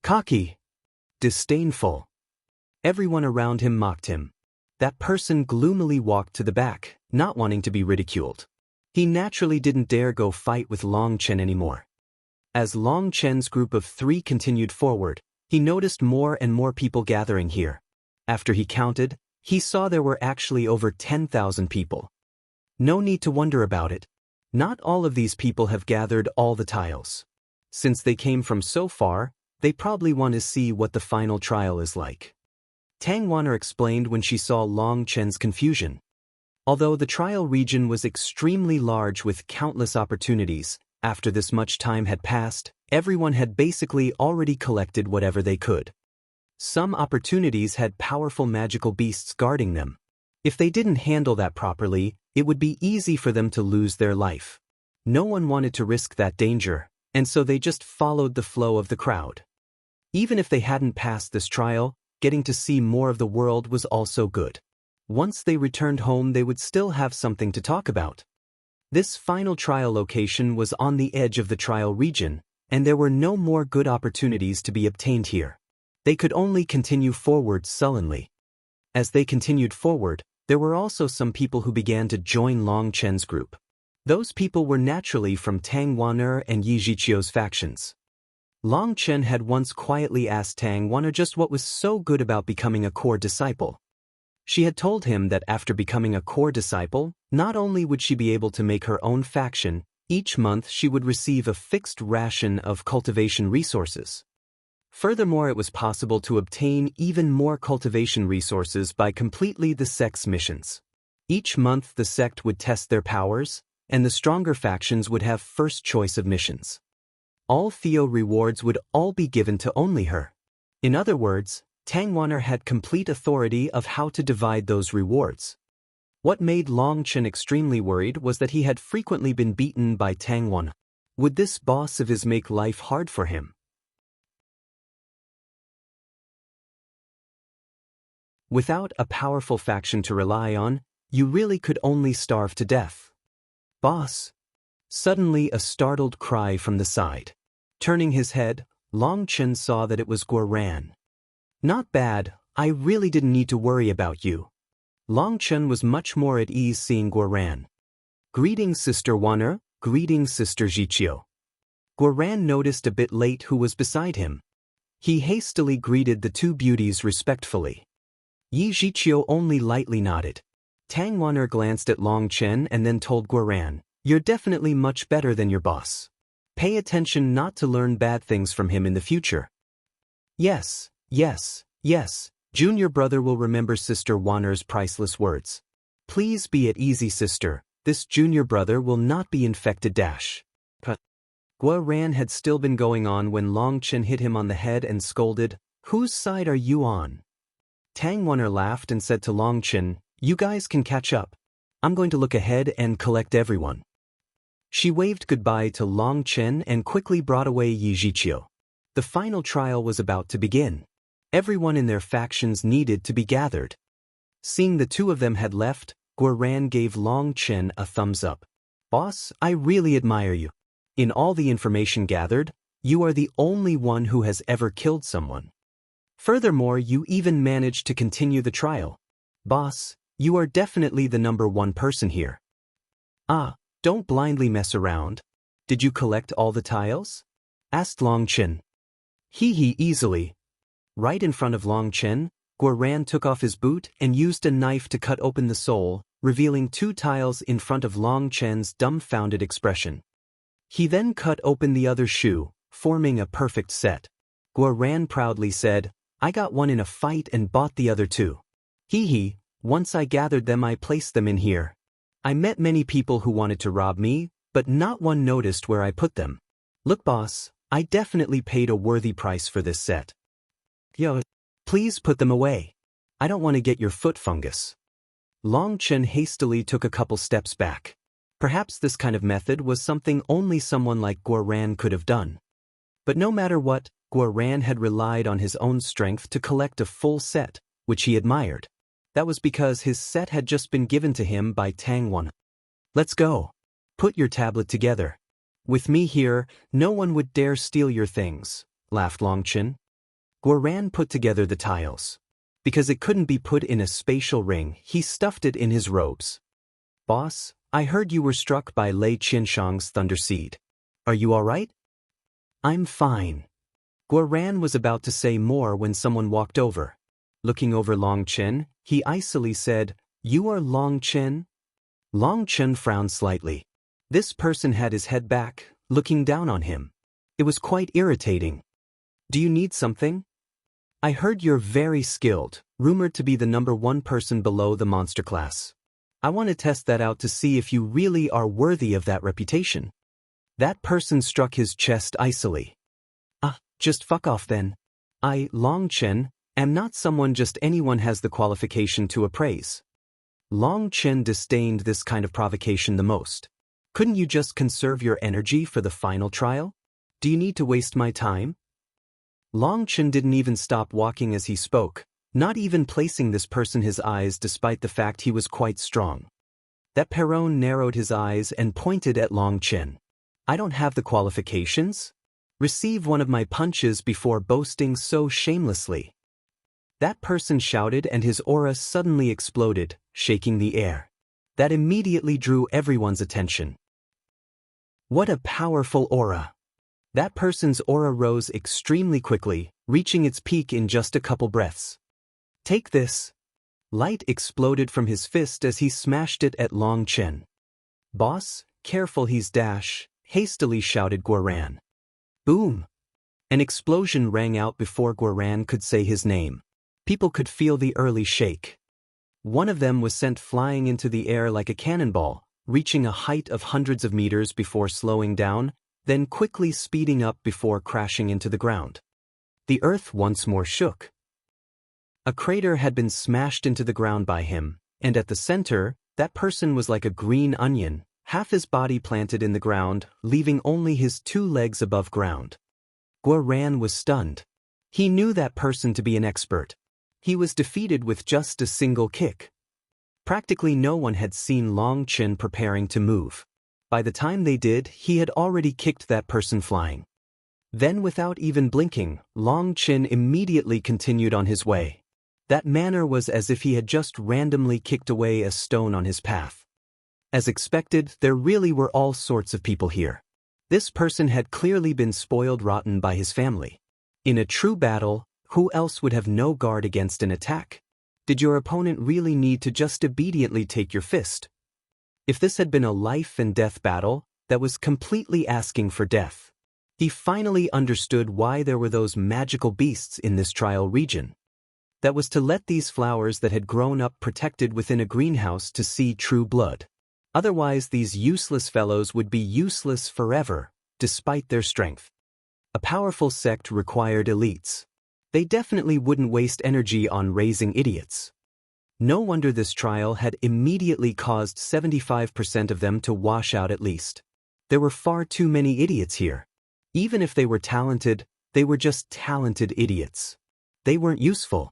Speaker 1: Cocky. Disdainful. Everyone around him mocked him. That person gloomily walked to the back, not wanting to be ridiculed. He naturally didn't dare go fight with Long Chen anymore. As Long Chen's group of 3 continued forward, he noticed more and more people gathering here. After he counted, he saw there were actually over 10,000 people. No need to wonder about it. Not all of these people have gathered all the tiles. Since they came from so far, they probably want to see what the final trial is like. Tang Wan'er explained when she saw Long Chen's confusion. Although the trial region was extremely large with countless opportunities, after this much time had passed, everyone had basically already collected whatever they could. Some opportunities had powerful magical beasts guarding them. If they didn't handle that properly, it would be easy for them to lose their life. No one wanted to risk that danger, and so they just followed the flow of the crowd. Even if they hadn't passed this trial, getting to see more of the world was also good. Once they returned home, they would still have something to talk about. This final trial location was on the edge of the trial region, and there were no more good opportunities to be obtained here. They could only continue forward sullenly. As they continued forward, there were also some people who began to join Long Chen's group. Those people were naturally from Tang Wan'er and Yi Zhiqiu's factions. Long Chen had once quietly asked Tang Wan'er just what was so good about becoming a core disciple. She had told him that after becoming a core disciple, not only would she be able to make her own faction, each month she would receive a fixed ration of cultivation resources. Furthermore, it was possible to obtain even more cultivation resources by completely the sect's missions. Each month the sect would test their powers, and the stronger factions would have first choice of missions. All Theo rewards would all be given to only her. In other words, Tang Wan'er had complete authority of how to divide those rewards. What made Long Chen extremely worried was that he had frequently been beaten by Tang Wan'er. Would this boss of his make life hard for him? Without a powerful faction to rely on, you really could only starve to death. Boss! Suddenly a startled cry from the side. Turning his head, Long Chen saw that it was Guoran. Not bad, I really didn't need to worry about you. Long Chen was much more at ease seeing Guoran. Greetings, Sister Wan'er, greetings, Sister Zhiqiu. Guoran noticed a bit late who was beside him. He hastily greeted the two beauties respectfully. Yi Zhiqiu only lightly nodded. Tang Wan'er glanced at Long Chen and then told Guoran, "You're definitely much better than your boss. Pay attention not to learn bad things from him in the future." Yes, yes, yes, Junior brother will remember Sister Wan'er's priceless words. Please be at easy, sister, this junior brother will not be infected dash. Guoran had still been going on when Long Chen hit him on the head and scolded, "Whose side are you on?" Tang Wan'er laughed and said to Long Chen, "You guys can catch up. I'm going to look ahead and collect everyone. She waved goodbye to Long Chen and quickly brought away Yi Zhiqiu. The final trial was about to begin. Everyone in their factions needed to be gathered. Seeing the two of them had left, Guoran gave Long Chen a thumbs up. Boss, I really admire you. In all the information gathered, you are the only one who has ever killed someone. Furthermore, you even managed to continue the trial. Boss, you are definitely the #1 person here. Don't blindly mess around. Did you collect all the tiles? Asked Long Chen. Easily. Right in front of Long Chen, Guoran took off his boot and used a knife to cut open the sole, revealing 2 tiles in front of Long Chen's dumbfounded expression. He then cut open the other shoe, forming a perfect set. Guoran proudly said, I got one in a fight and bought the other 2. Once I gathered them I placed them in here. I met many people who wanted to rob me, but not one noticed where I put them. Look boss, I definitely paid a worthy price for this set. Please put them away. I don't want to get your foot fungus. Long Chen hastily took a couple steps back. Perhaps this kind of method was something only someone like Guoran could have done. But no matter what, Guoran had relied on his own strength to collect a full set, which he admired. That was because his set had just been given to him by Tang Wan. Let's go. Put your tablet together. With me here, no one would dare steal your things, laughed Long Chen. Guoran put together the tiles. Because it couldn't be put in a spatial ring, he stuffed it in his robes. Boss, I heard you were struck by Lei Qianshang's thunder seed. Are you all right? I'm fine. Guoran was about to say more when someone walked over. Looking over Long Chen, he icily said, You are Long Chen? Long Chen frowned slightly. This person had his head back, looking down on him. It was quite irritating. Do you need something? I heard you're very skilled, rumored to be the #1 person below the monster class. I want to test that out to see if you really are worthy of that reputation. That person struck his chest icily. Just fuck off then. I, Long Chen, am not someone just anyone has the qualification to appraise. Long Chen disdained this kind of provocation the most. Couldn't you just conserve your energy for the final trial? Do you need to waste my time? Long Chen didn't even stop walking as he spoke, not even placing this person his eyes despite the fact he was quite strong. That Perron narrowed his eyes and pointed at Long Chen. I don't have the qualifications? Receive one of my punches before boasting so shamelessly. That person shouted and his aura suddenly exploded, shaking the air. That immediately drew everyone's attention. What a powerful aura! That person's aura rose extremely quickly, reaching its peak in just a couple breaths. Take this! Light exploded from his fist as he smashed it at Long Chen. Boss, careful he's dash, hastily shouted Guoran. Boom! An explosion rang out before Guoran could say his name. People could feel the early shake. One of them was sent flying into the air like a cannonball, reaching a height of hundreds of meters before slowing down, then quickly speeding up before crashing into the ground. The earth once more shook. A crater had been smashed into the ground by him, and at the center, that person was like a green onion, half his body planted in the ground, leaving only his 2 legs above ground. Guoran was stunned. He knew that person to be an expert. He was defeated with just a single kick. Practically no one had seen Long Chen preparing to move. By the time they did, he had already kicked that person flying. Then without even blinking, Long Chen immediately continued on his way. That manner was as if he had just randomly kicked away a stone on his path. As expected, there really were all sorts of people here. This person had clearly been spoiled rotten by his family. In a true battle, who else would have no guard against an attack? Did your opponent really need to just obediently take your fist? If this had been a life and death battle, that was completely asking for death. He finally understood why there were those magical beasts in this trial region. That was to let these flowers that had grown up protected within a greenhouse to see true blood. Otherwise, these useless fellows would be useless forever, despite their strength. A powerful sect required elites. They definitely wouldn't waste energy on raising idiots. No wonder this trial had immediately caused 75% of them to wash out at least. There were far too many idiots here. Even if they were talented, they were just talented idiots. They weren't useful.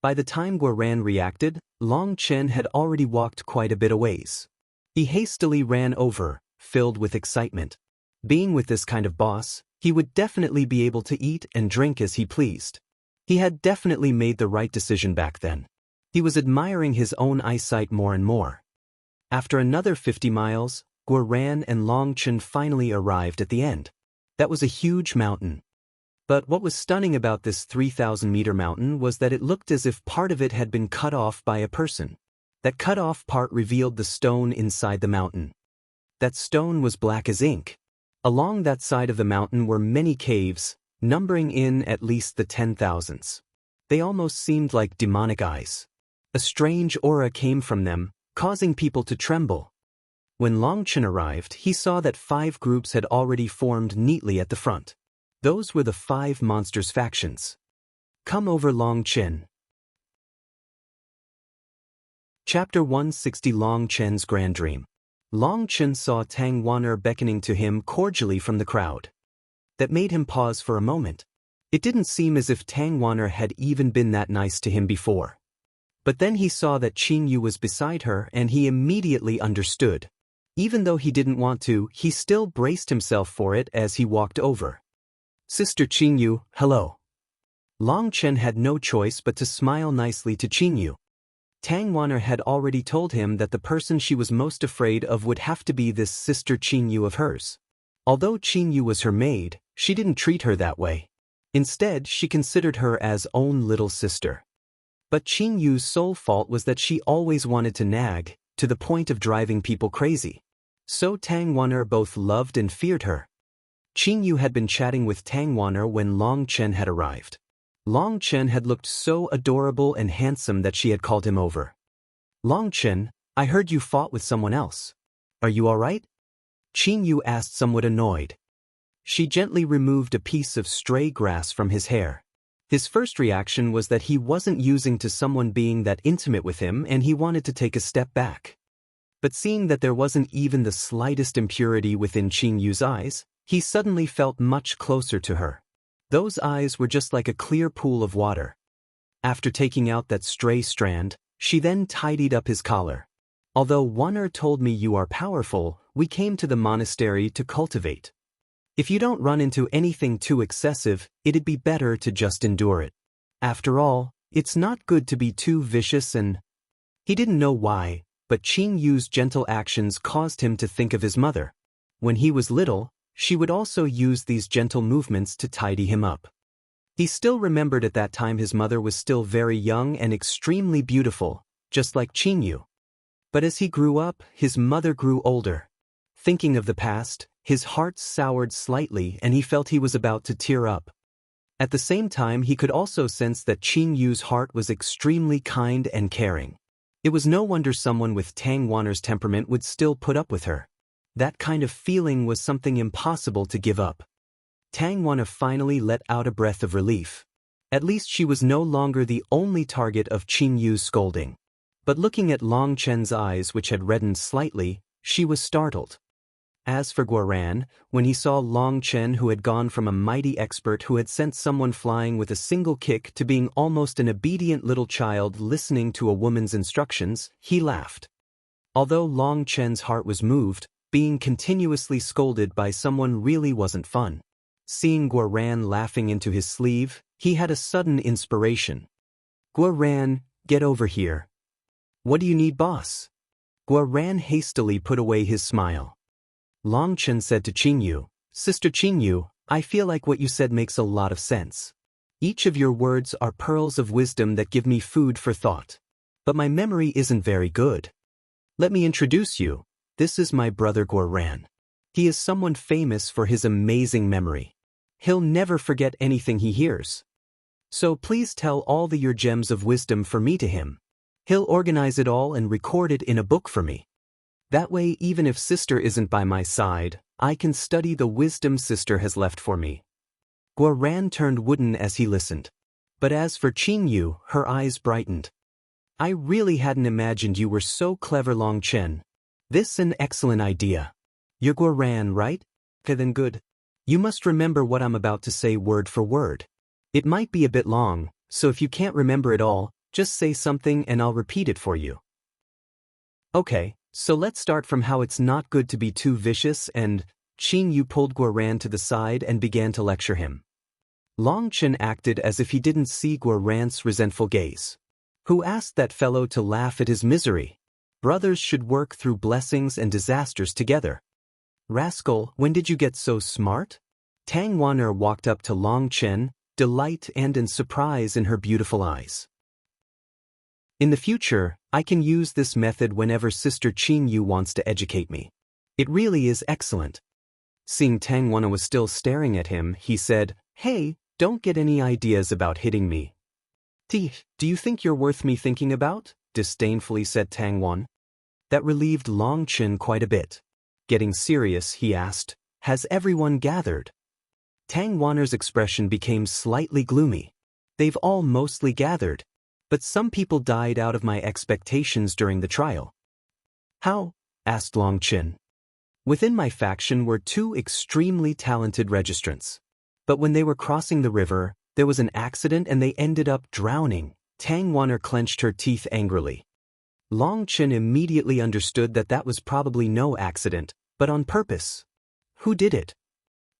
Speaker 1: By the time Guoran reacted, Long Chen had already walked quite a bit a ways. He hastily ran over, filled with excitement. Being with this kind of boss, he would definitely be able to eat and drink as he pleased. He had definitely made the right decision back then. He was admiring his own eyesight more and more. After another 50 miles, Guoran and Long Chen finally arrived at the end. That was a huge mountain. But what was stunning about this 3,000-meter mountain was that it looked as if part of it had been cut off by a person. That cut-off part revealed the stone inside the mountain. That stone was black as ink. Along that side of the mountain were many caves, numbering in at least the 10,000s. They almost seemed like demonic eyes. A strange aura came from them, causing people to tremble. When Long Chen arrived, he saw that 5 groups had already formed neatly at the front. Those were the 5 monsters' factions. Come over, Long Chen. Chapter 160. Long Chen's Grand Dream. Long Chen saw Tang Wan'er beckoning to him cordially from the crowd. That made him pause for a moment. It didn't seem as if Tang Wan'er had even been that nice to him before. But then he saw that Qing Yu was beside her and he immediately understood. Even though he didn't want to, he still braced himself for it as he walked over. Sister Qing Yu, hello. Long Chen had no choice but to smile nicely to Qing Yu. Tang Wan'er had already told him that the person she was most afraid of would have to be this sister Qing Yu of hers. Although Qing Yu was her maid, she didn't treat her that way. Instead, she considered her as own little sister. But Qing Yu's sole fault was that she always wanted to nag, to the point of driving people crazy. So Tang Wan'er both loved and feared her. Qing Yu had been chatting with Tang Wan'er when Long Chen had arrived. Long Chen had looked so adorable and handsome that she had called him over. Long Chen, I heard you fought with someone else. Are you all right? Qing Yu asked, somewhat annoyed. She gently removed a piece of stray grass from his hair. His first reaction was that he wasn't using to someone being that intimate with him and he wanted to take a step back. But seeing that there wasn't even the slightest impurity within Qing Yu's eyes, he suddenly felt much closer to her. Those eyes were just like a clear pool of water. After taking out that stray strand, she then tidied up his collar. Although Wan'er told me you are powerful, we came to the monastery to cultivate. If you don't run into anything too excessive, it'd be better to just endure it. After all, it's not good to be too vicious and... He didn't know why, but Qing Yu's gentle actions caused him to think of his mother. When he was little, she would also use these gentle movements to tidy him up. He still remembered at that time his mother was still very young and extremely beautiful, just like Qing Yu. But as he grew up, his mother grew older. Thinking of the past, his heart soured slightly and he felt he was about to tear up. At the same time, he could also sense that Qing Yu's heart was extremely kind and caring. It was no wonder someone with Tang Wan'er's temperament would still put up with her. That kind of feeling was something impossible to give up. Tang Wan'er finally let out a breath of relief. At least she was no longer the only target of Qing Yu's scolding. But looking at Long Chen's eyes, which had reddened slightly, she was startled. As for Guoran, when he saw Long Chen, who had gone from a mighty expert who had sent someone flying with a single kick to being almost an obedient little child listening to a woman's instructions, he laughed. Although Long Chen's heart was moved, being continuously scolded by someone really wasn't fun. Seeing Guoran laughing into his sleeve, he had a sudden inspiration. Guoran, get over here. What do you need, boss? Guoran hastily put away his smile. Long Chen said to Qing Yu, Sister Qing Yu, I feel like what you said makes a lot of sense. Each of your words are pearls of wisdom that give me food for thought. But my memory isn't very good. Let me introduce you. This is my brother Guoran. He is someone famous for his amazing memory. He'll never forget anything he hears. So please tell all your gems of wisdom for me to him. He'll organize it all and record it in a book for me. That way, even if sister isn't by my side, I can study the wisdom sister has left for me. Guoran turned wooden as he listened. But as for Qing Yu, her eyes brightened. I really hadn't imagined you were so clever, Long Chen. This an excellent idea. You're Guoran, right? Okay then good. You must remember what I'm about to say word for word. It might be a bit long, so if you can't remember it all, just say something and I'll repeat it for you. Okay, so let's start from how it's not good to be too vicious and Qin Yu pulled Guoran to the side and began to lecture him. Long Chen acted as if he didn't see Guoran's resentful gaze. Who asked that fellow to laugh at his misery? Brothers should work through blessings and disasters together. Rascal, when did you get so smart? Tang Wan'er walked up to Long Chen, delight and in surprise in her beautiful eyes. In the future, I can use this method whenever Sister Qin Yu wants to educate me. It really is excellent. Seeing Tang Wan'er was still staring at him, he said, Hey, don't get any ideas about hitting me. Do you think you're worth me thinking about? Disdainfully said Tang Wan. That relieved Long Chen quite a bit. Getting serious, he asked, Has everyone gathered? Tang Wan'er's expression became slightly gloomy. They've all mostly gathered, but some people died out of my expectations during the trial. How? Asked Long Chen. Within my faction were 2 extremely talented registrants. But when they were crossing the river, there was an accident and they ended up drowning. Tang Wan'er clenched her teeth angrily. Long Chen immediately understood that that was probably no accident, but on purpose. Who did it?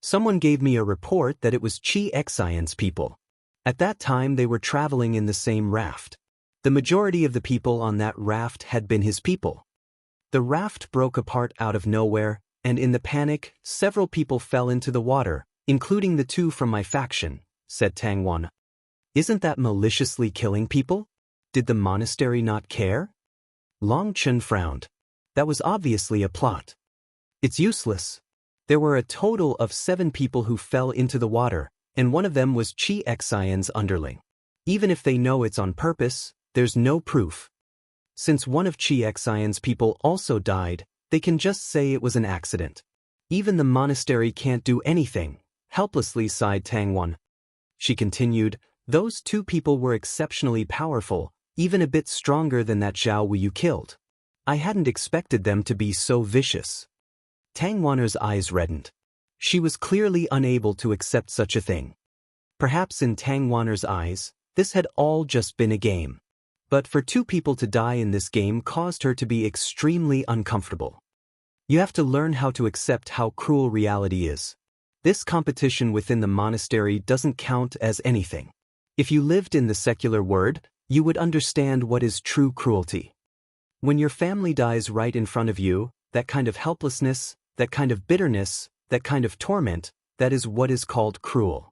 Speaker 1: Someone gave me a report that it was Qi Xian's people. At that time they were traveling in the same raft. The majority of the people on that raft had been his people. The raft broke apart out of nowhere, and in the panic, several people fell into the water, including the 2 from my faction, said Tang Wan. Isn't that maliciously killing people? Did the monastery not care? Long Chen frowned. That was obviously a plot. It's useless. There were a total of 7 people who fell into the water, and one of them was Qi Xian's underling. Even if they know it's on purpose, there's no proof. Since one of Qi Xian's people also died, they can just say it was an accident. Even the monastery can't do anything, helplessly sighed Tang Wan. She continued, Those 2 people were exceptionally powerful, even a bit stronger than that Zhao Wu you killed. I hadn't expected them to be so vicious. Tang Wan'er's eyes reddened. She was clearly unable to accept such a thing. Perhaps in Tang Wan'er's eyes, this had all just been a game. But for 2 people to die in this game caused her to be extremely uncomfortable. You have to learn how to accept how cruel reality is. This competition within the monastery doesn't count as anything. If you lived in the secular world, you would understand what is true cruelty. When your family dies right in front of you, that kind of helplessness, that kind of bitterness, that kind of torment, that is what is called cruel.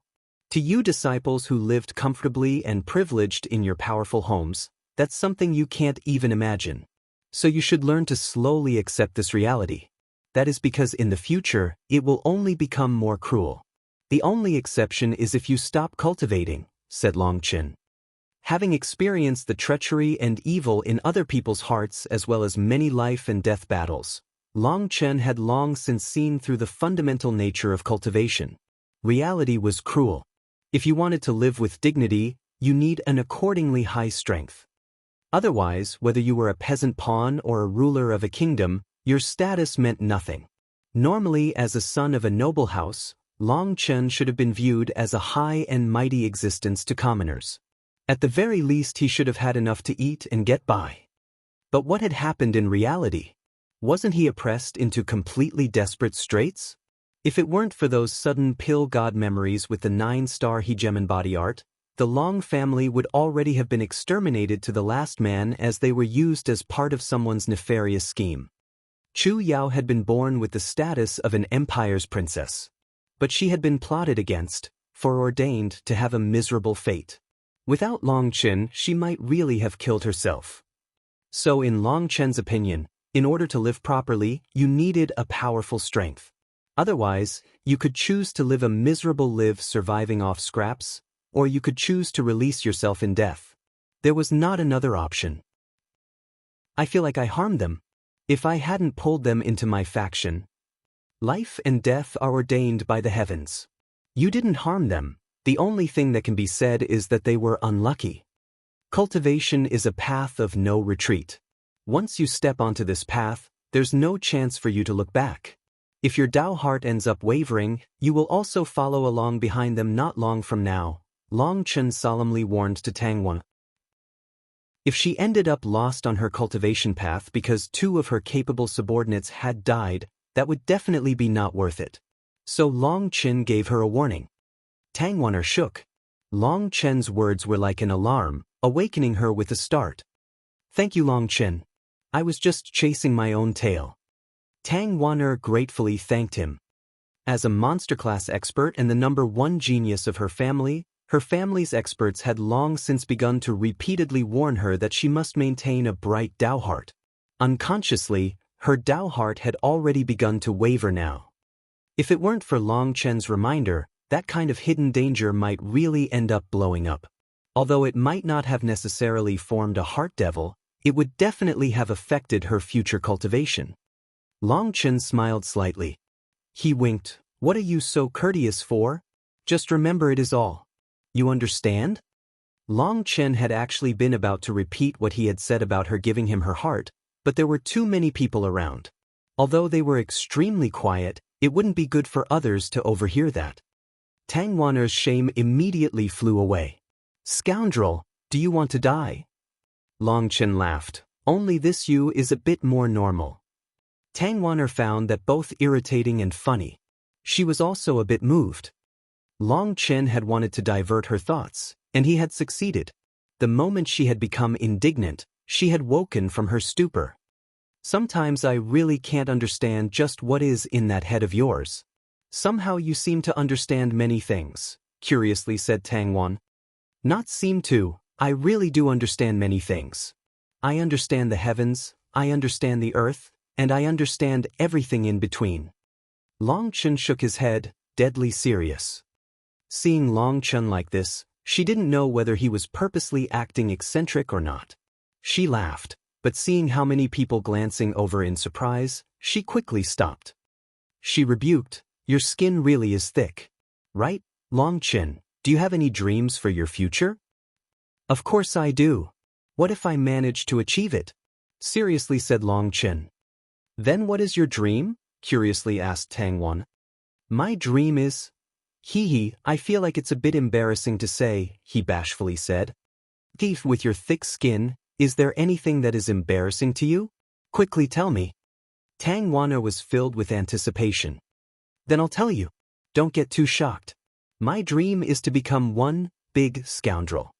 Speaker 1: To you disciples who lived comfortably and privileged in your powerful homes, that's something you can't even imagine. So you should learn to slowly accept this reality. That is because in the future, it will only become more cruel. The only exception is if you stop cultivating, said Long Chen. Having experienced the treachery and evil in other people's hearts as well as many life and death battles, Long Chen had long since seen through the fundamental nature of cultivation. Reality was cruel. If you wanted to live with dignity, you need an accordingly high strength. Otherwise, whether you were a peasant pawn or a ruler of a kingdom, your status meant nothing. Normally, as a son of a noble house, Long Chen should have been viewed as a high and mighty existence to commoners. At the very least, he should have had enough to eat and get by. But what had happened in reality? Wasn't he oppressed into completely desperate straits? If it weren't for those sudden pill god memories with the 9-star hegemon body art, the Long family would already have been exterminated to the last man as they were used as part of someone's nefarious scheme. Chu Yao had been born with the status of an empire's princess. But she had been plotted against, foreordained to have a miserable fate. Without Long Chen, she might really have killed herself. So in Long Chen's opinion, in order to live properly, you needed a powerful strength. Otherwise, you could choose to live a miserable life surviving off scraps, or you could choose to release yourself in death. There was not another option. I feel like I harmed them. If I hadn't pulled them into my faction. Life and death are ordained by the heavens. You didn't harm them. The only thing that can be said is that they were unlucky. Cultivation is a path of no retreat. Once you step onto this path, there's no chance for you to look back. If your Tao heart ends up wavering, you will also follow along behind them not long from now, Long Chen solemnly warned to Tang Wan. If she ended up lost on her cultivation path because two of her capable subordinates had died, that would definitely be not worth it. So Long Chen gave her a warning. Tang Wan shook. Long Chen's words were like an alarm, awakening her with a start. Thank you, Long Chen. I was just chasing my own tail. Tang Wan gratefully thanked him. As a monster class expert and the #1 genius of her family's experts had long since begun to repeatedly warn her that she must maintain a bright Tao heart. Unconsciously, her Tao heart had already begun to waver now. If it weren't for Long Chen's reminder, that kind of hidden danger might really end up blowing up. Although it might not have necessarily formed a heart devil, it would definitely have affected her future cultivation. Long Chen smiled slightly. He winked. What are you so courteous for? Just remember it is all. You understand? Long Chen had actually been about to repeat what he had said about her giving him her heart, but there were too many people around. Although they were extremely quiet, it wouldn't be good for others to overhear that. Tang Wan's shame immediately flew away. Scoundrel, do you want to die? Long Chen laughed. Only this you is a bit more normal. Tang Wan found that both irritating and funny. She was also a bit moved. Long Chen had wanted to divert her thoughts, and he had succeeded. The moment she had become indignant, she had woken from her stupor. Sometimes I really can't understand just what is in that head of yours. Somehow you seem to understand many things, curiously said Tang Wan. Not seem to, I really do understand many things. I understand the heavens, I understand the earth, and I understand everything in between. Long Chen shook his head, deadly serious. Seeing Long Chen like this, she didn't know whether he was purposely acting eccentric or not. She laughed, but seeing how many people glancing over in surprise, she quickly stopped. She rebuked, your skin really is thick. Right, Long Chen, do you have any dreams for your future? Of course I do. What if I manage to achieve it? Seriously said Long Chen. Then what is your dream? Curiously asked Tang Wan. My dream is… I feel like it's a bit embarrassing to say, he bashfully said. Thief with your thick skin, is there anything that is embarrassing to you? Quickly tell me. Tang Wan was filled with anticipation. Then I'll tell you. Don't get too shocked. My dream is to become one big scoundrel.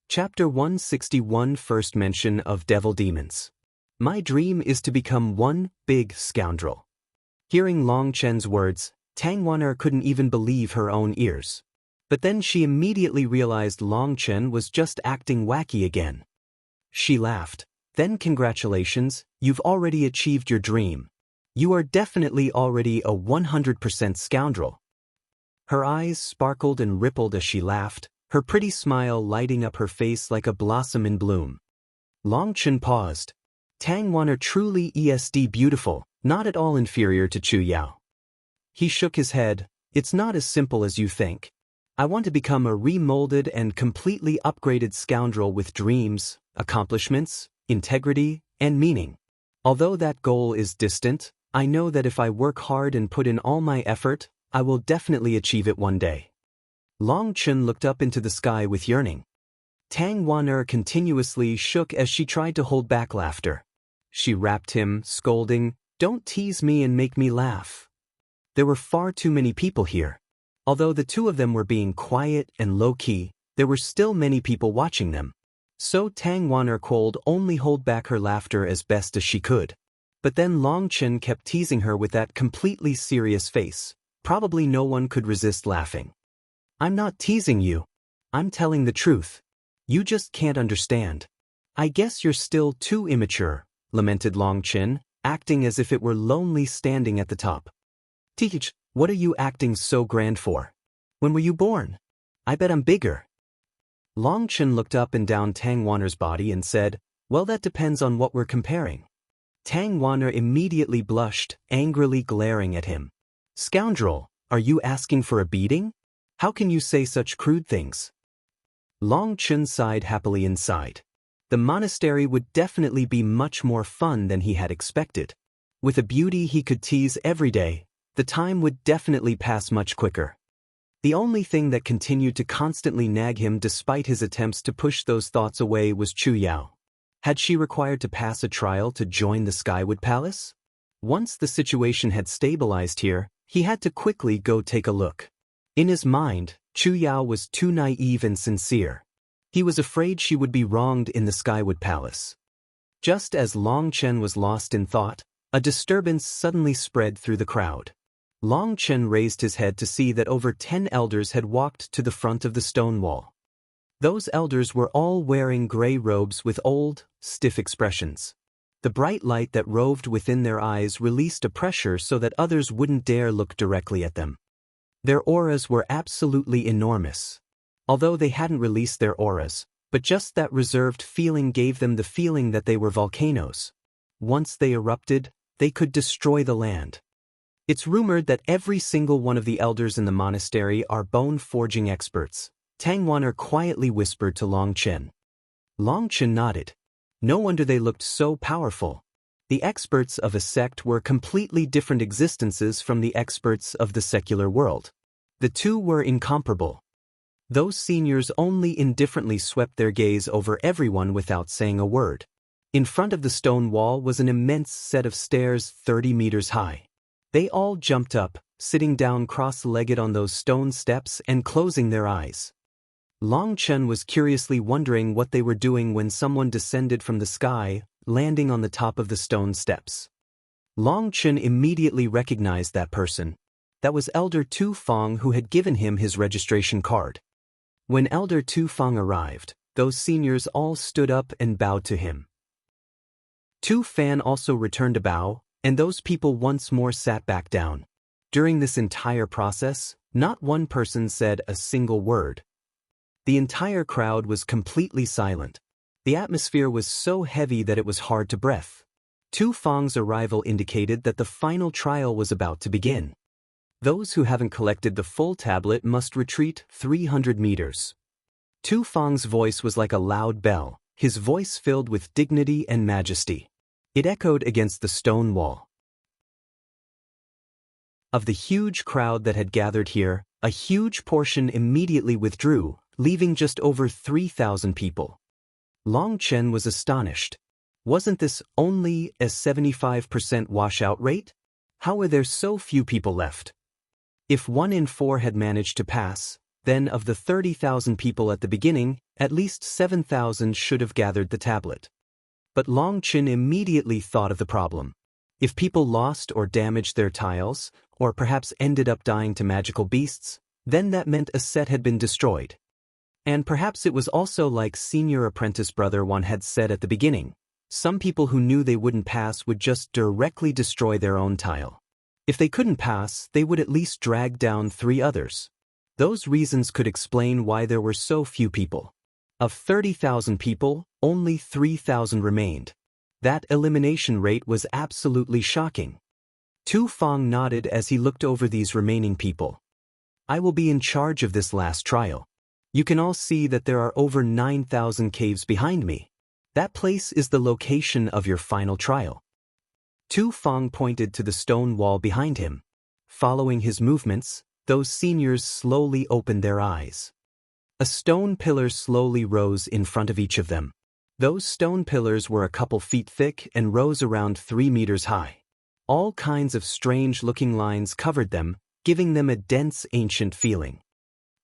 Speaker 1: Chapter 161 First Mention of Devil Demons. My dream is to become one big scoundrel. Hearing Long Chen's words, Tang Wan couldn't even believe her own ears. But then she immediately realized Long Chen was just acting wacky again. She laughed. Then congratulations, you've already achieved your dream. You are definitely already a 100% scoundrel. Her eyes sparkled and rippled as she laughed, her pretty smile lighting up her face like a blossom in bloom. Long Chen paused. Tang Wan truly beautiful, not at all inferior to Chu Yao. He shook his head. It's not as simple as you think. I want to become a remolded and completely upgraded scoundrel with dreams, accomplishments, integrity, and meaning. Although that goal is distant, I know that if I work hard and put in all my effort, I will definitely achieve it one day. Long Chen looked up into the sky with yearning. Tang Wan continuously shook as she tried to hold back laughter. She rapped him, scolding, "Don't tease me and make me laugh." There were far too many people here. Although the two of them were being quiet and low-key, there were still many people watching them. So Tang Wan could only hold back her laughter as best as she could. But then Long Chen kept teasing her with that completely serious face. Probably no one could resist laughing. I'm not teasing you. I'm telling the truth. You just can't understand. I guess you're still too immature, lamented Long Chen, acting as if it were lonely standing at the top. Teach, what are you acting so grand for? When were you born? I bet I'm bigger. Long Chen looked up and down Tang Wan's body and said, well, that depends on what we're comparing. Tang Wan immediately blushed, angrily glaring at him. Scoundrel, are you asking for a beating? How can you say such crude things? Long Chun sighed happily inside. The monastery would definitely be much more fun than he had expected. With a beauty he could tease every day, the time would definitely pass much quicker. The only thing that continued to constantly nag him despite his attempts to push those thoughts away was Chu Yao. Had she required to pass a trial to join the Skywood Palace? Once the situation had stabilized here, he had to quickly go take a look. In his mind, Chu Yao was too naive and sincere. He was afraid she would be wronged in the Skywood Palace. Just as Long Chen was lost in thought, a disturbance suddenly spread through the crowd. Long Chen raised his head to see that over 10 elders had walked to the front of the stone wall. Those elders were all wearing gray robes with old, stiff expressions. The bright light that roved within their eyes released a pressure so that others wouldn't dare look directly at them. Their auras were absolutely enormous. Although they hadn't released their auras, but just that reserved feeling gave them the feeling that they were volcanoes. Once they erupted, they could destroy the land. It's rumored that every single one of the elders in the monastery are bone-forging experts, Tang Wan'er quietly whispered to Long Chen. Long Chen nodded. No wonder they looked so powerful. The experts of a sect were completely different existences from the experts of the secular world. The two were incomparable. Those seniors only indifferently swept their gaze over everyone without saying a word. In front of the stone wall was an immense set of stairs 30 meters high. They all jumped up, sitting down cross-legged on those stone steps and closing their eyes. Long Chen was curiously wondering what they were doing when someone descended from the sky, landing on the top of the stone steps. Long Chen immediately recognized that person. That was Elder Tu Fang, who had given him his registration card. When Elder Tu Fang arrived, those seniors all stood up and bowed to him. Tu Fan also returned a bow, and those people once more sat back down. During this entire process, not one person said a single word. The entire crowd was completely silent. The atmosphere was so heavy that it was hard to breathe. Tu Fang's arrival indicated that the final trial was about to begin. Those who haven't collected the full tablet must retreat 300 meters. Tu Fang's voice was like a loud bell, his voice filled with dignity and majesty. It echoed against the stone wall. Of the huge crowd that had gathered here, a huge portion immediately withdrew, leaving just over 3,000 people. Long Chen was astonished. Wasn't this only a 75% washout rate? How were there so few people left? If 1 in 4 had managed to pass, then of the 30,000 people at the beginning, at least 7,000 should have gathered the tablet. But Long Chen immediately thought of the problem. If people lost or damaged their tiles, or perhaps ended up dying to magical beasts, then that meant a set had been destroyed. And perhaps it was also like Senior Apprentice Brother One had said at the beginning. Some people who knew they wouldn't pass would just directly destroy their own tile. If they couldn't pass, they would at least drag down 3 others. Those reasons could explain why there were so few people. Of 30,000 people, only 3,000 remained. That elimination rate was absolutely shocking. Tu Fang nodded as he looked over these remaining people. I will be in charge of this last trial. You can all see that there are over 9,000 caves behind me. That place is the location of your final trial. Tu Fang pointed to the stone wall behind him. Following his movements, those seniors slowly opened their eyes. A stone pillar slowly rose in front of each of them. Those stone pillars were a couple feet thick and rose around 3 meters high. All kinds of strange-looking lines covered them, giving them a dense, ancient feeling.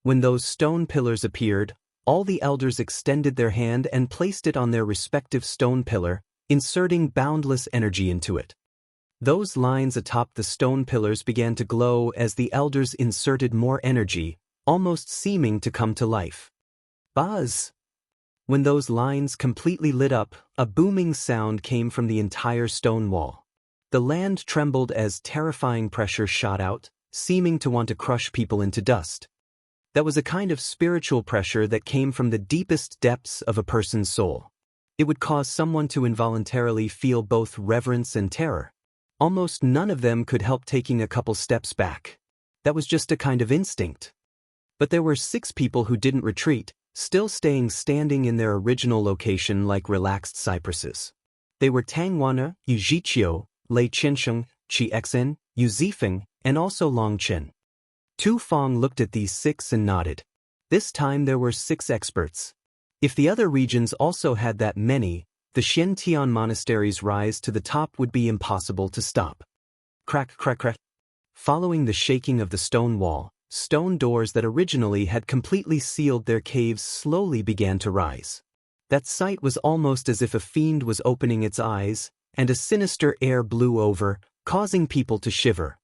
Speaker 1: When those stone pillars appeared, all the elders extended their hand and placed it on their respective stone pillar, inserting boundless energy into it. Those lines atop the stone pillars began to glow as the elders inserted more energy, almost seeming to come to life. Buzz! When those lines completely lit up, a booming sound came from the entire stone wall. The land trembled as terrifying pressure shot out, seeming to want to crush people into dust. That was a kind of spiritual pressure that came from the deepest depths of a person's soul. It would cause someone to involuntarily feel both reverence and terror. Almost none of them could help taking a couple steps back. That was just a kind of instinct. But there were 6 people who didn't retreat, still staying standing in their original location like relaxed cypresses. They were Tang Wanna, Yu Zhiqiu, Lei Qinsheng, Qi Xen, Yu Zifeng, and also Long Chen. Tu Feng looked at these 6 and nodded. This time there were 6 experts. If the other regions also had that many, the Xiantian monastery's rise to the top would be impossible to stop. Crack, crack, crack. Following the shaking of the stone wall, stone doors that originally had completely sealed their caves slowly began to rise. That sight was almost as if a fiend was opening its eyes, and a sinister air blew over, causing people to shiver.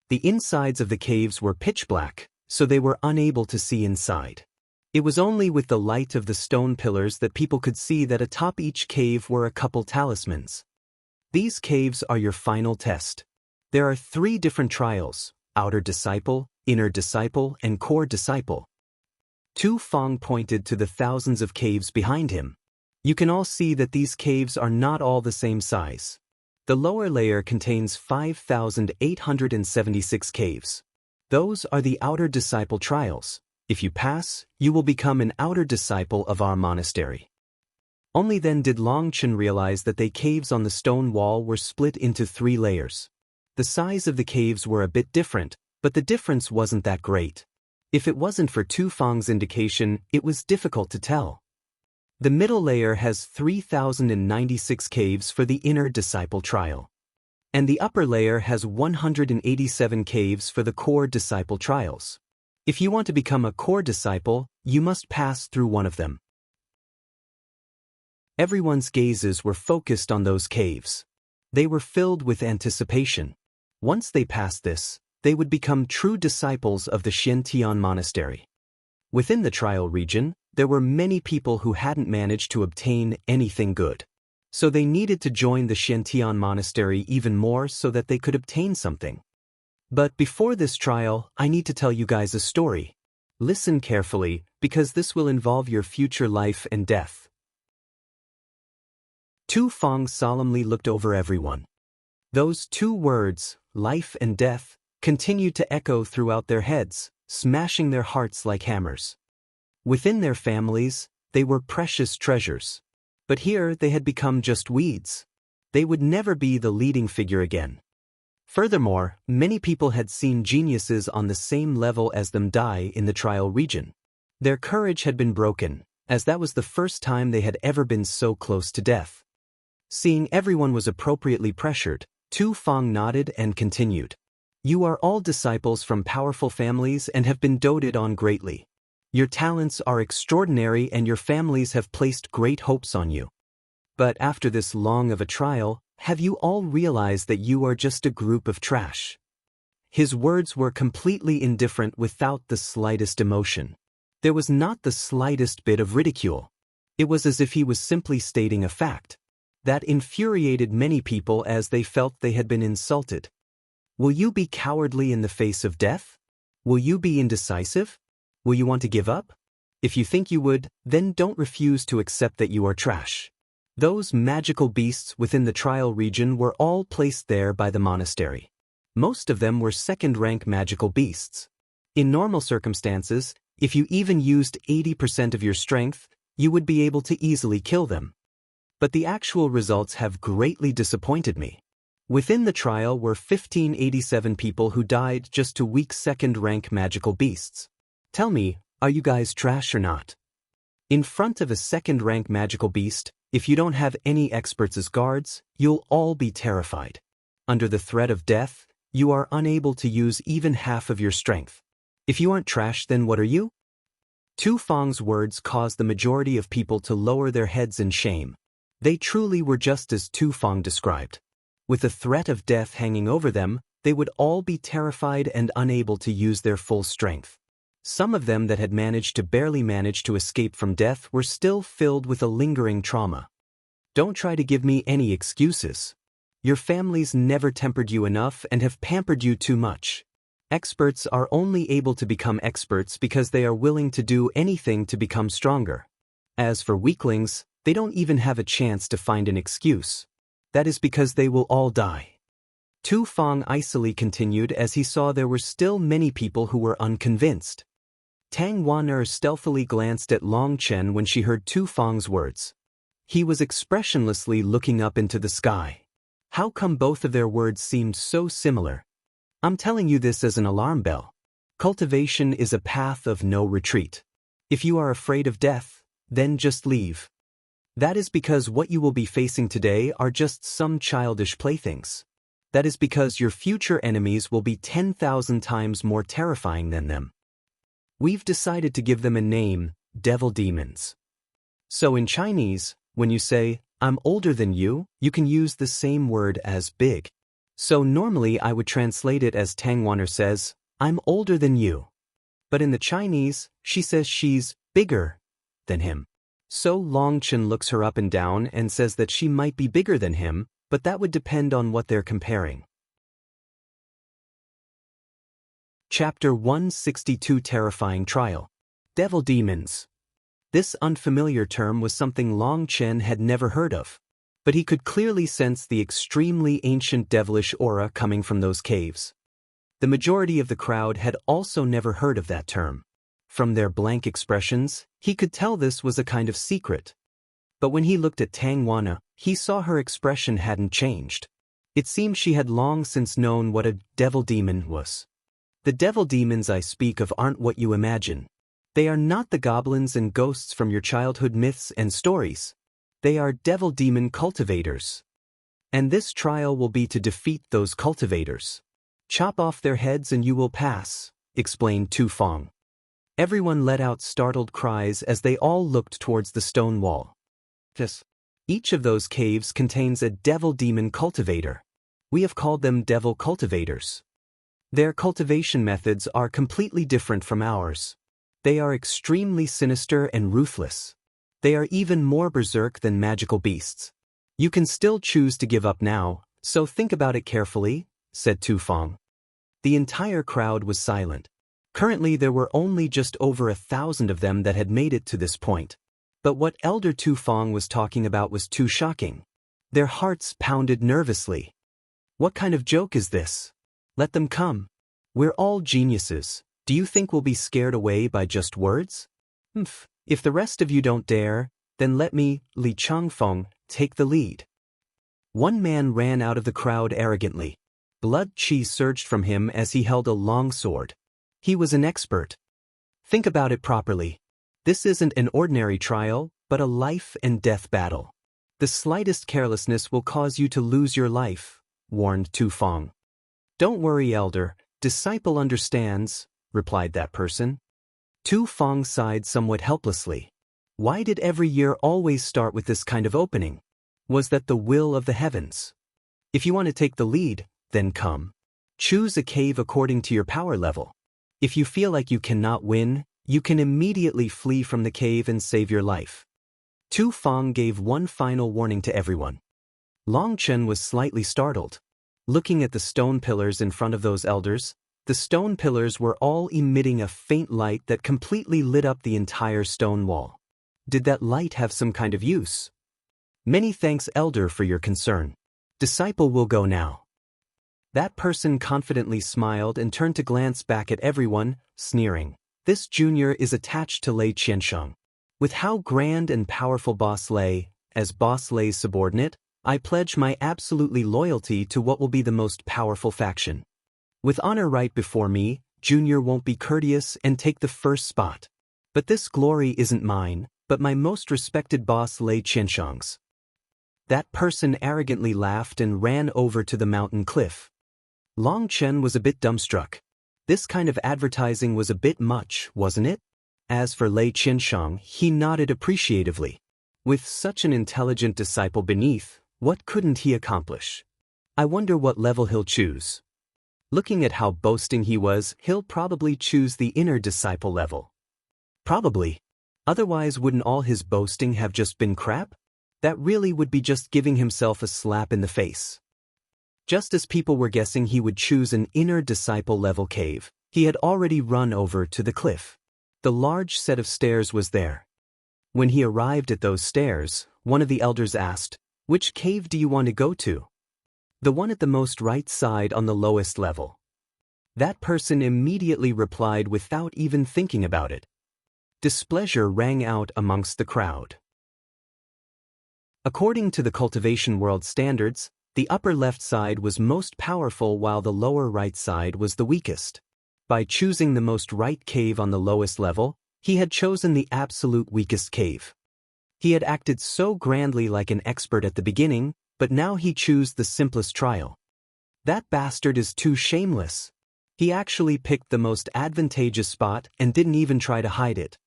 Speaker 1: The insides of the caves were pitch black, so they were unable to see inside. It was only with the light of the stone pillars that people could see that atop each cave were a couple talismans. These caves are your final test. There are 3 different trials: outer disciple, inner disciple, and core disciple. Tu Feng pointed to the thousands of caves behind him. You can all see that these caves are not all the same size. The lower layer contains 5,876 caves. Those are the outer disciple trials. If you pass, you will become an outer disciple of our monastery. Only then did Long Chen realize that the caves on the stone wall were split into 3 layers. The size of the caves were a bit different, but the difference wasn't that great. If it wasn't for Tu Feng's indication, it was difficult to tell. The middle layer has 3,096 caves for the inner disciple trial. And the upper layer has 187 caves for the core disciple trials. If you want to become a core disciple, you must pass through one of them. Everyone's gazes were focused on those caves. They were filled with anticipation. Once they passed this, they would become true disciples of the Xiantian monastery. Within the trial region, there were many people who hadn't managed to obtain anything good. So they needed to join the Xiantian monastery even more so that they could obtain something. But before this trial, I need to tell you guys a story. Listen carefully, because this will involve your future life and death. Tu Feng solemnly looked over everyone. Those 2 words, life and death, continued to echo throughout their heads, smashing their hearts like hammers. Within their families, they were precious treasures. But here they had become just weeds. They would never be the leading figure again. Furthermore, many people had seen geniuses on the same level as them die in the trial region. Their courage had been broken, as that was the first time they had ever been so close to death. Seeing everyone was appropriately pressured, Tu Feng nodded and continued. You are all disciples from powerful families and have been doted on greatly. Your talents are extraordinary and your families have placed great hopes on you. But after this long of a trial, have you all realized that you are just a group of trash? His words were completely indifferent without the slightest emotion. There was not the slightest bit of ridicule. It was as if he was simply stating a fact. That infuriated many people as they felt they had been insulted. Will you be cowardly in the face of death? Will you be indecisive? Will you want to give up? If you think you would, then don't refuse to accept that you are trash. Those magical beasts within the trial region were all placed there by the monastery. Most of them were second-rank magical beasts. In normal circumstances, if you even used 80% of your strength, you would be able to easily kill them. But the actual results have greatly disappointed me. Within the trial were 1,587 people who died just to weak second-rank magical beasts. Tell me, are you guys trash or not? In front of a second-rank magical beast, if you don't have any experts as guards, you'll all be terrified. Under the threat of death, you are unable to use even half of your strength. If you aren't trash, then what are you? Tu Feng's words caused the majority of people to lower their heads in shame. They truly were just as Tu Feng described. With the threat of death hanging over them, they would all be terrified and unable to use their full strength. Some of them that had barely managed to escape from death were still filled with a lingering trauma. Don't try to give me any excuses. Your families never tempered you enough and have pampered you too much. Experts are only able to become experts because they are willing to do anything to become stronger. As for weaklings, they don't even have a chance to find an excuse. That is because they will all die. Tu Feng icily continued as he saw there were still many people who were unconvinced. Tang Wan'er stealthily glanced at Long Chen when she heard Tu Feng's words. He was expressionlessly looking up into the sky. How come both of their words seemed so similar? I'm telling you this as an alarm bell. Cultivation is a path of no retreat. If you are afraid of death, then just leave. That is because what you will be facing today are just some childish playthings. That is because your future enemies will be 10,000 times more terrifying than them. We've decided to give them a name, devil demons. So in Chinese, when you say, I'm older than you, you can use the same word as big. So normally I would translate it as Tang Wan'er says, I'm older than you. But in the Chinese, she says she's bigger than him. So Long Chen looks her up and down and says that she might be bigger than him, but that would depend on what they're comparing. Chapter 162 Terrifying Trial. Devil Demons. This unfamiliar term was something Long Chen had never heard of, but he could clearly sense the extremely ancient devilish aura coming from those caves. The majority of the crowd had also never heard of that term. From their blank expressions, he could tell this was a kind of secret. But when he looked at Tang Wan'er, he saw her expression hadn't changed. It seemed she had long since known what a devil demon was. The devil demons I speak of aren't what you imagine. They are not the goblins and ghosts from your childhood myths and stories. They are devil demon cultivators. And this trial will be to defeat those cultivators. Chop off their heads and you will pass, explained Tu Feng. Everyone let out startled cries as they all looked towards the stone wall. Each of those caves contains a devil demon cultivator. We have called them devil cultivators. Their cultivation methods are completely different from ours. They are extremely sinister and ruthless. They are even more berserk than magical beasts. You can still choose to give up now, so think about it carefully, said Tu Feng. The entire crowd was silent. Currently there were only just over 1,000 of them that had made it to this point. But what Elder Tu Feng was talking about was too shocking. Their hearts pounded nervously. What kind of joke is this? Let them come. We're all geniuses. Do you think we'll be scared away by just words? If the rest of you don't dare, then let me, Li Changfeng, take the lead. One man ran out of the crowd arrogantly. Blood chi surged from him as he held a long sword. He was an expert. Think about it properly. This isn't an ordinary trial, but a life and death battle. The slightest carelessness will cause you to lose your life, warned Tu Feng. Don't worry, Elder. Disciple understands, replied that person. Tu Feng sighed somewhat helplessly. Why did every year always start with this kind of opening? Was that the will of the heavens? If you want to take the lead, then come. Choose a cave according to your power level. If you feel like you cannot win, you can immediately flee from the cave and save your life. Tu Feng gave one final warning to everyone. Long Chen was slightly startled. Looking at the stone pillars in front of those elders, the stone pillars were all emitting a faint light that completely lit up the entire stone wall. Did that light have some kind of use? Many thanks, Elder, for your concern. Disciple will go now. That person confidently smiled and turned to glance back at everyone, sneering. This junior is attached to Lei Qiansheng. With how grand and powerful Boss Lei, as Boss Lei's subordinate, I pledge my absolutely loyalty to what will be the most powerful faction. With honor right before me, Junior won't be courteous and take the first spot. But this glory isn't mine, but my most respected boss Lei Qiansheng's. That person arrogantly laughed and ran over to the mountain cliff. Long Chen was a bit dumbstruck. This kind of advertising was a bit much, wasn't it? As for Lei Qiansheng, he nodded appreciatively. With such an intelligent disciple beneath, what couldn't he accomplish? I wonder what level he'll choose. Looking at how boasting he was, he'll probably choose the inner disciple level. Probably. Otherwise, wouldn't all his boasting have just been crap? That really would be just giving himself a slap in the face. Just as people were guessing he would choose an inner disciple level cave, he had already run over to the cliff. The large set of stairs was there. When he arrived at those stairs, one of the elders asked, "Which cave do you want to go to?" "The one at the most right side on the lowest level." That person immediately replied without even thinking about it. Displeasure rang out amongst the crowd. According to the cultivation world standards, the upper left side was most powerful while the lower right side was the weakest. By choosing the most right cave on the lowest level, he had chosen the absolute weakest cave. He had acted so grandly like an expert at the beginning, but now he chose the simplest trial. That bastard is too shameless. He actually picked the most advantageous spot and didn't even try to hide it.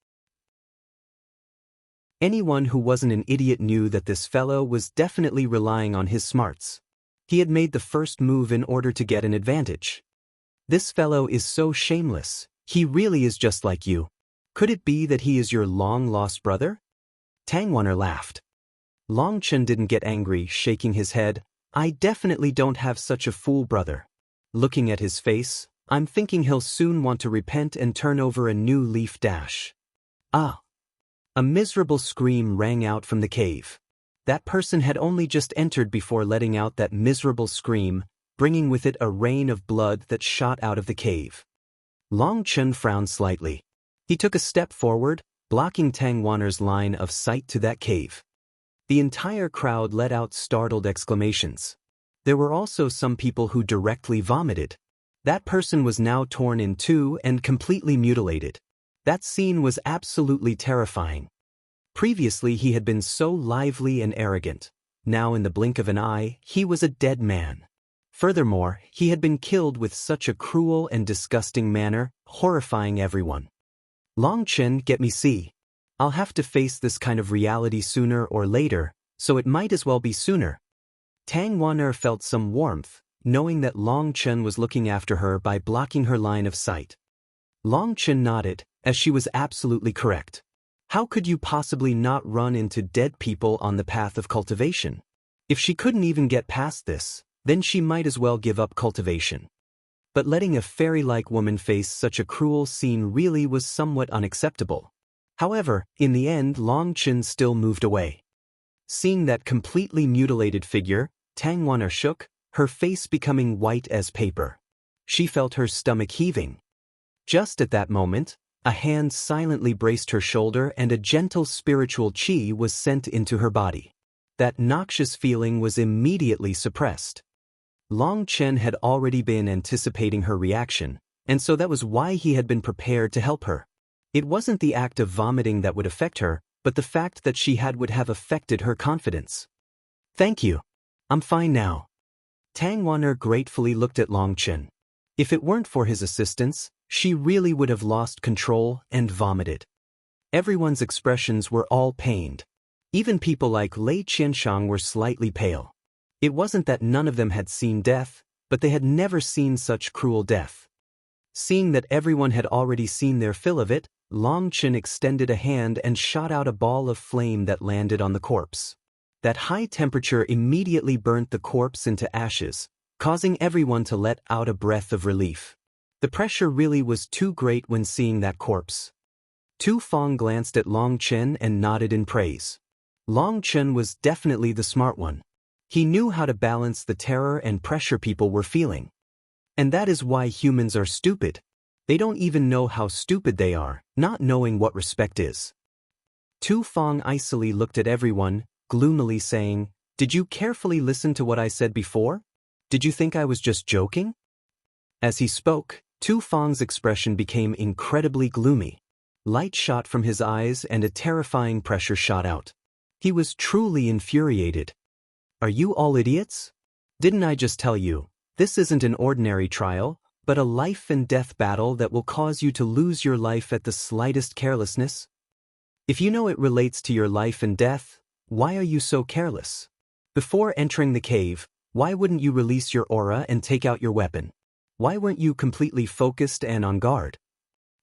Speaker 1: Anyone who wasn't an idiot knew that this fellow was definitely relying on his smarts. He had made the first move in order to get an advantage. This fellow is so shameless, he really is just like you. Could it be that he is your long-lost brother? Tang Wanner laughed. Long Chen didn't get angry, shaking his head. I definitely don't have such a fool brother. Looking at his face, I'm thinking he'll soon want to repent and turn over a new leaf dash. Ah! A miserable scream rang out from the cave. That person had only just entered before letting out that miserable scream, bringing with it a rain of blood that shot out of the cave. Long Chen frowned slightly. He took a step forward, blocking Tang Wanner's line of sight to that cave. The entire crowd let out startled exclamations. There were also some people who directly vomited. That person was now torn in two and completely mutilated. That scene was absolutely terrifying. Previously he had been so lively and arrogant. Now in the blink of an eye, he was a dead man. Furthermore, he had been killed with such a cruel and disgusting manner, horrifying everyone. Long Chen, get me see. I'll have to face this kind of reality sooner or later, so it might as well be sooner. Tang Wanner felt some warmth, knowing that Long Chen was looking after her by blocking her line of sight. Long Chen nodded, as she was absolutely correct. How could you possibly not run into dead people on the path of cultivation? If she couldn't even get past this, then she might as well give up cultivation. But letting a fairy-like woman face such a cruel scene really was somewhat unacceptable. However, in the end Long Chen still moved away. Seeing that completely mutilated figure, Tang Wanner shook, her face becoming white as paper. She felt her stomach heaving. Just at that moment, a hand silently braced her shoulder and a gentle spiritual qi was sent into her body. That noxious feeling was immediately suppressed. Long Chen had already been anticipating her reaction, and so that was why he had been prepared to help her. It wasn't the act of vomiting that would affect her, but the fact that she had would have affected her confidence. Thank you. I'm fine now. Tang Wanner gratefully looked at Long Chen. If it weren't for his assistance, she really would have lost control and vomited. Everyone's expressions were all pained. Even people like Lei Qianshang were slightly pale. It wasn't that none of them had seen death, but they had never seen such cruel death. Seeing that everyone had already seen their fill of it, Long Chen extended a hand and shot out a ball of flame that landed on the corpse. That high temperature immediately burnt the corpse into ashes, causing everyone to let out a breath of relief. The pressure really was too great when seeing that corpse. Tu Feng glanced at Long Chen and nodded in praise. Long Chen was definitely the smart one. He knew how to balance the terror and pressure people were feeling. And that is why humans are stupid. They don't even know how stupid they are, not knowing what respect is. Tu Feng icily looked at everyone, gloomily saying, "Did you carefully listen to what I said before? Did you think I was just joking?" As he spoke, Tu Feng's expression became incredibly gloomy. Light shot from his eyes and a terrifying pressure shot out. He was truly infuriated. Are you all idiots? Didn't I just tell you, this isn't an ordinary trial, but a life and death battle that will cause you to lose your life at the slightest carelessness? If you know it relates to your life and death, why are you so careless? Before entering the cave, why wouldn't you release your aura and take out your weapon? Why weren't you completely focused and on guard?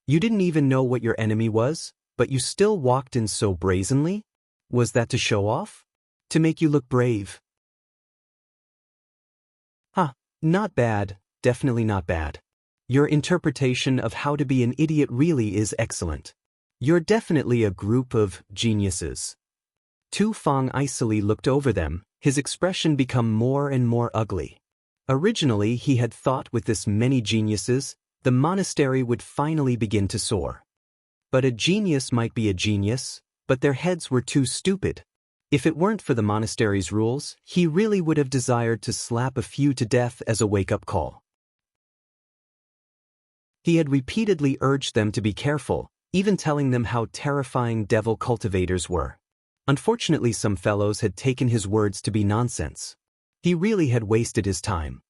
Speaker 1: You didn't even know what your enemy was, but you still walked in so brazenly? Was that to show off? To make you look brave? Not bad, definitely not bad. Your interpretation of how to be an idiot really is excellent. You're definitely a group of geniuses. Tu Feng icily looked over them, his expression become more and more ugly. Originally he had thought with this many geniuses, the monastery would finally begin to soar. But a genius might be a genius, but their heads were too stupid. If it weren't for the monastery's rules, he really would have desired to slap a few to death as a wake-up call. He had repeatedly urged them to be careful, even telling them how terrifying devil cultivators were. Unfortunately, some fellows had taken his words to be nonsense. He really had wasted his time.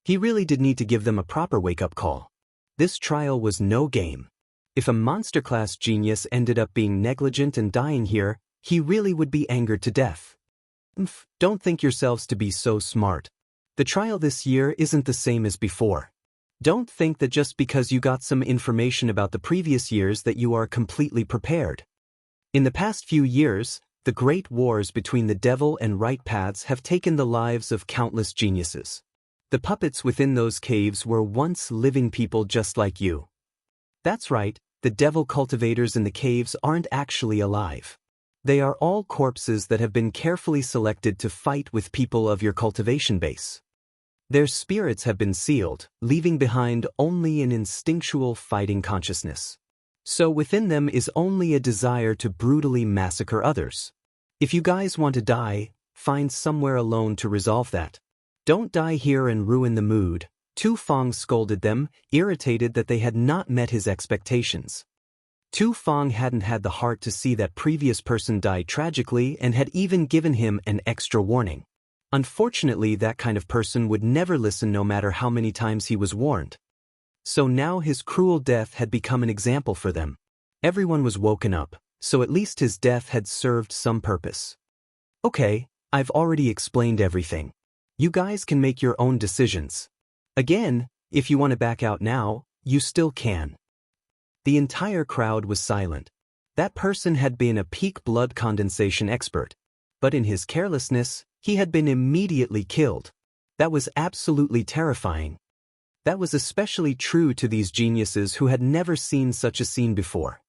Speaker 1: He really did need to give them a proper wake-up call. This trial was no game. If a monster-class genius ended up being negligent and dying here, he really would be angered to death. Don't think yourselves to be so smart. The trial this year isn't the same as before. Don't think that just because you got some information about the previous years that you are completely prepared. In the past few years, the great wars between the devil and right paths have taken the lives of countless geniuses. The puppets within those caves were once living people just like you. That's right, the devil cultivators in the caves aren't actually alive. They are all corpses that have been carefully selected to fight with people of your cultivation base. Their spirits have been sealed, leaving behind only an instinctual fighting consciousness. So within them is only a desire to brutally massacre others. If you guys want to die, find somewhere alone to resolve that. Don't die here and ruin the mood. Tu Feng scolded them, irritated that they had not met his expectations. Tu Feng hadn't had the heart to see that previous person die tragically and had even given him an extra warning. Unfortunately, that kind of person would never listen no matter how many times he was warned. So now his cruel death had become an example for them. Everyone was woken up, so at least his death had served some purpose. Okay, I've already explained everything. You guys can make your own decisions. Again, if you want to back out now, you still can. The entire crowd was silent. That person had been a peak blood condensation expert, but in his carelessness, he had been immediately killed. That was absolutely terrifying. That was especially true to these geniuses who had never seen such a scene before.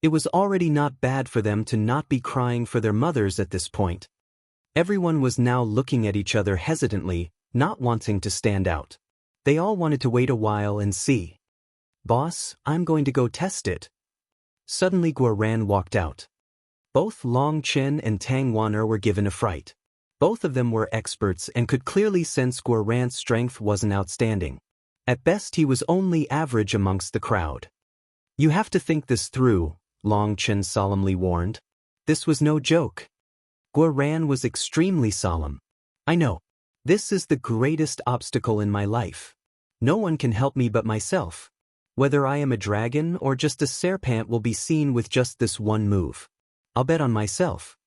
Speaker 1: It was already not bad for them to not be crying for their mothers at this point. Everyone was now looking at each other hesitantly, not wanting to stand out. They all wanted to wait a while and see. Boss, I'm going to go test it. Suddenly Guoran walked out. Both Long Chen and Tang Wan'er were given a fright. Both of them were experts and could clearly sense Guoran's strength wasn't outstanding. At best he was only average amongst the crowd. You have to think this through, Long Chen solemnly warned. This was no joke. Guoran was extremely solemn. I know. This is the greatest obstacle in my life. No one can help me but myself. Whether I am a dragon or just a serpent will be seen with just this one move. I'll bet on myself.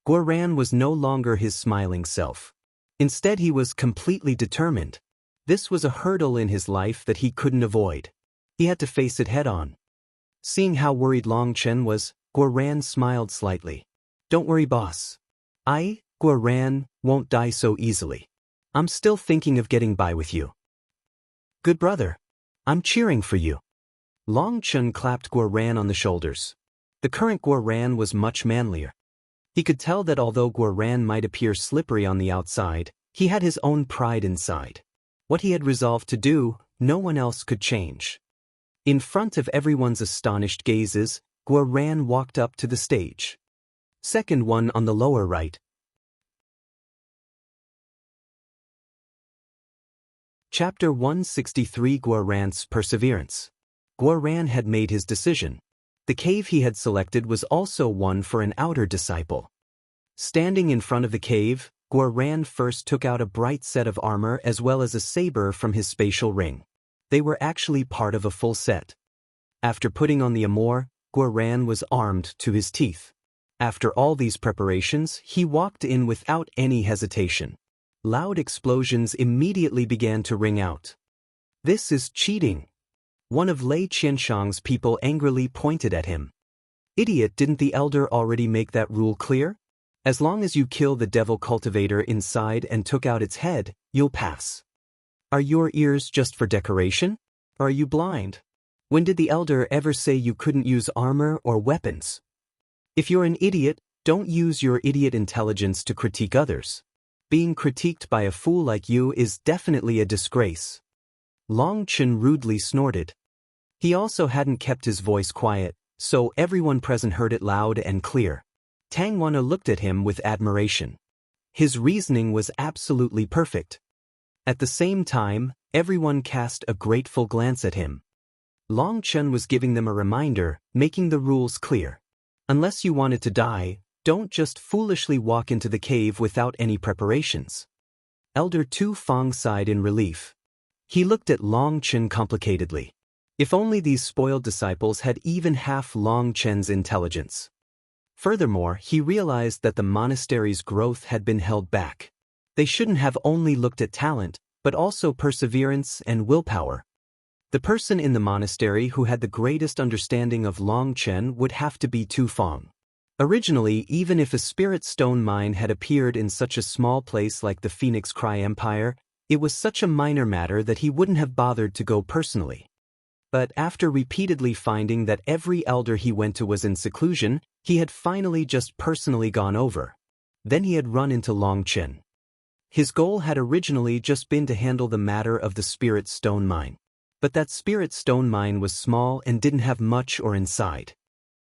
Speaker 1: Guoran was no longer his smiling self. Instead he was completely determined. This was a hurdle in his life that he couldn't avoid. He had to face it head-on. Seeing how worried Long Chen was, Guoran smiled slightly. Don't worry, boss. I, Guoran, won't die so easily. I'm still thinking of getting by with you. Good brother. I'm cheering for you. Long Chen clapped Guoran on the shoulders. The current Guoran was much manlier. He could tell that although Guoran might appear slippery on the outside, he had his own pride inside. What he had resolved to do, no one else could change. In front of everyone's astonished gazes, Guoran walked up to the stage. Second one on the lower right. Chapter 163 Guoran's Perseverance. Guoran had made his decision. The cave he had selected was also one for an outer disciple. Standing in front of the cave, Guoran first took out a bright set of armor as well as a saber from his spatial ring. They were actually part of a full set. After putting on the armor, Guoran was armed to his teeth. After all these preparations, he walked in without any hesitation. Loud explosions immediately began to ring out. This is cheating. One of Lei Qianshang's people angrily pointed at him. Idiot, didn't the elder already make that rule clear? As long as you kill the devil cultivator inside and took out its head, you'll pass. Are your ears just for decoration? Or are you blind? When did the elder ever say you couldn't use armor or weapons? If you're an idiot, don't use your idiot intelligence to critique others. Being critiqued by a fool like you is definitely a disgrace. Long Chen rudely snorted. He also hadn't kept his voice quiet, so everyone present heard it loud and clear. Tang Wana looked at him with admiration. His reasoning was absolutely perfect. At the same time, everyone cast a grateful glance at him. Long Chen was giving them a reminder, making the rules clear. Unless you wanted to die, don't just foolishly walk into the cave without any preparations. Elder Tu Feng sighed in relief. He looked at Long Chen complicatedly. If only these spoiled disciples had even half Long Chen's intelligence. Furthermore, he realized that the monastery's growth had been held back. They shouldn't have only looked at talent, but also perseverance and willpower. The person in the monastery who had the greatest understanding of Long Chen would have to be Tu Feng. Originally, even if a spirit stone mine had appeared in such a small place like the Phoenix Cry Empire, it was such a minor matter that he wouldn't have bothered to go personally. But after repeatedly finding that every elder he went to was in seclusion, he had finally just personally gone over. Then he had run into Long Chen. His goal had originally just been to handle the matter of the spirit stone mine. But that spirit stone mine was small and didn't have much or inside.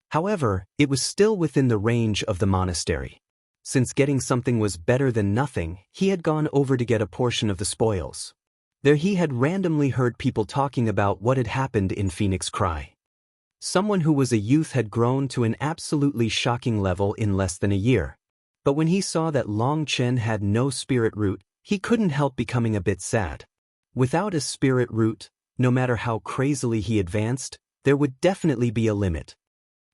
Speaker 1: However, it was still within the range of the monastery. Since getting something was better than nothing, he had gone over to get a portion of the spoils. There he had randomly heard people talking about what had happened in Phoenix Cry. Someone who was a youth had grown to an absolutely shocking level in less than a year. But when he saw that Long Chen had no spirit root, he couldn't help becoming a bit sad. Without a spirit root, no matter how crazily he advanced, there would definitely be a limit.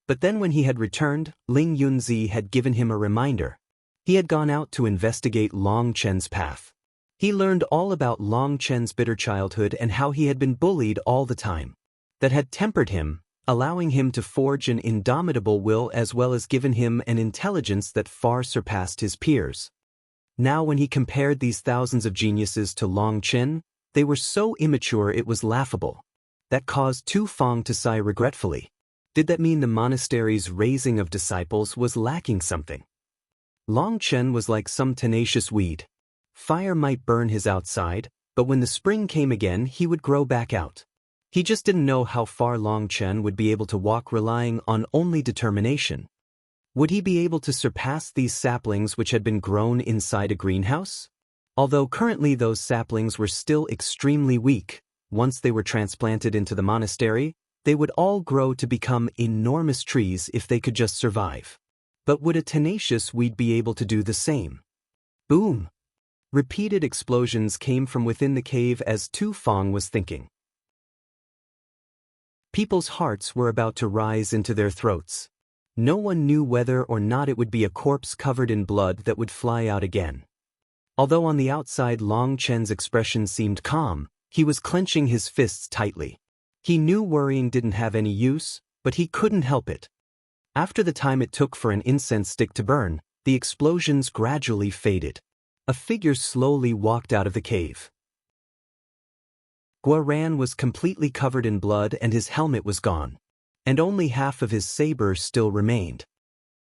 Speaker 1: But then when he had returned, Ling Yunzi had given him a reminder. He had gone out to investigate Long Chen's path. He learned all about Long Chen's bitter childhood and how he had been bullied all the time. That had tempered him, allowing him to forge an indomitable will as well as given him an intelligence that far surpassed his peers. Now when he compared these thousands of geniuses to Long Chen, they were so immature it was laughable. That caused Tu Feng to sigh regretfully. Did that mean the monastery's raising of disciples was lacking something? Long Chen was like some tenacious weed. Fire might burn his outside, but when the spring came again he would grow back out. He just didn't know how far Long Chen would be able to walk relying on only determination. Would he be able to surpass these saplings which had been grown inside a greenhouse? Although currently those saplings were still extremely weak, once they were transplanted into the monastery, they would all grow to become enormous trees if they could just survive. But would a tenacious weed be able to do the same? Boom! Repeated explosions came from within the cave as Tu Feng was thinking. People's hearts were about to rise into their throats. No one knew whether or not it would be a corpse covered in blood that would fly out again. Although on the outside Long Chen's expression seemed calm, he was clenching his fists tightly. He knew worrying didn't have any use, but he couldn't help it. After the time it took for an incense stick to burn, the explosions gradually faded. A figure slowly walked out of the cave. Guoran was completely covered in blood and his helmet was gone. And only half of his saber still remained.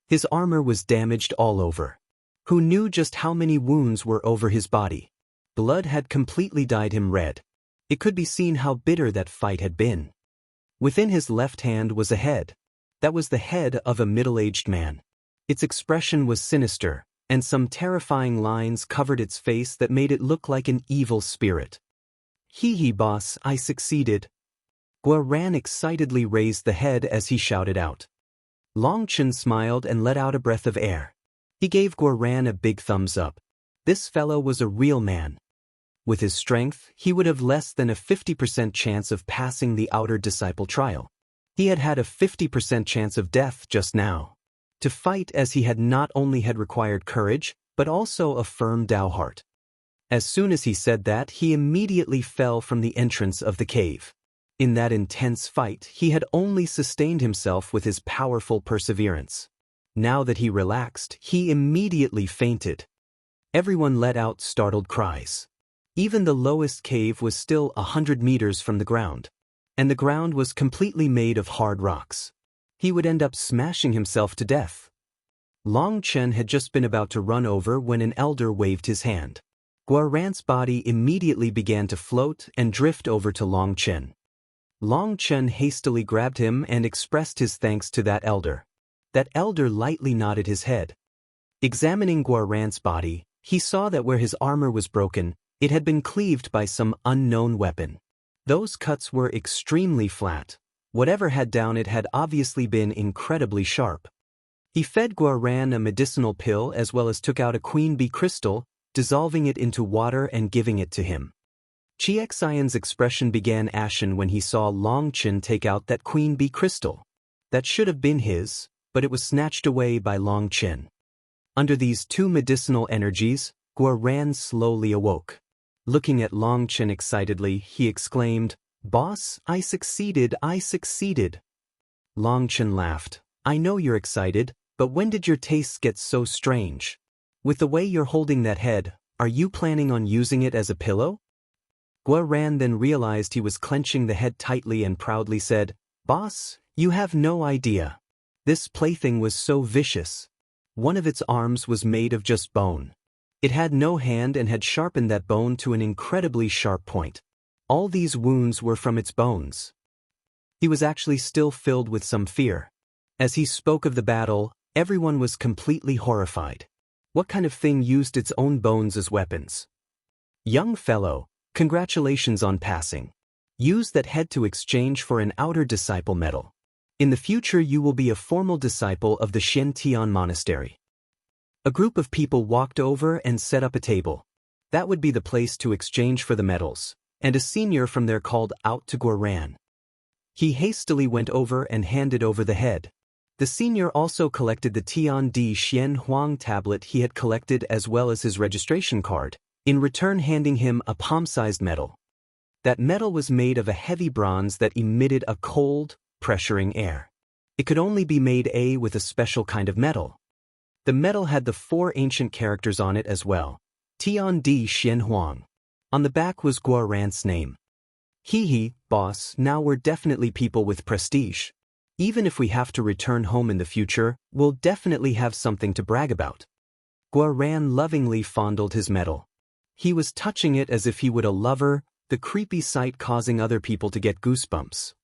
Speaker 1: His armor was damaged all over. Who knew just how many wounds were over his body? Blood had completely dyed him red. It could be seen how bitter that fight had been. Within his left hand was a head. That was the head of a middle-aged man. Its expression was sinister, and some terrifying lines covered its face that made it look like an evil spirit. Hee boss, I succeeded. Guoran excitedly raised the head as he shouted out. Long Chen smiled and let out a breath of air. He gave Guoran a big thumbs up. This fellow was a real man. With his strength, he would have less than a 50% chance of passing the outer disciple trial. He had had a 50% chance of death just now. To fight as he had not only had required courage, but also a firm Dao heart. As soon as he said that, he immediately fell from the entrance of the cave. In that intense fight, he had only sustained himself with his powerful perseverance. Now that he relaxed, he immediately fainted. Everyone let out startled cries. Even the lowest cave was still 100 meters from the ground. And the ground was completely made of hard rocks. He would end up smashing himself to death. Long Chen had just been about to run over when an elder waved his hand. Guoran's body immediately began to float and drift over to Long Chen. Long Chen hastily grabbed him and expressed his thanks to that elder. That elder lightly nodded his head. Examining Guoran's body, he saw that where his armor was broken, it had been cleaved by some unknown weapon. Those cuts were extremely flat. Whatever had done it had obviously been incredibly sharp. He fed Guoran a medicinal pill as well as took out a queen bee crystal, dissolving it into water and giving it to him. Xian's expression began ashen when he saw Long Chen take out that queen bee crystal. That should have been his, but it was snatched away by Long Chen. Under these two medicinal energies, Guoran slowly awoke. Looking at Long Chen excitedly, he exclaimed, "Boss, I succeeded, I succeeded." Long Chen laughed. "I know you're excited, but when did your tastes get so strange? With the way you're holding that head, are you planning on using it as a pillow?" Guoran then realized he was clenching the head tightly and proudly said, "Boss, you have no idea. This plaything was so vicious. One of its arms was made of just bone. It had no hand and had sharpened that bone to an incredibly sharp point. All these wounds were from its bones." He was actually still filled with some fear. As he spoke of the battle, everyone was completely horrified. What kind of thing used its own bones as weapons? "Young fellow, congratulations on passing. Use that head to exchange for an outer disciple medal. In the future you will be a formal disciple of the Shen Monastery." A group of people walked over and set up a table. That would be the place to exchange for the medals, and a senior from there called out to Guoran. He hastily went over and handed over the head. The senior also collected the Tiandi Xian Huang tablet he had collected as well as his registration card, in return handing him a palm-sized medal. That medal was made of a heavy bronze that emitted a cold, pressuring air. It could only be made with a special kind of metal. The medal had the 4 ancient characters on it as well. Tiandi Xian Huang. On the back was Guoran's name. Hee, boss, now we're definitely people with prestige. Even if we have to return home in the future, we'll definitely have something to brag about. Guoran lovingly fondled his medal. He was touching it as if he would a lover, the creepy sight causing other people to get goosebumps.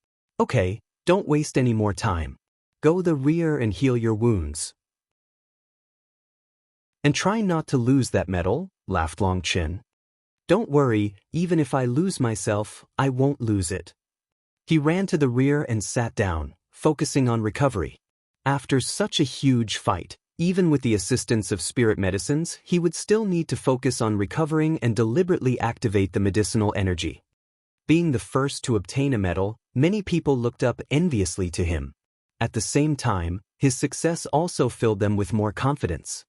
Speaker 1: "Okay, don't waste any more time. Go the rear and heal your wounds. And try not to lose that medal," laughed Long Chen. "Don't worry, even if I lose myself, I won't lose it." He ran to the rear and sat down, focusing on recovery. After such a huge fight, even with the assistance of spirit medicines, he would still need to focus on recovering and deliberately activate the medicinal energy. Being the first to obtain a medal, many people looked up enviously to him. At the same time, his success also filled them with more confidence.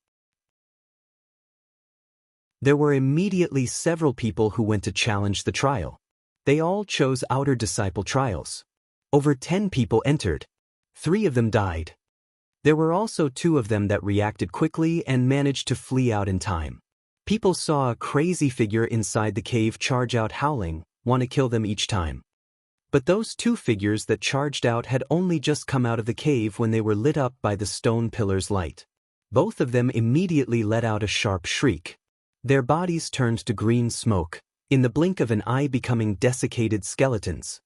Speaker 1: There were immediately several people who went to challenge the trial. They all chose outer disciple trials. Over 10 people entered. 3 of them died. There were also 2 of them that reacted quickly and managed to flee out in time. People saw a crazy figure inside the cave charge out howling, want to kill them each time. But those 2 figures that charged out had only just come out of the cave when they were lit up by the stone pillar's light. Both of them immediately let out a sharp shriek. Their bodies turned to green smoke, in the blink of an eye becoming desiccated skeletons.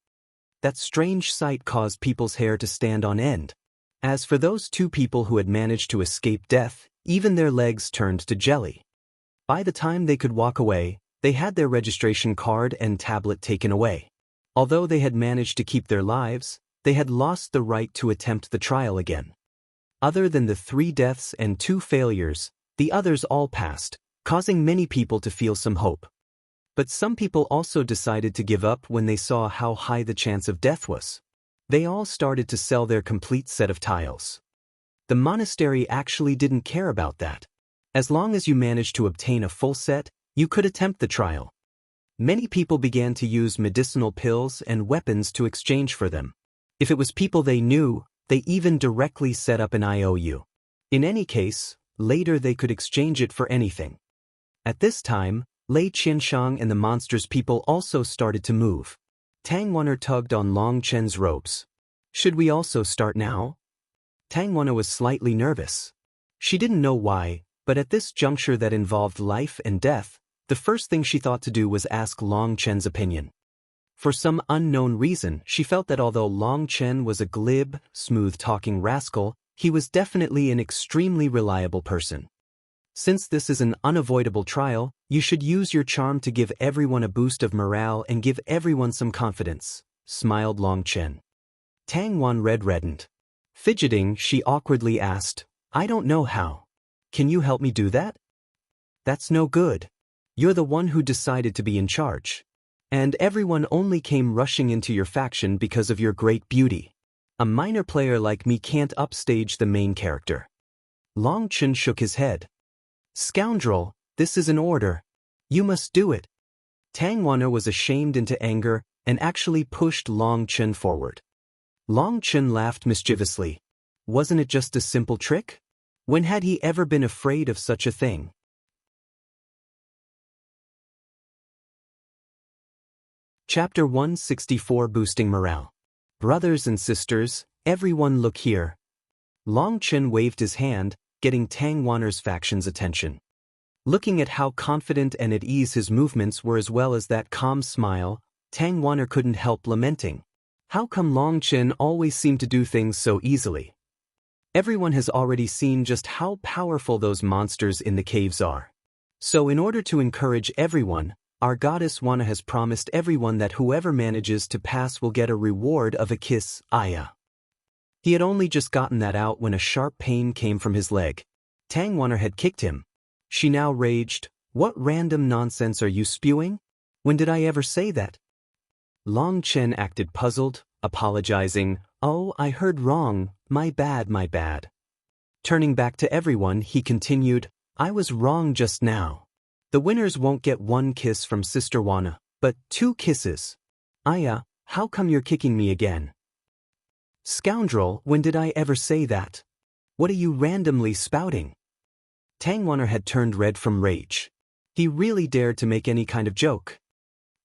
Speaker 1: That strange sight caused people's hair to stand on end. As for those 2 people who had managed to escape death, even their legs turned to jelly. By the time they could walk away, they had their registration card and tablet taken away. Although they had managed to keep their lives, they had lost the right to attempt the trial again. Other than the 3 deaths and 2 failures, the others all passed, causing many people to feel some hope. But some people also decided to give up when they saw how high the chance of death was. They all started to sell their complete set of tiles. The monastery actually didn't care about that. As long as you managed to obtain a full set, you could attempt the trial. Many people began to use medicinal pills and weapons to exchange for them. If it was people they knew, they even directly set up an IOU. In any case, later they could exchange it for anything. At this time, Lei Qianshang and the monster's people also started to move. Tang Wanner tugged on Long Chen's ropes. "Should we also start now?" Tang Wanner was slightly nervous. She didn't know why, but at this juncture that involved life and death, the first thing she thought to do was ask Long Chen's opinion. For some unknown reason, she felt that although Long Chen was a glib, smooth-talking rascal, he was definitely an extremely reliable person. Since this is an unavoidable trial, you should use your charm to give everyone a boost of morale and give everyone some confidence, smiled Long Chen. Tang Wan reddened. Fidgeting, she awkwardly asked, I don't know how. Can you help me do that? That's no good. You're the one who decided to be in charge. And everyone only came rushing into your faction because of your great beauty. A minor player like me can't upstage the main character. Long Chen shook his head. Scoundrel, this is an order. You must do it. Tang Wan'er was ashamed into anger and actually pushed Long Chen forward. Long Chen laughed mischievously. Wasn't it just a simple trick? When had he ever been afraid of such a thing? Chapter 164 Boosting Morale. Brothers and sisters, everyone look here. Long Chen waved his hand, getting Tang Wan'er's faction's attention. Looking at how confident and at ease his movements were as well as that calm smile, Tang Wan'er couldn't help lamenting. How come Long Chen always seemed to do things so easily? Everyone has already seen just how powerful those monsters in the caves are. So in order to encourage everyone, our goddess Wana has promised everyone that whoever manages to pass will get a reward of a kiss, Aya. He had only just gotten that out when a sharp pain came from his leg. Tang Wan'er had kicked him. She now raged, What random nonsense are you spewing? When did I ever say that? Long Chen acted puzzled, apologizing, Oh, I heard wrong, my bad. Turning back to everyone, he continued, I was wrong just now. The winners won't get one kiss from Sister Wana, but 2 kisses. Aya, how come you're kicking me again? Scoundrel, when did I ever say that? What are you randomly spouting? Tang Wan'er had turned red from rage. He really dared to make any kind of joke.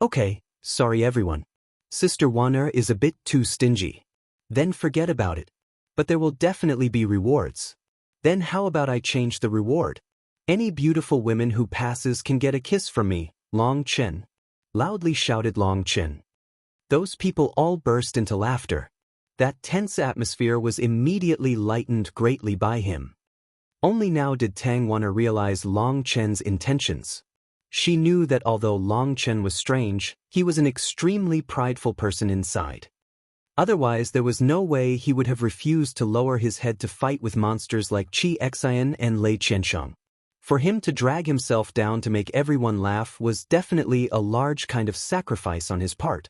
Speaker 1: Okay, sorry everyone. Sister Wan'er is a bit too stingy. Then forget about it. But there will definitely be rewards. Then how about I change the reward? Any beautiful women who passes can get a kiss from me, Long Chen. Loudly shouted Long Chen. Those people all burst into laughter. That tense atmosphere was immediately lightened greatly by him. Only now did Tang Wan'er realize Long Chen's intentions. She knew that although Long Chen was strange, he was an extremely prideful person inside. Otherwise, there was no way he would have refused to lower his head to fight with monsters like Qi Xian and Lei Qiansheng. For him to drag himself down to make everyone laugh was definitely a large kind of sacrifice on his part.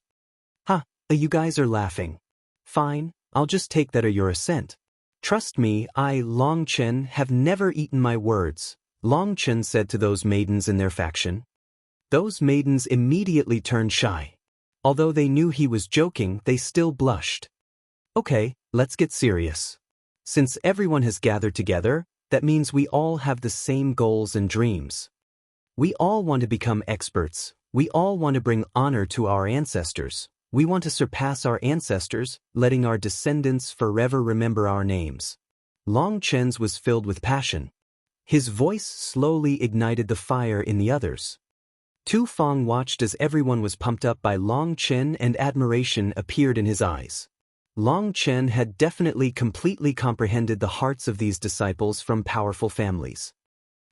Speaker 1: You guys are laughing. Fine, I'll just take that or your assent. Trust me, I, Long Chen, have never eaten my words, Long Chen said to those maidens in their faction. Those maidens immediately turned shy. Although they knew he was joking, they still blushed. Okay, let's get serious. Since everyone has gathered together, that means we all have the same goals and dreams. We all want to become experts. We all want to bring honor to our ancestors. We want to surpass our ancestors, letting our descendants forever remember our names. Long Chen's was filled with passion. His voice slowly ignited the fire in the others. Tu Feng watched as everyone was pumped up by Long Chen and admiration appeared in his eyes. Long Chen had definitely completely comprehended the hearts of these disciples from powerful families.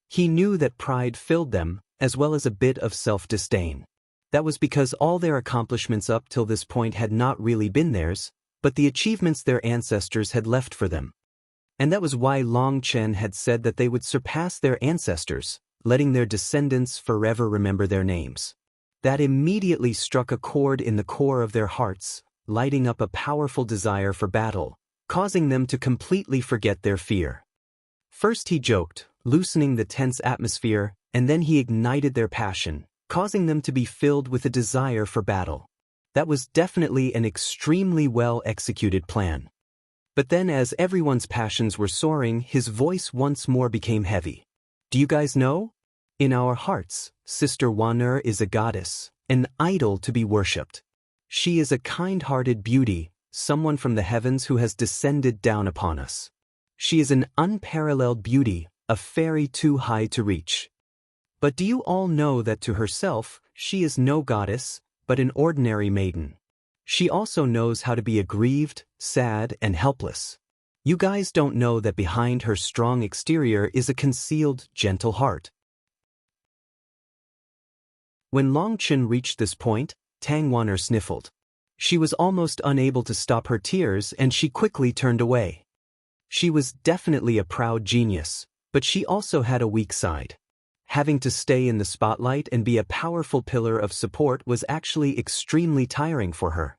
Speaker 1: He knew that pride filled them, as well as a bit of self-disdain. That was because all their accomplishments up till this point had not really been theirs, but the achievements their ancestors had left for them. And that was why Long Chen had said that they would surpass their ancestors, letting their descendants forever remember their names. That immediately struck a chord in the core of their hearts, lighting up a powerful desire for battle, causing them to completely forget their fear. First he joked, loosening the tense atmosphere, and then he ignited their passion, causing them to be filled with a desire for battle. That was definitely an extremely well-executed plan. But then as everyone's passions were soaring, his voice once more became heavy. Do you guys know? In our hearts, Sister Wan'er is a goddess, an idol to be worshipped. She is a kind-hearted beauty, someone from the heavens who has descended down upon us. She is an unparalleled beauty, a fairy too high to reach. But do you all know that to herself, she is no goddess, but an ordinary maiden? She also knows how to be aggrieved, sad, and helpless. You guys don't know that behind her strong exterior is a concealed, gentle heart. When Longchen reached this point, Tang Wan'er sniffled. She was almost unable to stop her tears and she quickly turned away. She was definitely a proud genius, but she also had a weak side. Having to stay in the spotlight and be a powerful pillar of support was actually extremely tiring for her.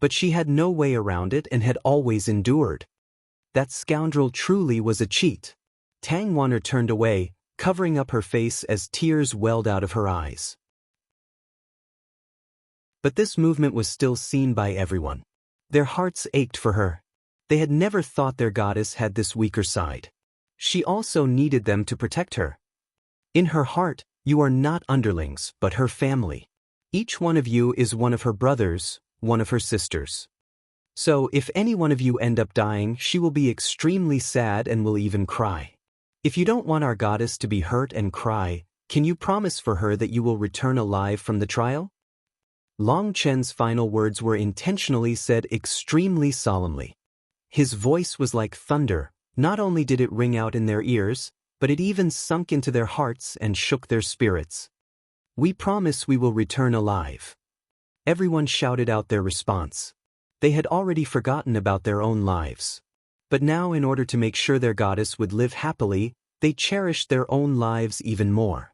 Speaker 1: But she had no way around it and had always endured. That scoundrel truly was a cheat. Tang Wan'er turned away, covering up her face as tears welled out of her eyes. But this movement was still seen by everyone. Their hearts ached for her. They had never thought their goddess had this weaker side. She also needed them to protect her. In her heart, you are not underlings, but her family. Each one of you is one of her brothers, one of her sisters. So if any one of you end up dying, she will be extremely sad and will even cry. If you don't want our goddess to be hurt and cry, can you promise for her that you will return alive from the trial? Longchen's final words were intentionally said extremely solemnly. His voice was like thunder. Not only did it ring out in their ears, but it even sunk into their hearts and shook their spirits. We promise we will return alive. Everyone shouted out their response. They had already forgotten about their own lives. But now, in order to make sure their goddess would live happily, they cherished their own lives even more.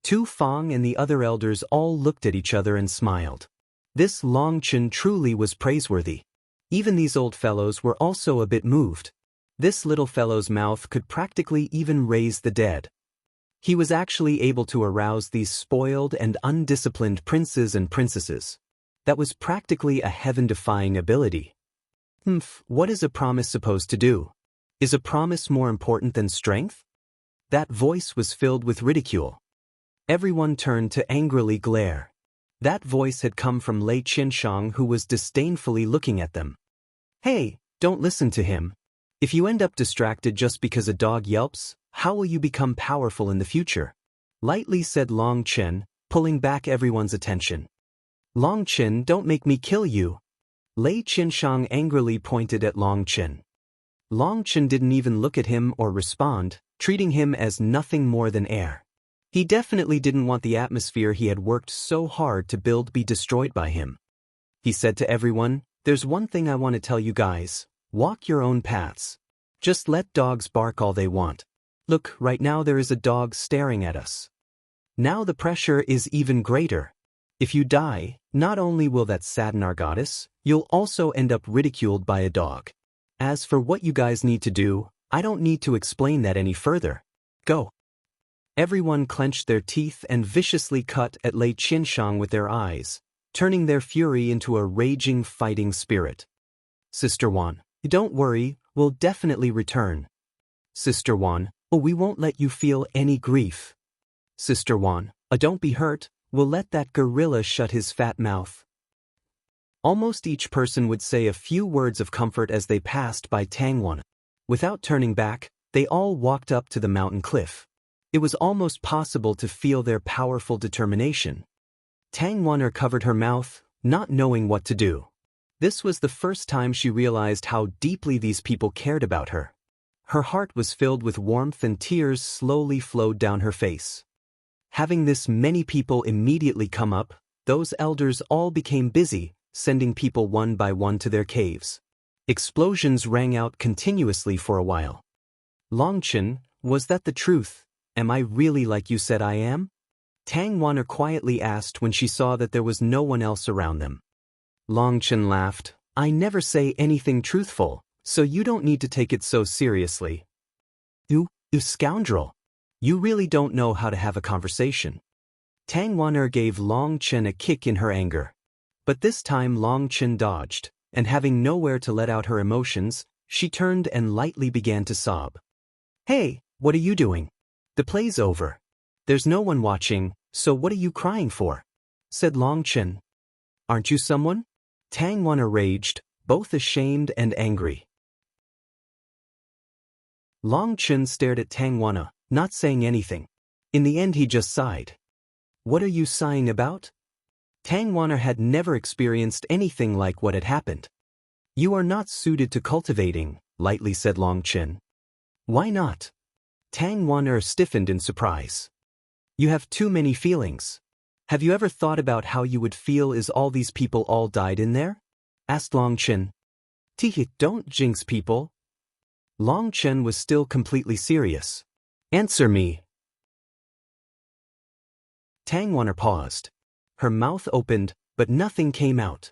Speaker 1: Tu Feng and the other elders all looked at each other and smiled. This Longchen truly was praiseworthy. Even these old fellows were also a bit moved. This little fellow's mouth could practically even raise the dead. He was actually able to arouse these spoiled and undisciplined princes and princesses. That was practically a heaven-defying ability. What is a promise supposed to do? Is a promise more important than strength? That voice was filled with ridicule. Everyone turned to angrily glare. That voice had come from Lei Qianshang, who was disdainfully looking at them. Hey, don't listen to him. If you end up distracted just because a dog yelps, how will you become powerful in the future? Lightly said Long Chen, pulling back everyone's attention. Long Chen, don't make me kill you. Lei Qianshang angrily pointed at Long Chen. Long Chen didn't even look at him or respond, treating him as nothing more than air. He definitely didn't want the atmosphere he had worked so hard to build be destroyed by him. He said to everyone, "There's one thing I want to tell you guys. Walk your own paths. Just let dogs bark all they want. Look, right now there is a dog staring at us. Now the pressure is even greater. If you die, not only will that sadden our goddess, you'll also end up ridiculed by a dog. As for what you guys need to do, I don't need to explain that any further. Go." Everyone clenched their teeth and viciously cut at Lei Qianshang with their eyes, turning their fury into a raging fighting spirit. Sister Wan, don't worry, we'll definitely return. Sister Wan, oh, we won't let you feel any grief. Sister Wan, don't be hurt, we'll let that gorilla shut his fat mouth. Almost each person would say a few words of comfort as they passed by Tang Wan. Without turning back, they all walked up to the mountain cliff. It was almost possible to feel their powerful determination. Tang Wan'er covered her mouth, not knowing what to do. This was the first time she realized how deeply these people cared about her. Her heart was filled with warmth and tears slowly flowed down her face. Having this many people immediately come up, those elders all became busy, sending people one by one to their caves. Explosions rang out continuously for a while. Longchen, was that the truth? Am I really like you said I am? Tang Wan'er quietly asked when she saw that there was no one else around them. Longchen laughed. I never say anything truthful, so you don't need to take it so seriously. You scoundrel. You really don't know how to have a conversation. Tang Wan'er gave Long Chen a kick in her anger. But this time Long Chen dodged, and having nowhere to let out her emotions, she turned and lightly began to sob. Hey, what are you doing? The play's over. There's no one watching, so what are you crying for? Said Long Chen. Aren't you someone? Tang Wan'er raged, both ashamed and angry. Long Chen stared at Tang Wana, not saying anything. In the end he just sighed. What are you sighing about? Tang Wana had never experienced anything like what had happened. You are not suited to cultivating, lightly said Long Chen. Why not? Tang Wana stiffened in surprise. You have too many feelings. Have you ever thought about how you would feel if all these people all died in there? Asked Long Chen. Tee, don't jinx people. Long Chen was still completely serious. Answer me. Tang Wana paused. Her mouth opened, but nothing came out.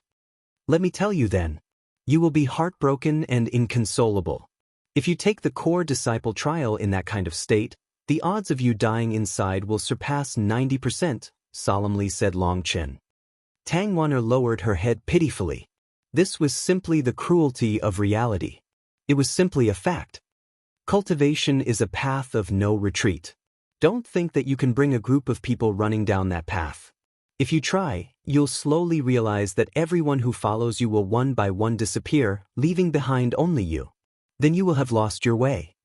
Speaker 1: Let me tell you then. You will be heartbroken and inconsolable. If you take the core disciple trial in that kind of state, the odds of you dying inside will surpass 90%, solemnly said Long Chen. Tang Wana lowered her head pitifully. This was simply the cruelty of reality. It was simply a fact. Cultivation is a path of no retreat. Don't think that you can bring a group of people running down that path. If you try, you'll slowly realize that everyone who follows you will one by one disappear, leaving behind only you. Then you will have lost your way.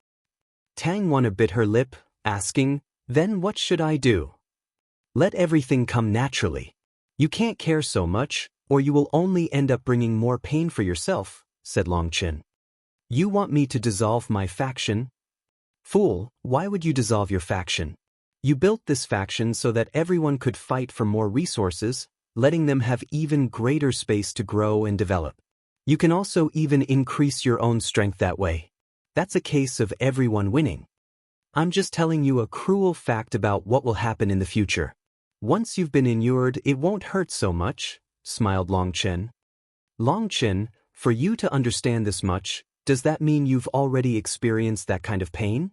Speaker 1: Tang Wana bit her lip, asking, then what should I do? Let everything come naturally. You can't care so much, or you will only end up bringing more pain for yourself, said Long Chen. You want me to dissolve my faction? Fool, why would you dissolve your faction? You built this faction so that everyone could fight for more resources, letting them have even greater space to grow and develop. You can also even increase your own strength that way. That's a case of everyone winning. I'm just telling you a cruel fact about what will happen in the future. Once you've been inured, it won't hurt so much, smiled Long Chen. Long Chen, for you to understand this much, does that mean you've already experienced that kind of pain?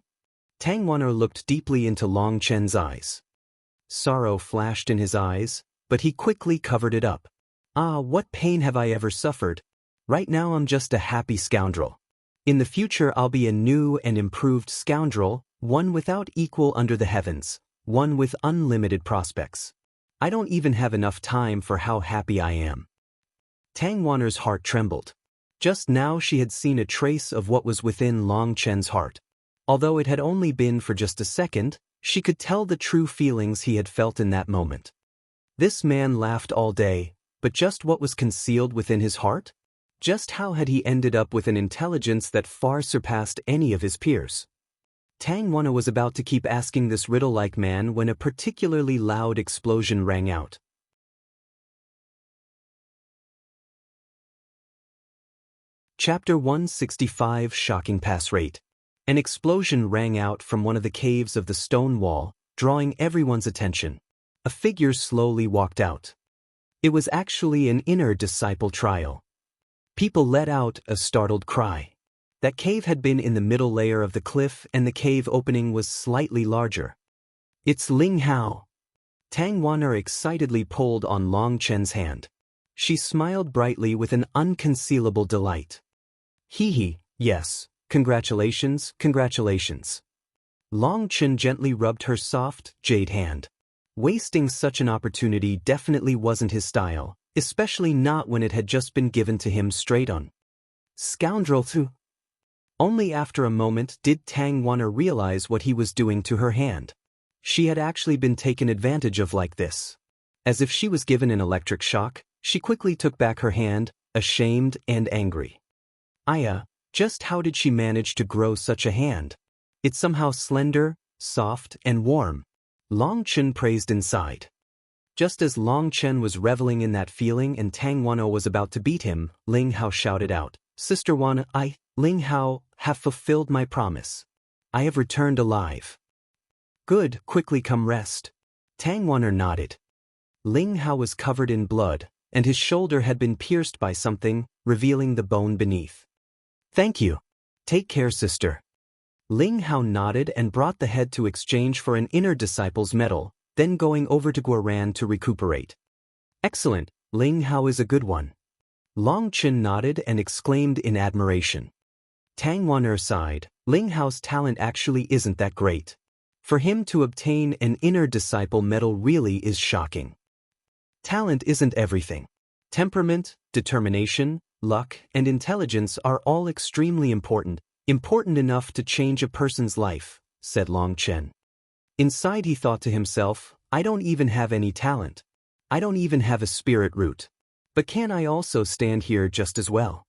Speaker 1: Tang Wana looked deeply into Long Chen's eyes. Sorrow flashed in his eyes, but he quickly covered it up. Ah, what pain have I ever suffered? Right now I'm just a happy scoundrel. In the future I'll be a new and improved scoundrel, one without equal under the heavens, one with unlimited prospects. I don't even have enough time for how happy I am. Tang Wana's heart trembled. Just now she had seen a trace of what was within Long Chen's heart. Although it had only been for just a second, she could tell the true feelings he had felt in that moment. This man laughed all day, but just what was concealed within his heart? Just how had he ended up with an intelligence that far surpassed any of his peers? Tang Wana was about to keep asking this riddle-like man when a particularly loud explosion rang out. Chapter 165 Shocking Pass Rate. An explosion rang out from one of the caves of the stone wall, drawing everyone's attention. A figure slowly walked out. It was actually an inner disciple trial. People let out a startled cry. That cave had been in the middle layer of the cliff and the cave opening was slightly larger. It's Ling Hao. Tang Wana excitedly pulled on Long Chen's hand. She smiled brightly with an unconcealable delight. Hee, yes. Congratulations, congratulations. Long Chen gently rubbed her soft, jade hand. Wasting such an opportunity definitely wasn't his style, especially not when it had just been given to him straight on. Scoundrel too. Only after a moment did Tang Wana realize what he was doing to her hand. She had actually been taken advantage of like this. As if she was given an electric shock, she quickly took back her hand, ashamed and angry. Just how did she manage to grow such a hand? It's somehow slender, soft, and warm. Long Chen praised inside. Just as Long Chen was reveling in that feeling and Tang Wana was about to beat him, Ling Hao shouted out, Sister Wana, Ling Hao, have fulfilled my promise. I have returned alive. Good, quickly come rest. Tang Wana nodded. Ling Hao was covered in blood, and his shoulder had been pierced by something, revealing the bone beneath. Thank you. Take care, sister. Ling Hao nodded and brought the head to exchange for an inner disciple's medal, then going over to Guoran to recuperate. Excellent, Ling Hao is a good one. Long Chen nodded and exclaimed in admiration. Tang Wana sighed, Ling Hao's talent actually isn't that great. For him to obtain an inner disciple medal really is shocking. Talent isn't everything. Temperament, determination, luck, and intelligence are all extremely important, Important enough to change a person's life, said Long Chen. Inside he thought to himself, I don't even have any talent. I don't even have a spirit root. But can I also stand here just as well?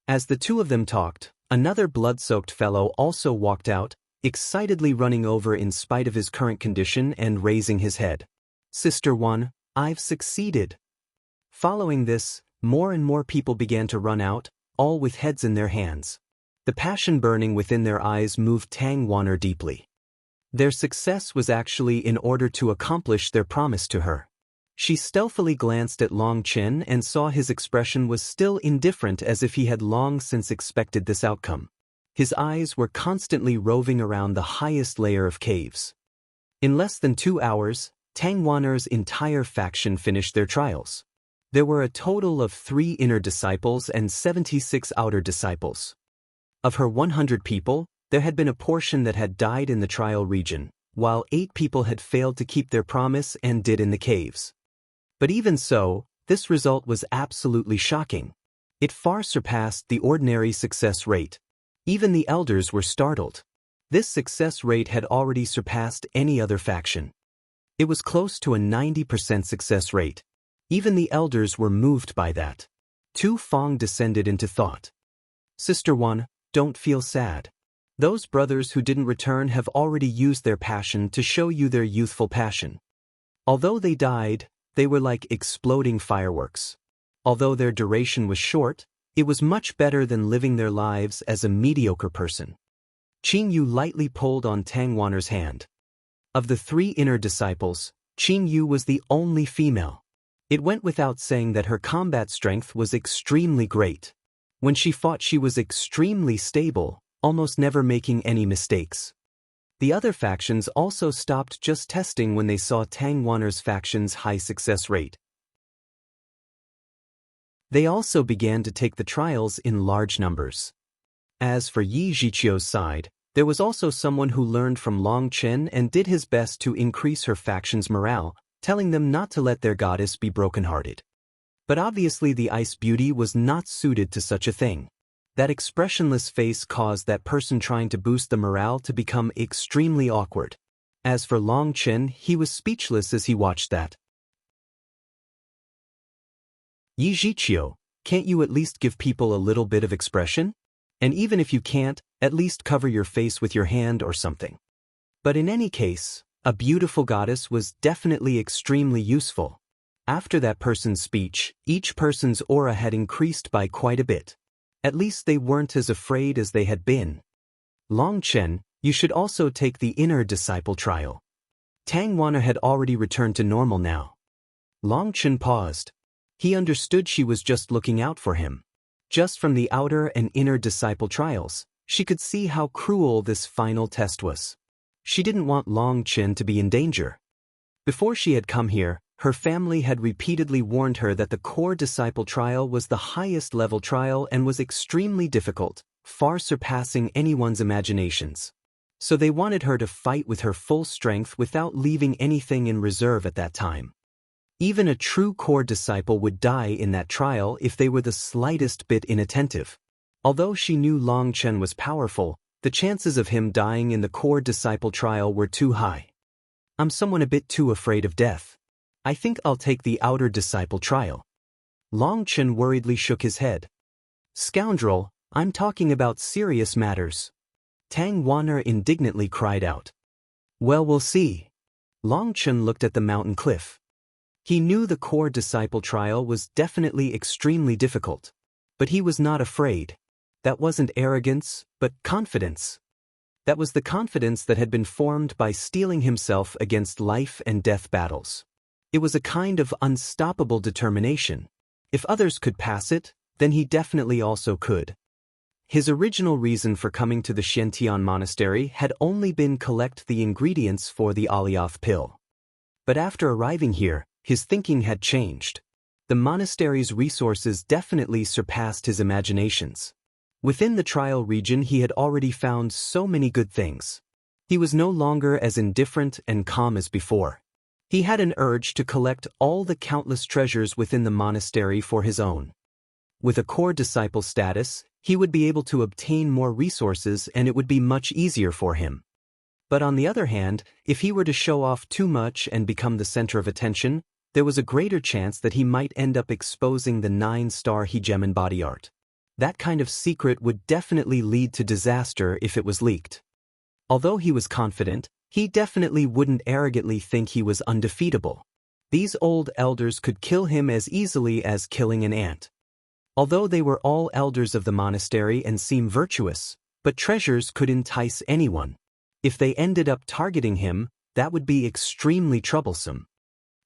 Speaker 1: As the two of them talked, another blood-soaked fellow also walked out, excitedly running over in spite of his current condition and raising his head. Sister One, I've succeeded. Following this, more and more people began to run out, all with heads in their hands. The passion burning within their eyes moved Tang Wanner deeply. Their success was actually in order to accomplish their promise to her. She stealthily glanced at Long Chen and saw his expression was still indifferent, as if he had long since expected this outcome. His eyes were constantly roving around the highest layer of caves. In less than 2 hours, Tang Wanner's entire faction finished their trials. There were a total of 3 inner disciples and 76 outer disciples. Of her 100 people, there had been a portion that had died in the trial region, while 8 people had failed to keep their promise and did in the caves. But even so, this result was absolutely shocking. It far surpassed the ordinary success rate. Even the elders were startled. This success rate had already surpassed any other faction. It was close to a 90% success rate. Even the elders were moved by that. Tu Feng descended into thought. Sister One, don't feel sad. Those brothers who didn't return have already used their passion to show you their youthful passion. Although they died, they were like exploding fireworks. Although their duration was short, it was much better than living their lives as a mediocre person. Qing Yu lightly pulled on Tang Wanner's hand. Of the 3 inner disciples, Qing Yu was the only female. It went without saying that her combat strength was extremely great. When she fought, she was extremely stable, almost never making any mistakes. The other factions also stopped just testing when they saw Tang Wanner's faction's high success rate. They also began to take the trials in large numbers. As for Yi Zhiqiu's side, there was also someone who learned from Long Chen and did his best to increase her faction's morale, telling them not to let their goddess be brokenhearted. But obviously the Ice Beauty was not suited to such a thing. That expressionless face caused that person trying to boost the morale to become extremely awkward. As for Long Chen, he was speechless as he watched that. Yi Zhiqiu, can't you at least give people a little bit of expression? And even if you can't, at least cover your face with your hand or something. But in any case, a beautiful goddess was definitely extremely useful. After that person's speech, each person's aura had increased by quite a bit. At least they weren't as afraid as they had been. Long Chen, you should also take the inner disciple trial. Tang Wanner had already returned to normal now. Long Chen paused. He understood she was just looking out for him. Just from the outer and inner disciple trials, she could see how cruel this final test was. She didn't want Long Chen to be in danger. Before she had come here, her family had repeatedly warned her that the core disciple trial was the highest level trial and was extremely difficult, far surpassing anyone's imaginations. So they wanted her to fight with her full strength without leaving anything in reserve at that time. Even a true core disciple would die in that trial if they were the slightest bit inattentive. Although she knew Long Chen was powerful, the chances of him dying in the core disciple trial were too high. I'm someone a bit too afraid of death. I think I'll take the outer disciple trial. Long Chen worriedly shook his head. Scoundrel, I'm talking about serious matters. Tang Wanner indignantly cried out. Well, we'll see. Long Chen looked at the mountain cliff. He knew the core disciple trial was definitely extremely difficult. But he was not afraid. That wasn't arrogance, but confidence. That was the confidence that had been formed by steeling himself against life and death battles. It was a kind of unstoppable determination. If others could pass it, then he definitely also could. His original reason for coming to the Shantian monastery had only been collect the ingredients for the Alioth pill. But after arriving here, his thinking had changed. The monastery's resources definitely surpassed his imaginations. Within the trial region he had already found so many good things. He was no longer as indifferent and calm as before. He had an urge to collect all the countless treasures within the monastery for his own. With a core disciple status, He would be able to obtain more resources and it would be much easier for him. But on the other hand, if he were to show off too much and become the center of attention, there was a greater chance that he might end up exposing the 9-star hegemon body art. That kind of secret would definitely lead to disaster if it was leaked. Although he was confident, he definitely wouldn't arrogantly think he was undefeatable. These old elders could kill him as easily as killing an ant. Although they were all elders of the monastery and seem virtuous, but treasures could entice anyone. If they ended up targeting him, that would be extremely troublesome.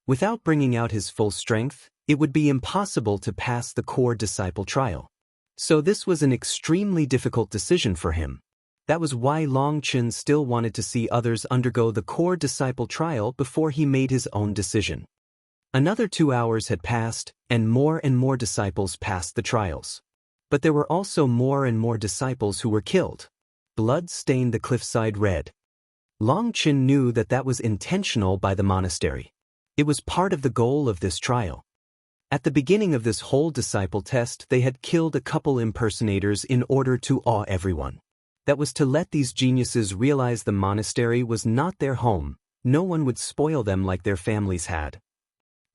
Speaker 1: Without bringing out his full strength, it would be impossible to pass the core disciple trial. So this was an extremely difficult decision for him. That was why Long Chen still wanted to see others undergo the core disciple trial before he made his own decision. Another 2 hours had passed, and more disciples passed the trials. But there were also more and more disciples who were killed. Blood stained the cliffside red. Long Chen knew that that was intentional by the monastery. It was part of the goal of this trial. At the beginning of this whole disciple test, they had killed a couple impersonators in order to awe everyone. That was to let these geniuses realize the monastery was not their home, no one would spoil them like their families had.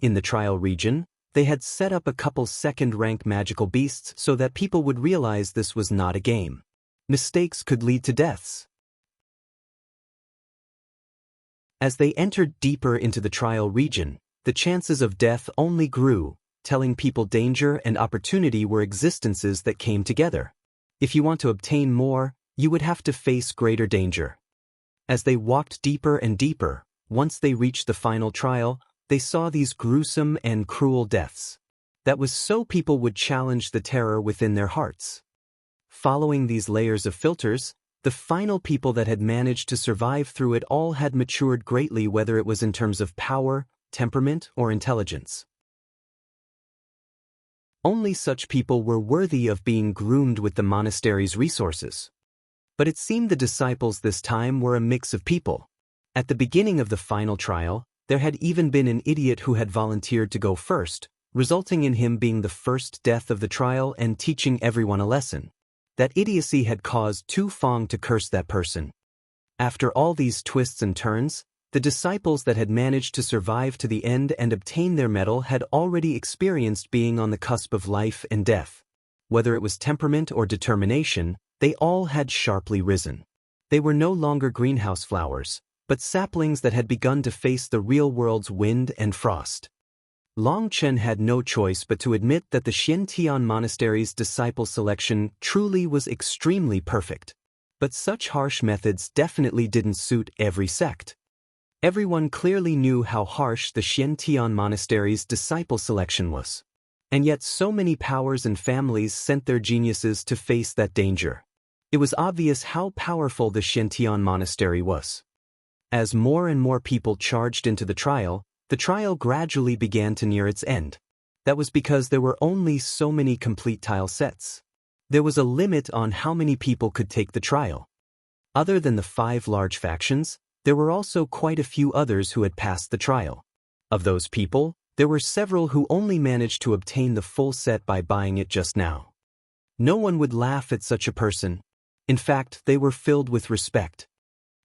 Speaker 1: In the trial region, they had set up a couple second-rank magical beasts so that people would realize this was not a game. Mistakes could lead to deaths. As they entered deeper into the trial region, the chances of death only grew, telling people danger and opportunity were existences that came together. If you want to obtain more, you would have to face greater danger. As they walked deeper and deeper, once they reached the final trial, they saw these gruesome and cruel deaths. That was so people would challenge the terror within their hearts. Following these layers of filters, the final people that had managed to survive through it all had matured greatly, whether it was in terms of power, temperament, or intelligence. Only such people were worthy of being groomed with the monastery's resources. But it seemed the disciples this time were a mix of people. At the beginning of the final trial, there had even been an idiot who had volunteered to go first, resulting in him being the first death of the trial and teaching everyone a lesson. That idiocy had caused Tu Feng to curse that person. After all these twists and turns, the disciples that had managed to survive to the end and obtain their medal had already experienced being on the cusp of life and death. Whether it was temperament or determination, they all had sharply risen. They were no longer greenhouse flowers, but saplings that had begun to face the real world's wind and frost. Long Chen had no choice but to admit that the Xiantian Monastery's disciple selection truly was extremely perfect. But such harsh methods definitely didn't suit every sect. Everyone clearly knew how harsh the Xiantian Monastery's disciple selection was. And yet so many powers and families sent their geniuses to face that danger. It was obvious how powerful the Xiantian Monastery was. As more and more people charged into the trial gradually began to near its end. That was because there were only so many complete tile sets. There was a limit on how many people could take the trial. Other than the 5 large factions, there were also quite a few others who had passed the trial. Of those people, there were several who only managed to obtain the full set by buying it just now. No one would laugh at such a person. In fact, they were filled with respect.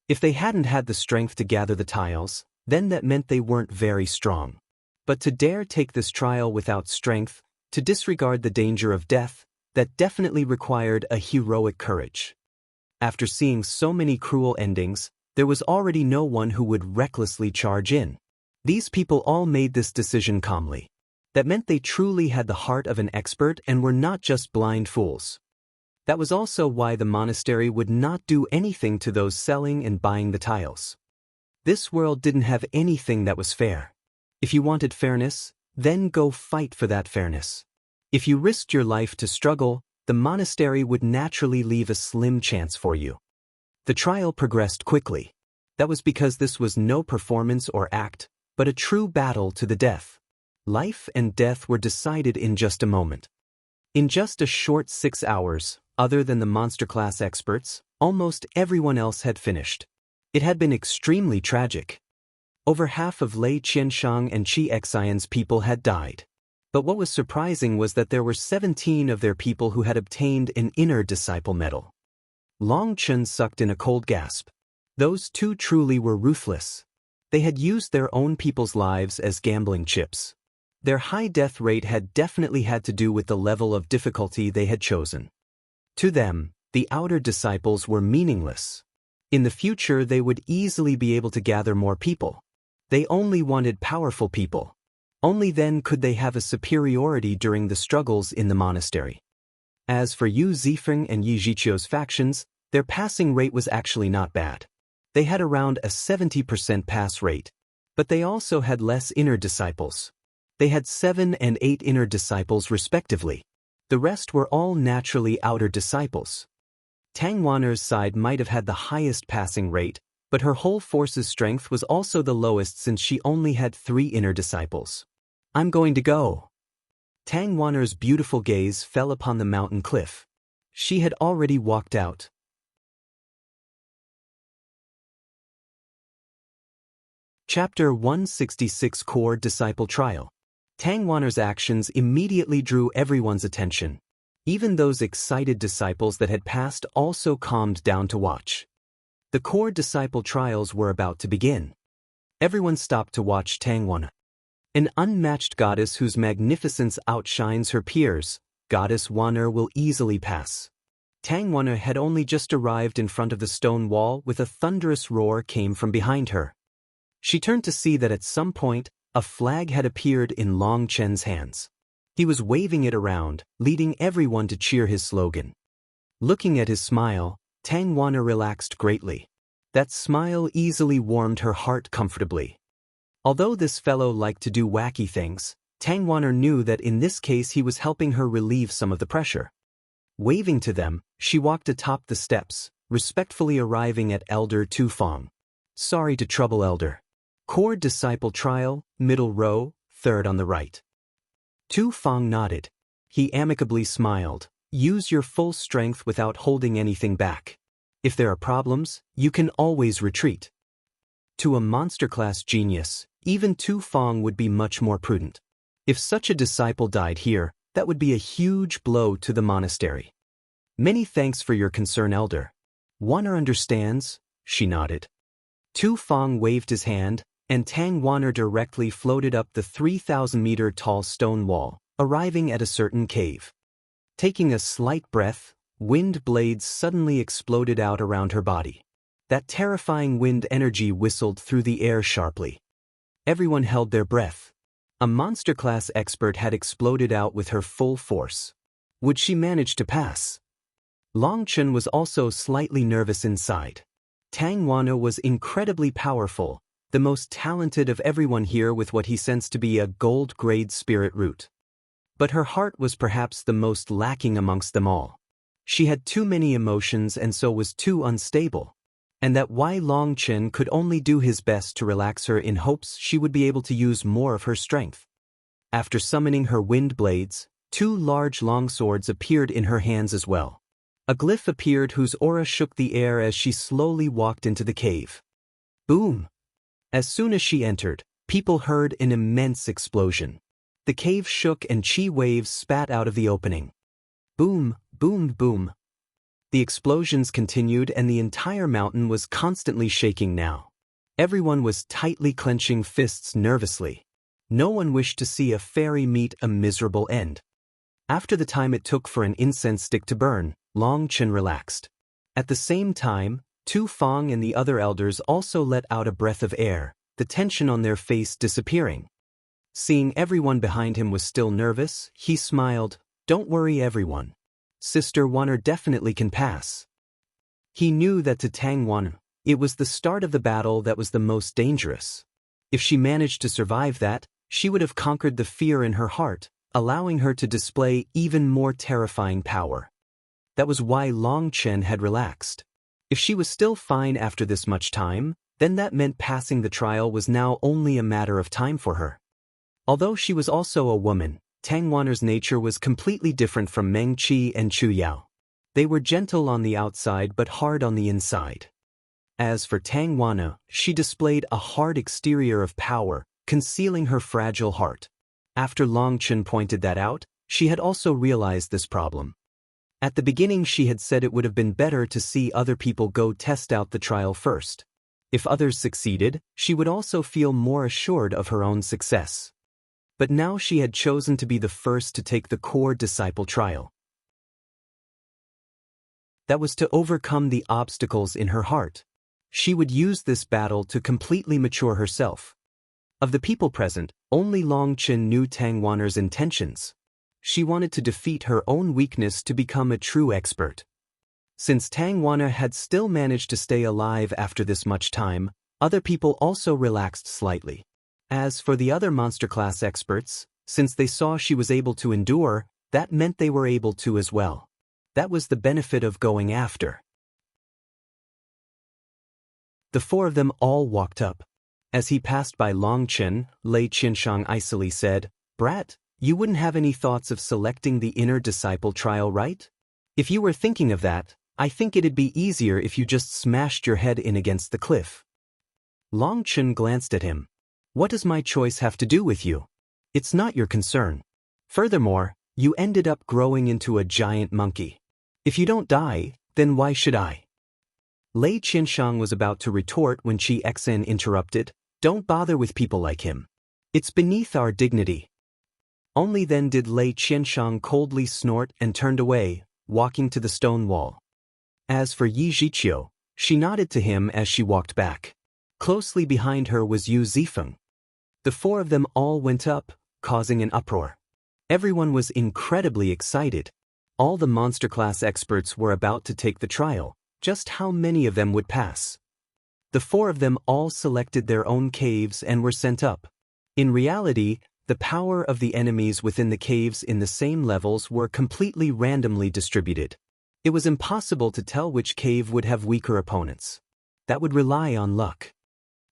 Speaker 1: If they hadn't had the strength to gather the tiles, then that meant they weren't very strong. But to dare take this trial without strength, to disregard the danger of death, that definitely required a heroic courage. After seeing so many cruel endings, there was already no one who would recklessly charge in. These people all made this decision calmly. That meant they truly had the heart of an expert and were not just blind fools. That was also why the monastery would not do anything to those selling and buying the tiles. This world didn't have anything that was fair. If you wanted fairness, then go fight for that fairness. If you risked your life to struggle, the monastery would naturally leave a slim chance for you. The trial progressed quickly. That was because this was no performance or act, but a true battle to the death. Life and death were decided in just a moment. In just a short 6 hours, other than the monster class experts, almost everyone else had finished. It had been extremely tragic. Over half of Lei Qianshang and Qi Xian's people had died. But what was surprising was that there were 17 of their people who had obtained an inner disciple medal. Long Chen sucked in a cold gasp. Those two truly were ruthless. They had used their own people's lives as gambling chips. Their high death rate had definitely had to do with the level of difficulty they had chosen. To them, the outer disciples were meaningless. In the future they would easily be able to gather more people. They only wanted powerful people. Only then could they have a superiority during the struggles in the monastery. As for Yu Zifeng and Yi Zhiqiu's factions, their passing rate was actually not bad. They had around a 70% pass rate, but they also had less inner disciples. They had 7 and 8 inner disciples respectively. The rest were all naturally outer disciples. Tang Wan'er's side might have had the highest passing rate, but her whole force's strength was also the lowest since she only had 3 inner disciples. I'm going to go. Tang Wan'er's beautiful gaze fell upon the mountain cliff. She had already walked out. Chapter 166 Core Disciple Trial. Tang Wan'er's actions immediately drew everyone's attention. Even those excited disciples that had passed also calmed down to watch. The core disciple trials were about to begin. Everyone stopped to watch Tang Wan'er. An unmatched goddess whose magnificence outshines her peers, Goddess Wan'er will easily pass. Tang Wan'er had only just arrived in front of the stone wall when a thunderous roar came from behind her. She turned to see that at some point, a flag had appeared in Long Chen's hands. He was waving it around, leading everyone to cheer his slogan. Looking at his smile, Tang Wan'er relaxed greatly. That smile easily warmed her heart comfortably. Although this fellow liked to do wacky things, Tang Wan'er knew that in this case he was helping her relieve some of the pressure. Waving to them, she walked atop the steps, respectfully arriving at Elder Tu Feng. Sorry to trouble, Elder. Core Disciple Trial, middle row, third on the right. Tu Feng nodded. He amicably smiled. Use your full strength without holding anything back. If there are problems, you can always retreat. To a monster-class genius, even Tu Feng would be much more prudent. If such a disciple died here, that would be a huge blow to the monastery. Many thanks for your concern, Elder. Wan'er understands, she nodded. Tu Feng waved his hand, and Tang Wan'er directly floated up the 3,000-meter-tall stone wall, arriving at a certain cave. Taking a slight breath, wind blades suddenly exploded out around her body. That terrifying wind energy whistled through the air sharply. Everyone held their breath. A monster-class expert had exploded out with her full force. Would she manage to pass? Long Chen was also slightly nervous inside. Tang Wan'er was incredibly powerful, the most talented of everyone here with what he sensed to be a gold-grade spirit root. But her heart was perhaps the most lacking amongst them all. She had too many emotions and so was too unstable. And that why Long Chen could only do his best to relax her in hopes she would be able to use more of her strength. After summoning her wind blades, 2 large longswords appeared in her hands as well. A glyph appeared whose aura shook the air as she slowly walked into the cave. Boom! As soon as she entered, people heard an immense explosion. The cave shook and chi waves spat out of the opening. Boom, boom, boom. The explosions continued and the entire mountain was constantly shaking now. Everyone was tightly clenching fists nervously. No one wished to see a fairy meet a miserable end. After the time it took for an incense stick to burn, Long Chen relaxed. At the same time, Tu Feng and the other elders also let out a breath of air, the tension on their face disappearing. Seeing everyone behind him was still nervous, he smiled. Don't worry, everyone. Sister Wan'er definitely can pass. He knew that to Tang Wan'er, it was the start of the battle that was the most dangerous. If she managed to survive that, she would have conquered the fear in her heart, allowing her to display even more terrifying power. That was why Long Chen had relaxed. If she was still fine after this much time, then that meant passing the trial was now only a matter of time for her. Although she was also a woman, Tang Wan'er's nature was completely different from Meng Qi and Chu Yao. They were gentle on the outside but hard on the inside. As for Tang Wan'er, she displayed a hard exterior of power, concealing her fragile heart. After Long Chen pointed that out, she had also realized this problem. At the beginning she had said it would have been better to see other people go test out the trial first. If others succeeded, she would also feel more assured of her own success. But now she had chosen to be the first to take the core disciple trial. That was to overcome the obstacles in her heart. She would use this battle to completely mature herself. Of the people present, only Long Chen knew Tang Wanner's intentions. She wanted to defeat her own weakness to become a true expert. Since Tang Wanner had still managed to stay alive after this much time, other people also relaxed slightly. As for the other monster class experts, since they saw she was able to endure, that meant they were able to as well. That was the benefit of going after. The four of them all walked up. As he passed by Long Chen, Lei Qianshang icily said, "Brat, you wouldn't have any thoughts of selecting the inner disciple trial, right? If you were thinking of that, I think it'd be easier if you just smashed your head in against the cliff." Long Chen glanced at him. "What does my choice have to do with you? It's not your concern. Furthermore, you ended up growing into a giant monkey. If you don't die, then why should I?" Lei Qianshang was about to retort when Qi Xen interrupted, "Don't bother with people like him. It's beneath our dignity." Only then did Lei Qianshang coldly snort and turned away, walking to the stone wall. As for Yi Zhiqiu, she nodded to him as she walked back. Closely behind her was Yu Zifeng. The four of them all went up, causing an uproar. Everyone was incredibly excited. All the monster class experts were about to take the trial. Just how many of them would pass? The four of them all selected their own caves and were sent up. In reality, the power of the enemies within the caves in the same levels were completely randomly distributed. It was impossible to tell which cave would have weaker opponents. That would rely on luck.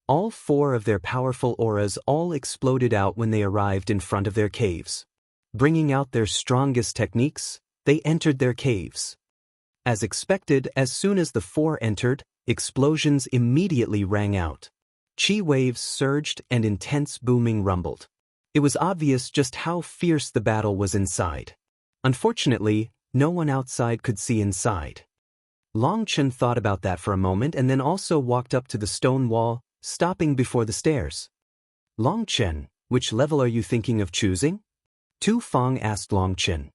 Speaker 1: All four of their powerful auras all exploded out when they arrived in front of their caves. Bringing out their strongest techniques, they entered their caves. As expected, as soon as the four entered, explosions immediately rang out. Chi waves surged and intense booming rumbled. It was obvious just how fierce the battle was inside. Unfortunately, no one outside could see inside. Long Chen thought about that for a moment and then also walked up to the stone wall, stopping before the stairs. "Long Chen, which level are you thinking of choosing?" Tu Feng asked Long Chen.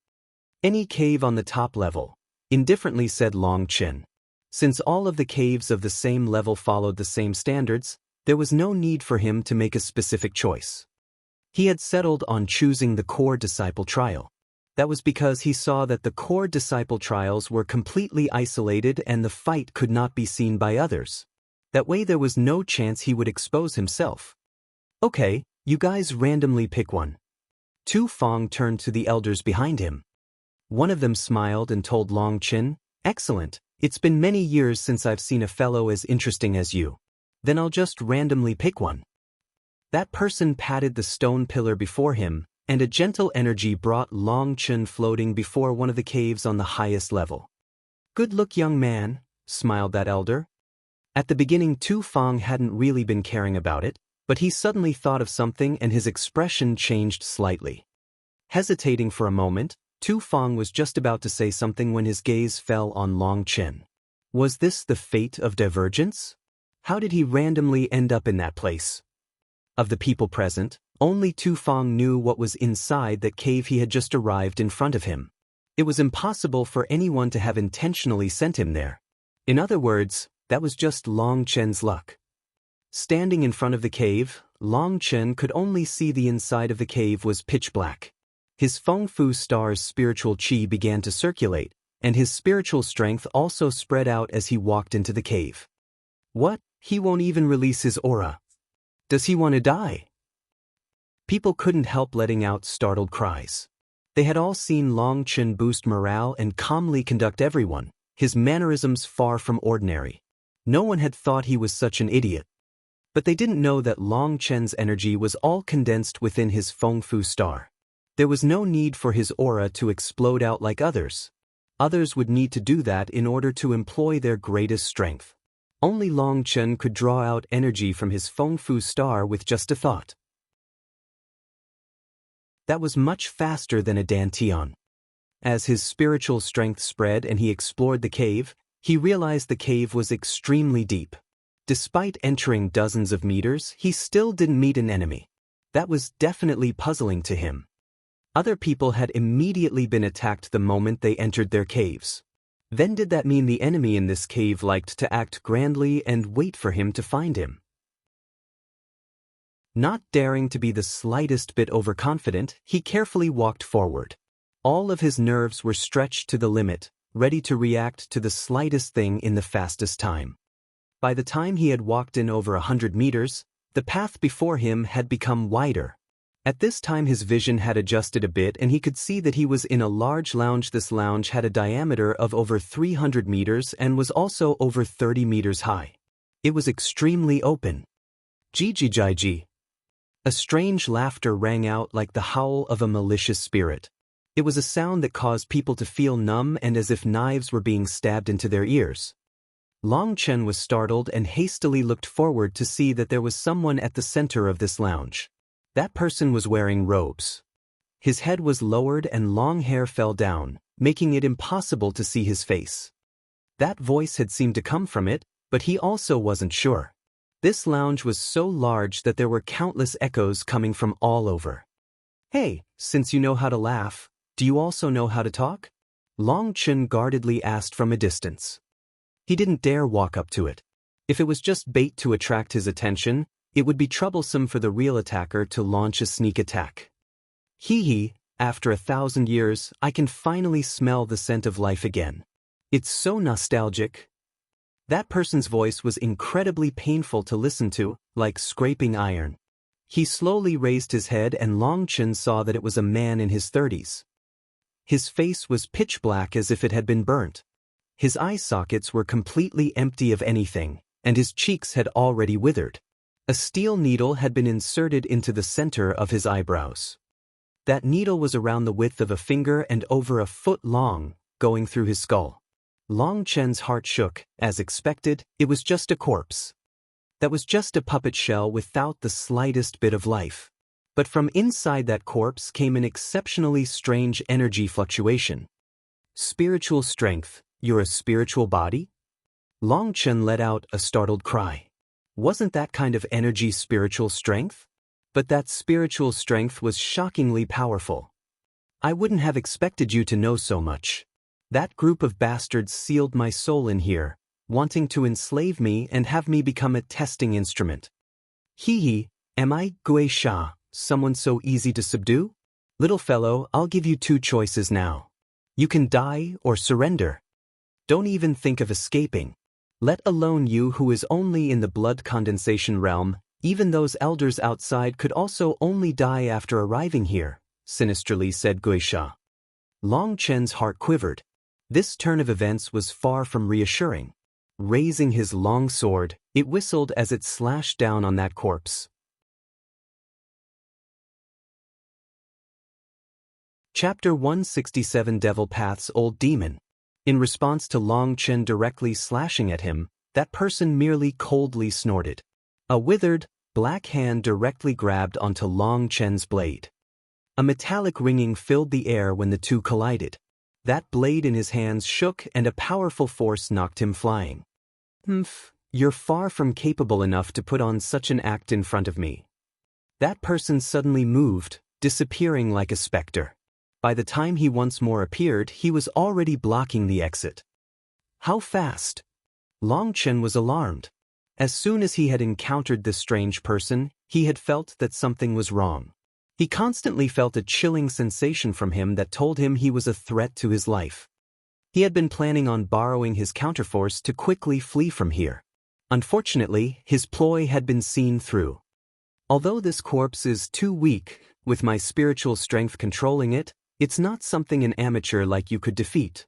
Speaker 1: "Any cave on the top level," indifferently said Long Chen. Since all of the caves of the same level followed the same standards, there was no need for him to make a specific choice. He had settled on choosing the core disciple trial. That was because he saw that the core disciple trials were completely isolated and the fight could not be seen by others. That way there was no chance he would expose himself. "Okay, you guys randomly pick one." Tu Feng turned to the elders behind him. One of them smiled and told Long Chen, "Excellent, it's been many years since I've seen a fellow as interesting as you. Then I'll just randomly pick one." That person patted the stone pillar before him, and a gentle energy brought Long Chen floating before one of the caves on the highest level. "Good look, young man," smiled that elder. At the beginning Tu Feng hadn't really been caring about it, but he suddenly thought of something and his expression changed slightly. Hesitating for a moment, Tu Feng was just about to say something when his gaze fell on Long Chen. Was this the fate of divergence? How did he randomly end up in that place? Of the people present, only Tu Feng knew what was inside that cave he had just arrived in front of him. It was impossible for anyone to have intentionally sent him there. In other words, that was just Long Chen's luck. Standing in front of the cave, Long Chen could only see the inside of the cave was pitch black. His Feng Fu star's spiritual qi began to circulate, and his spiritual strength also spread out as he walked into the cave. What? He won't even release his aura. Does he want to die? People couldn't help letting out startled cries. They had all seen Long Chen boost morale and calmly conduct everyone, his mannerisms far from ordinary. No one had thought he was such an idiot. But they didn't know that Long Chen's energy was all condensed within his Feng Fu star. There was no need for his aura to explode out like others. Others would need to do that in order to employ their greatest strength. Only Long Chen could draw out energy from his Feng Fu star with just a thought. That was much faster than a dantian. As his spiritual strength spread and he explored the cave, he realized the cave was extremely deep. Despite entering dozens of meters, he still didn't meet an enemy. That was definitely puzzling to him. Other people had immediately been attacked the moment they entered their caves. Then did that mean the enemy in this cave liked to act grandly and wait for him to find him? Not daring to be the slightest bit overconfident, he carefully walked forward. All of his nerves were stretched to the limit, ready to react to the slightest thing in the fastest time. By the time he had walked in over 100 meters, the path before him had become wider. At this time his vision had adjusted a bit and he could see that he was in a large lounge. This lounge had a diameter of over 300 meters and was also over 30 meters high. It was extremely open. Jijijiji. A strange laughter rang out like the howl of a malicious spirit. It was a sound that caused people to feel numb and as if knives were being stabbed into their ears. Long Chen was startled and hastily looked forward to see that there was someone at the center of this lounge. That person was wearing robes. His head was lowered and long hair fell down, making it impossible to see his face. That voice had seemed to come from it, but he also wasn't sure. This lounge was so large that there were countless echoes coming from all over. "Hey, since you know how to laugh, do you also know how to talk?" Long Chen guardedly asked from a distance. He didn't dare walk up to it. If it was just bait to attract his attention, it would be troublesome for the real attacker to launch a sneak attack. Hee, after 1,000 years, I can finally smell the scent of life again. It's so nostalgic. That person's voice was incredibly painful to listen to, like scraping iron. He slowly raised his head and Long Chen saw that it was a man in his 30s. His face was pitch black as if it had been burnt. His eye sockets were completely empty of anything, and his cheeks had already withered. A steel needle had been inserted into the center of his eyebrows. That needle was around the width of a finger and over a foot long, going through his skull. Long Chen's heart shook. As expected, it was just a corpse. That was just a puppet shell without the slightest bit of life. But from inside that corpse came an exceptionally strange energy fluctuation. Spiritual strength, you're a spiritual body? Long Chen let out a startled cry. Wasn't that kind of energy spiritual strength? But that spiritual strength was shockingly powerful. I wouldn't have expected you to know so much. That group of bastards sealed my soul in here, wanting to enslave me and have me become a testing instrument. Hee, am I, Gui Sha, someone so easy to subdue? Little fellow, I'll give you 2 choices now. You can die or surrender. Don't even think of escaping. Let alone you who is only in the blood condensation realm, even those elders outside could also only die after arriving here, sinisterly said Guisha. Long Chen's heart quivered. This turn of events was far from reassuring. Raising his long sword, it whistled as it slashed down on that corpse. Chapter 167 Devil Path's Old Demon. In response to Long Chen directly slashing at him, that person merely coldly snorted. A withered, black hand directly grabbed onto Long Chen's blade. A metallic ringing filled the air when the two collided. That blade in his hands shook and a powerful force knocked him flying. You're far from capable enough to put on such an act in front of me. That person suddenly moved, disappearing like a specter. By the time he once more appeared, he was already blocking the exit. How fast? Long Chen was alarmed. As soon as he had encountered this strange person, he had felt that something was wrong. He constantly felt a chilling sensation from him that told him he was a threat to his life. He had been planning on borrowing his counterforce to quickly flee from here. Unfortunately, his ploy had been seen through. Although this corpse is too weak, with my spiritual strength controlling it, it's not something an amateur like you could defeat.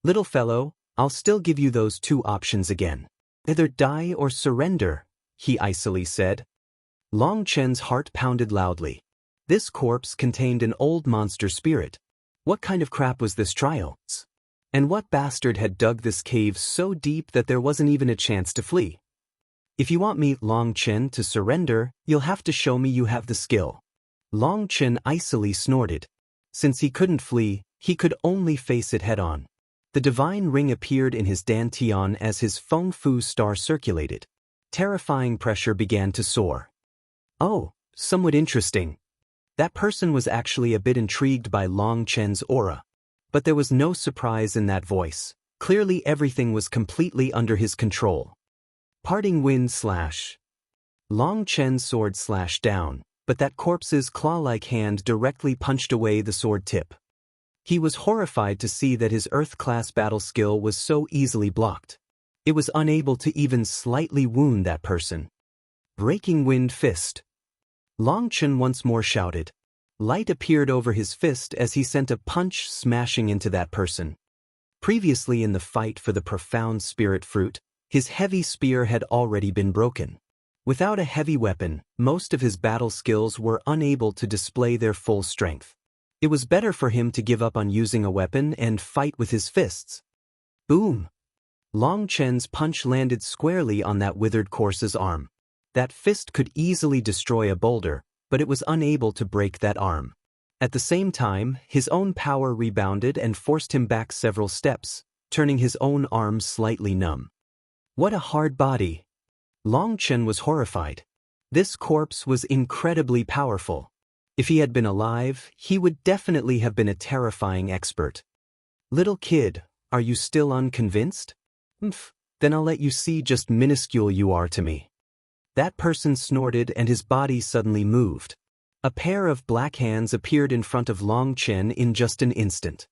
Speaker 1: Little fellow, I'll still give you those 2 options again. Either die or surrender, he icily said. Long Chen's heart pounded loudly. This corpse contained an old monster spirit. What kind of crap was this trial? And what bastard had dug this cave so deep that there wasn't even a chance to flee? If you want me, Long Chen, to surrender, you'll have to show me you have the skill. Long Chen icily snorted. Since he couldn't flee, he could only face it head-on. The divine ring appeared in his dantian as his feng fu star circulated. Terrifying pressure began to soar. Oh, somewhat interesting. That person was actually a bit intrigued by Long Chen's aura. But there was no surprise in that voice. Clearly everything was completely under his control. Parting wind slash. Long Chen's sword slashed down, but that corpse's claw-like hand directly punched away the sword tip. He was horrified to see that his Earth-class battle skill was so easily blocked. It was unable to even slightly wound that person. Breaking wind fist. Long Chen once more shouted. Light appeared over his fist as he sent a punch smashing into that person. Previously in the fight for the profound spirit fruit, his heavy spear had already been broken. Without a heavy weapon, most of his battle skills were unable to display their full strength. It was better for him to give up on using a weapon and fight with his fists. Boom! Long Chen's punch landed squarely on that withered corpse's arm. That fist could easily destroy a boulder, but it was unable to break that arm. At the same time, his own power rebounded and forced him back several steps, turning his own arm slightly numb. What a hard body! Long Chen was horrified. This corpse was incredibly powerful. If he had been alive, he would definitely have been a terrifying expert. Little kid, are you still unconvinced? Then I'll let you see just minuscule you are to me. That person snorted and his body suddenly moved. A pair of black hands appeared in front of Long Chen in just an instant.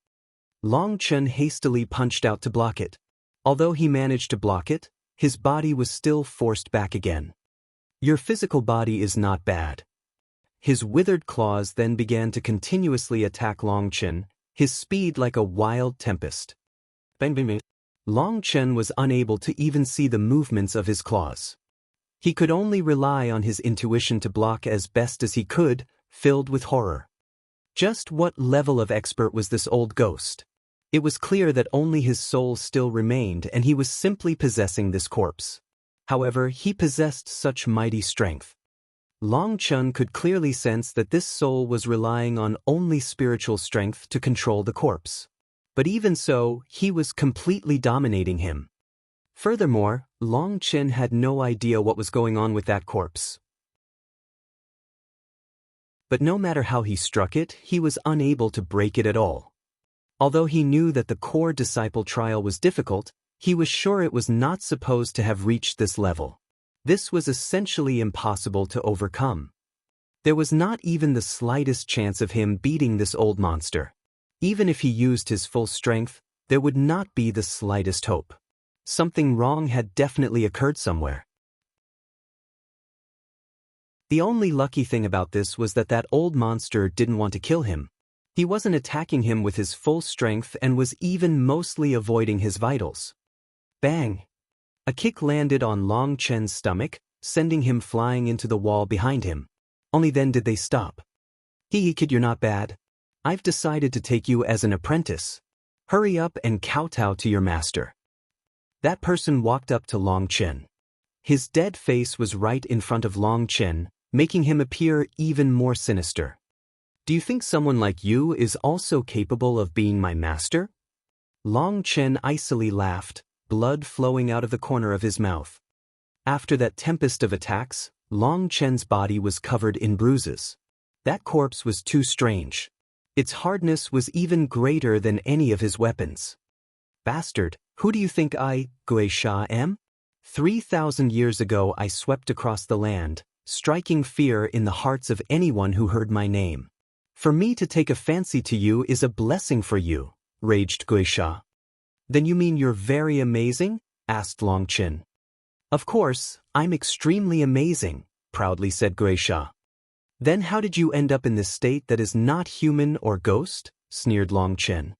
Speaker 1: Long Chen hastily punched out to block it. Although he managed to block it, his body was still forced back again. Your physical body is not bad. His withered claws then began to continuously attack Long Chen, his speed like a wild tempest. Bang bang bang. Long Chen was unable to even see the movements of his claws. He could only rely on his intuition to block as best as he could, filled with horror. Just what level of expert was this old ghost? It was clear that only his soul still remained and he was simply possessing this corpse. However, he possessed such mighty strength. Long Chen could clearly sense that this soul was relying on only spiritual strength to control the corpse. But even so, he was completely dominating him. Furthermore, Long Chen had no idea what was going on with that corpse. But no matter how he struck it, he was unable to break it at all. Although he knew that the core disciple trial was difficult, he was sure it was not supposed to have reached this level. This was essentially impossible to overcome. There was not even the slightest chance of him beating this old monster. Even if he used his full strength, there would not be the slightest hope. Something wrong had definitely occurred somewhere. The only lucky thing about this was that that old monster didn't want to kill him. He wasn't attacking him with his full strength and was even mostly avoiding his vitals. Bang! A kick landed on Long Chen's stomach, sending him flying into the wall behind him. Only then did they stop. Kid, you're not bad. I've decided to take you as an apprentice. Hurry up and kowtow to your master. That person walked up to Long Chen. His dead face was right in front of Long Chen, making him appear even more sinister. Do you think someone like you is also capable of being my master? Long Chen icily laughed, blood flowing out of the corner of his mouth. After that tempest of attacks, Long Chen's body was covered in bruises. That corpse was too strange. Its hardness was even greater than any of his weapons. Bastard, who do you think I, Gui Sha, am? 3,000 years ago I swept across the land, striking fear in the hearts of anyone who heard my name. For me to take a fancy to you is a blessing for you, raged Gui Sha. Then you mean you're very amazing? Asked Long Chen. Of course, I'm extremely amazing, proudly said Gui Sha. Then how did you end up in this state that is not human or ghost? Sneered Long Chen.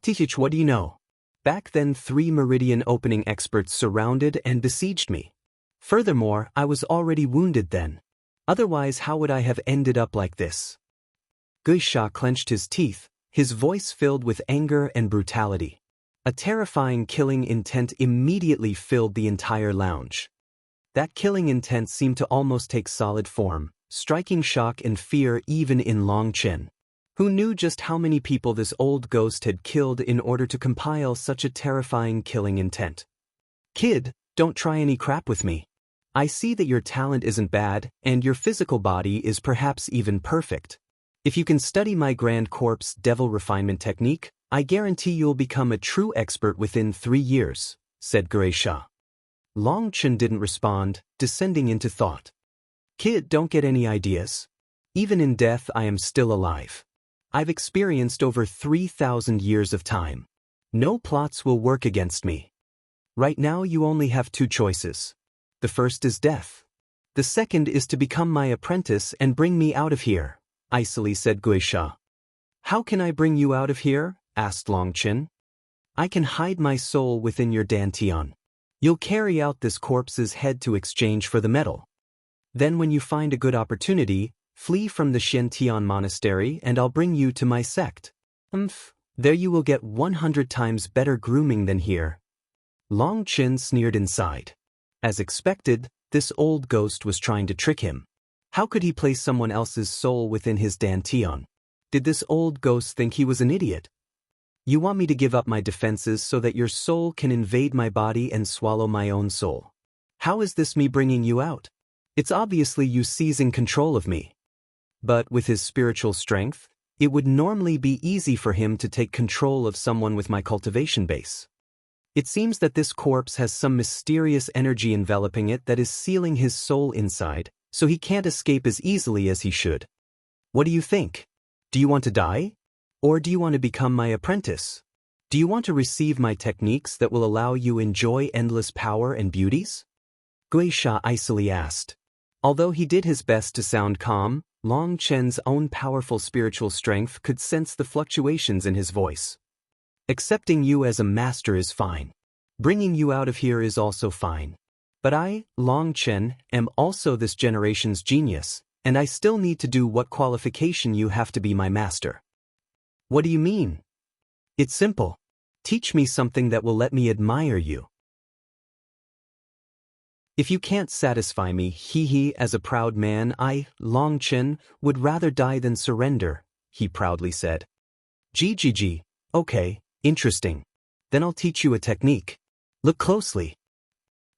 Speaker 1: Tich, what do you know? Back then 3 meridian opening experts surrounded and besieged me. Furthermore, I was already wounded then. Otherwise how would I have ended up like this? Gui Sha clenched his teeth, his voice filled with anger and brutality. A terrifying killing intent immediately filled the entire lounge. That killing intent seemed to almost take solid form, striking shock and fear even in Long Chen, who knew just how many people this old ghost had killed in order to compile such a terrifying killing intent. "Kid, don't try any crap with me. I see that your talent isn't bad, and your physical body is perhaps even perfect. If you can study my Grand Corpse Devil Refinement technique, I guarantee you'll become a true expert within 3 years," said Geisha. Long Chen didn't respond, descending into thought. "Kid, don't get any ideas. Even in death I am still alive. I've experienced over 3,000 years of time. No plots will work against me. Right now you only have 2 choices. The first is death. The second is to become my apprentice and bring me out of here," icily said Geisha. "How can I bring you out of here?" asked Long Chen. "I can hide my soul within your dantian. You'll carry out this corpse's head to exchange for the metal. Then when you find a good opportunity, flee from the Shentian monastery and I'll bring you to my sect. There you will get 100 times better grooming than here." Long Chen sneered inside. As expected, this old ghost was trying to trick him. How could he place someone else's soul within his dantian? Did this old ghost think he was an idiot? "You want me to give up my defenses so that your soul can invade my body and swallow my own soul? How is this me bringing you out? It's obviously you seizing control of me." But with his spiritual strength, it would normally be easy for him to take control of someone with my cultivation base. It seems that this corpse has some mysterious energy enveloping it that is sealing his soul inside, so he can't escape as easily as he should. What do you think? Do you want to die? Or do you want to become my apprentice? Do you want to receive my techniques that will allow you enjoy endless power and beauties? Geisha icily asked. Although he did his best to sound calm, Long Chen's own powerful spiritual strength could sense the fluctuations in his voice. "Accepting you as a master is fine. Bringing you out of here is also fine. But I, Long Chen, am also this generation's genius, and I still need to do what qualification you have to be my master." "What do you mean?" "It's simple. Teach me something that will let me admire you." "If you can't satisfy me, as a proud man, I, Long Chen, would rather die than surrender," he proudly said. "Gg. Okay. Interesting. Then I'll teach you a technique. Look closely."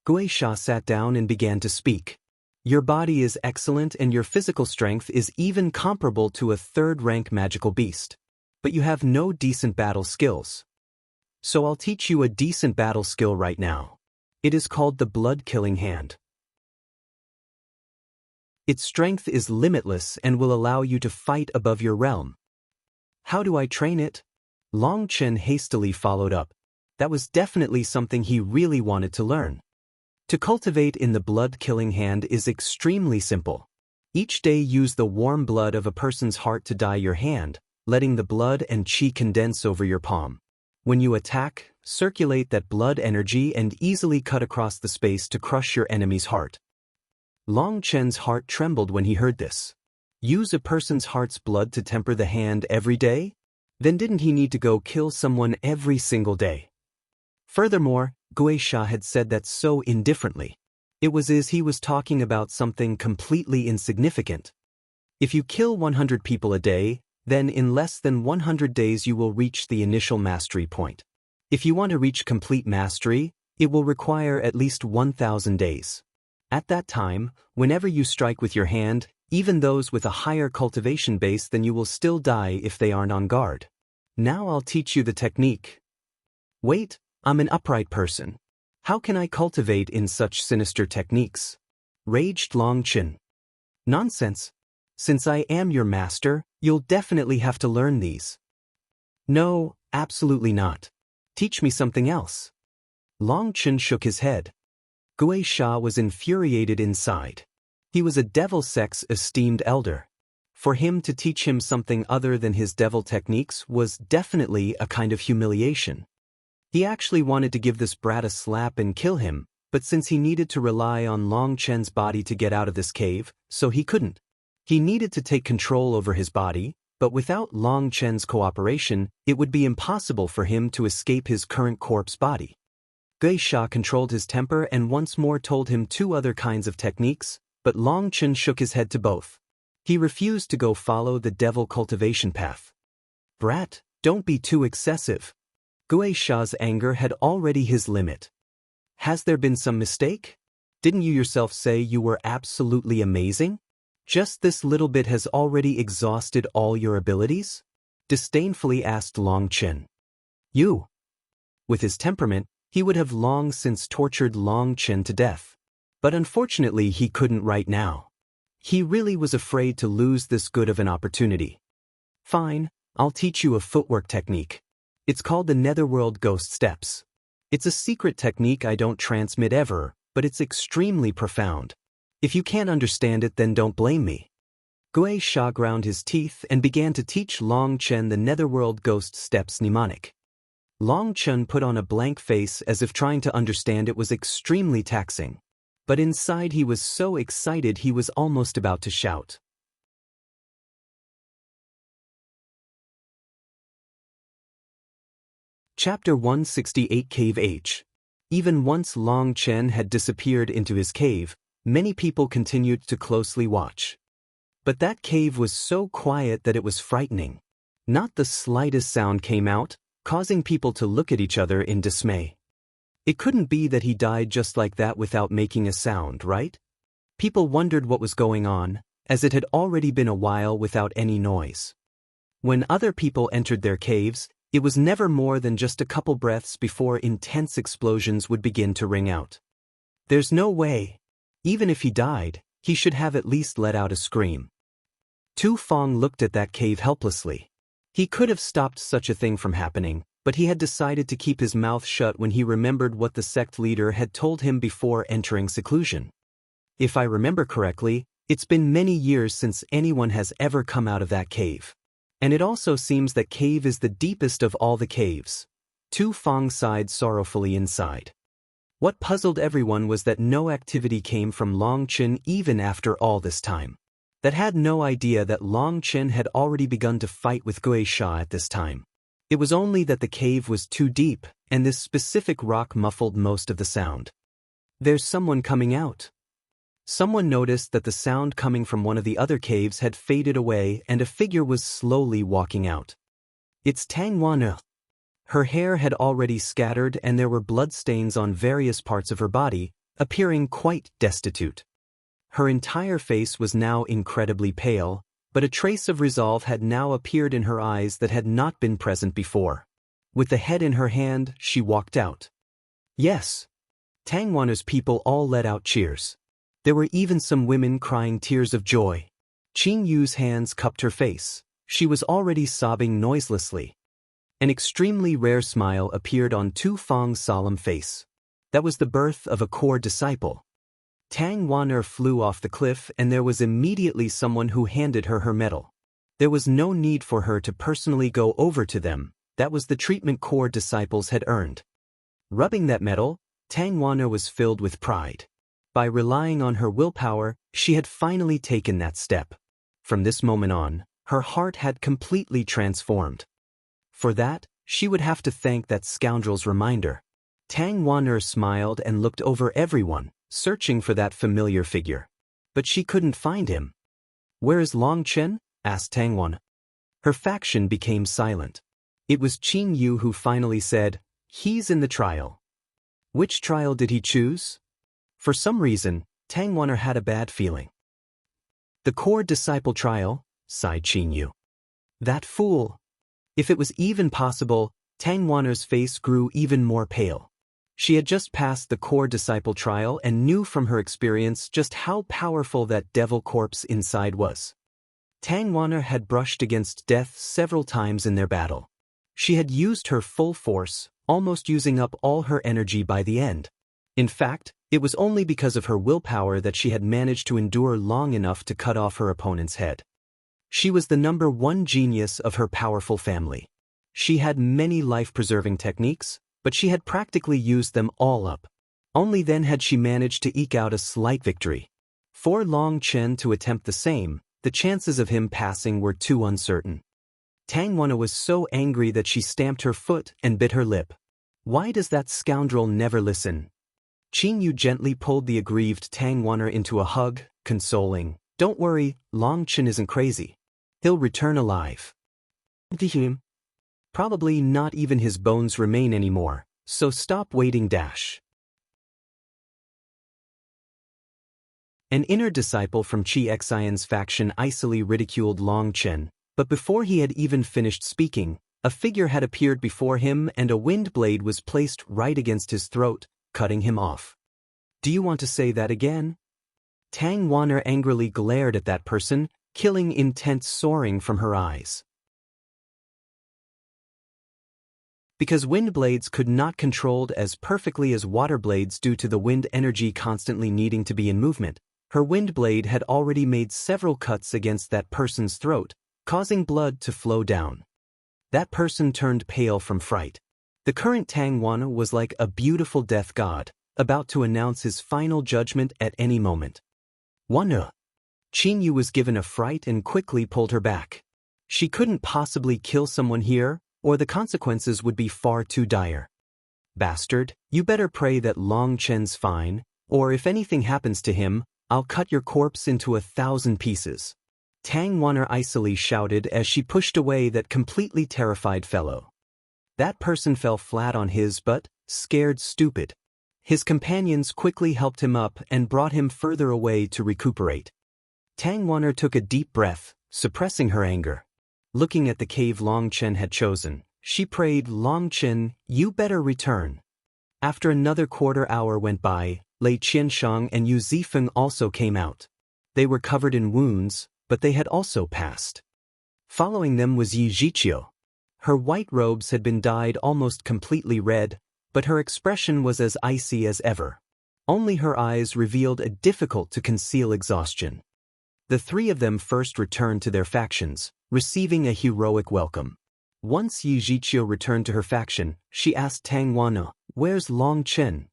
Speaker 1: Geisha sat down and began to speak. "Your body is excellent and your physical strength is even comparable to a 3rd-rank magical beast. But you have no decent battle skills. So I'll teach you a decent battle skill right now. It is called the blood-killing hand. Its strength is limitless and will allow you to fight above your realm." "How do I train it?" Long Chen hastily followed up. That was definitely something he really wanted to learn. To cultivate in the blood-killing hand is extremely simple. Each day use the warm blood of a person's heart to dye your hand, letting the blood and qi condense over your palm. When you attack, circulate that blood energy and easily cut across the space to crush your enemy's heart. Long Chen's heart trembled when he heard this. Use a person's heart's blood to temper the hand every day? Then didn't he need to go kill someone every single day? Furthermore, Geisha had said that so indifferently. It was as he was talking about something completely insignificant. If you kill 100 people a day, then in less than 100 days you will reach the initial mastery point. If you want to reach complete mastery, it will require at least 1,000 days. At that time, whenever you strike with your hand, even those with a higher cultivation base than you will still die if they aren't on guard. Now I'll teach you the technique. Wait, I'm an upright person. How can I cultivate in such sinister techniques? Raged Long Chen. Nonsense. Since I am your master, you'll definitely have to learn these. No, absolutely not. Teach me something else. Long Chen shook his head. Geisha was infuriated inside. He was a devil sect's esteemed elder. For him to teach him something other than his devil techniques was definitely a kind of humiliation. He actually wanted to give this brat a slap and kill him, but since he needed to rely on Long Chen's body to get out of this cave, so he couldn't. He needed to take control over his body, but without Long Chen's cooperation, it would be impossible for him to escape his current corpse body. Geisha controlled his temper and once more told him 2 other kinds of techniques, but Long Chen shook his head to both. He refused to go follow the devil cultivation path. Brat, don't be too excessive. Gui Sha's anger had already his limit. Has there been some mistake? Didn't you yourself say you were absolutely amazing? Just this little bit has already exhausted all your abilities? Disdainfully asked Long Chen. You. With his temperament, he would have long since tortured Long Chen to death. But unfortunately he couldn't right now. He really was afraid to lose this good of an opportunity. Fine, I'll teach you a footwork technique. It's called the Netherworld Ghost Steps. It's a secret technique I don't transmit ever, but it's extremely profound. If you can't understand it, then don't blame me. Gui Sha ground his teeth and began to teach Long Chen the Netherworld Ghost Steps mnemonic. Long Chen put on a blank face as if trying to understand it was extremely taxing. But inside he was so excited he was almost about to shout. Chapter 168 Cave H. Even once Long Chen had disappeared into his cave, many people continued to closely watch. But that cave was so quiet that it was frightening. Not the slightest sound came out, causing people to look at each other in dismay. It couldn't be that he died just like that without making a sound, right? People wondered what was going on, as it had already been a while without any noise. When other people entered their caves, it was never more than just a couple breaths before intense explosions would begin to ring out. There's no way. Even if he died, he should have at least let out a scream. Tu Feng looked at that cave helplessly. He could have stopped such a thing from happening, but he had decided to keep his mouth shut when he remembered what the sect leader had told him before entering seclusion. If I remember correctly, it's been many years since anyone has ever come out of that cave. And it also seems that cave is the deepest of all the caves. Tu Feng sighed sorrowfully inside. What puzzled everyone was that no activity came from Long Chen even after all this time. That had no idea that Long Chen had already begun to fight with Gui Sha at this time. It was only that the cave was too deep, and this specific rock muffled most of the sound. There's someone coming out. Someone noticed that the sound coming from one of the other caves had faded away and a figure was slowly walking out. It's Tang Wana. Her hair had already scattered and there were bloodstains on various parts of her body, appearing quite destitute. Her entire face was now incredibly pale, but a trace of resolve had now appeared in her eyes that had not been present before. With the head in her hand, she walked out. Yes. Tang Wana's people all let out cheers. There were even some women crying tears of joy. Qing Yu's hands cupped her face. She was already sobbing noiselessly. An extremely rare smile appeared on Tu Feng's solemn face. That was the birth of a core disciple. Tang Wana flew off the cliff and there was immediately someone who handed her her medal. There was no need for her to personally go over to them. That was the treatment core disciples had earned. Rubbing that medal, Tang Wana was filled with pride. By relying on her willpower, she had finally taken that step. From this moment on, her heart had completely transformed. For that, she would have to thank that scoundrel's reminder. Tang Wana smiled and looked over everyone, searching for that familiar figure. But she couldn't find him. Where is Long Chen? Asked Tang Wana. Her faction became silent. It was Qing Yu who finally said, "He's in the trial." Which trial did he choose? For some reason, Tang Wana had a bad feeling. The core disciple trial, sighed Qing Yu. That fool. If it was even possible, Tang Wana's face grew even more pale. She had just passed the core disciple trial and knew from her experience just how powerful that devil corpse inside was. Tang Wana had brushed against death several times in their battle. She had used her full force, almost using up all her energy by the end. In fact, it was only because of her willpower that she had managed to endure long enough to cut off her opponent's head. She was the #1 genius of her powerful family. She had many life-preserving techniques, but she had practically used them all up. Only then had she managed to eke out a slight victory. For Long Chen to attempt the same, the chances of him passing were too uncertain. Tang Wana was so angry that she stamped her foot and bit her lip. Why does that scoundrel never listen? Qing Yu gently pulled the aggrieved Tang Wana into a hug, consoling, Don't worry, Long Chen isn't crazy. He'll return alive. Probably not even his bones remain anymore, so stop waiting. An inner disciple from Qi Xian's faction icily ridiculed Long Chen, but before he had even finished speaking, a figure had appeared before him and a wind blade was placed right against his throat, cutting him off. Do you want to say that again? Tang Wan'er angrily glared at that person, killing intent soaring from her eyes. Because wind blades could not controlled as perfectly as water blades due to the wind energy constantly needing to be in movement, her wind blade had already made several cuts against that person's throat, causing blood to flow down. That person turned pale from fright. The current Tang Wan was like a beautiful death god, about to announce his final judgment at any moment. Wan. Qin Yu was given a fright and quickly pulled her back. She couldn't possibly kill someone here, or the consequences would be far too dire. Bastard, you better pray that Long Chen's fine, or if anything happens to him, I'll cut your corpse into 1,000 pieces. Tang Wan'er icily shouted as she pushed away that completely terrified fellow. That person fell flat on his butt, scared stupid. His companions quickly helped him up and brought him further away to recuperate. Tang Wan'er took a deep breath, suppressing her anger. Looking at the cave Long Chen had chosen, she prayed, Long Chen, you better return. After another quarter hour went by, Lei Qianshang and Yu Zifeng also came out. They were covered in wounds, but they had also passed. Following them was Yi Zhiqiu. Her white robes had been dyed almost completely red, but her expression was as icy as ever. Only her eyes revealed a difficult-to-conceal exhaustion. The three of them first returned to their factions, receiving a heroic welcome. Once Yi Zhiqiu returned to her faction, she asked Tang Wan'er, "Where's Long Chen?"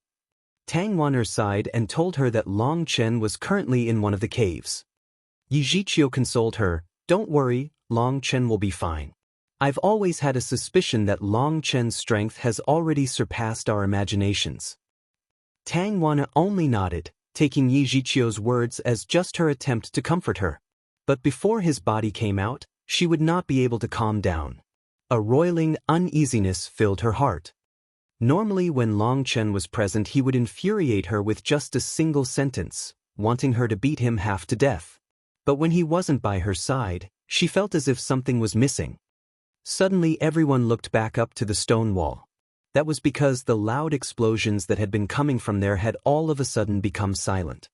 Speaker 1: Tang Wan'er sighed and told her that Long Chen was currently in one of the caves. Yi Zhiqiu consoled her, "Don't worry, Long Chen will be fine. I've always had a suspicion that Long Chen's strength has already surpassed our imaginations." Tang Wan'er only nodded, taking Yi Zhiqiu's words as just her attempt to comfort her. But before his body came out, she would not be able to calm down. A roiling uneasiness filled her heart. Normally when Long Chen was present he would infuriate her with just a single sentence, wanting her to beat him half to death. But when he wasn't by her side, she felt as if something was missing. Suddenly everyone looked back up to the stone wall. That was because the loud explosions that had been coming from there had all of a sudden become silent.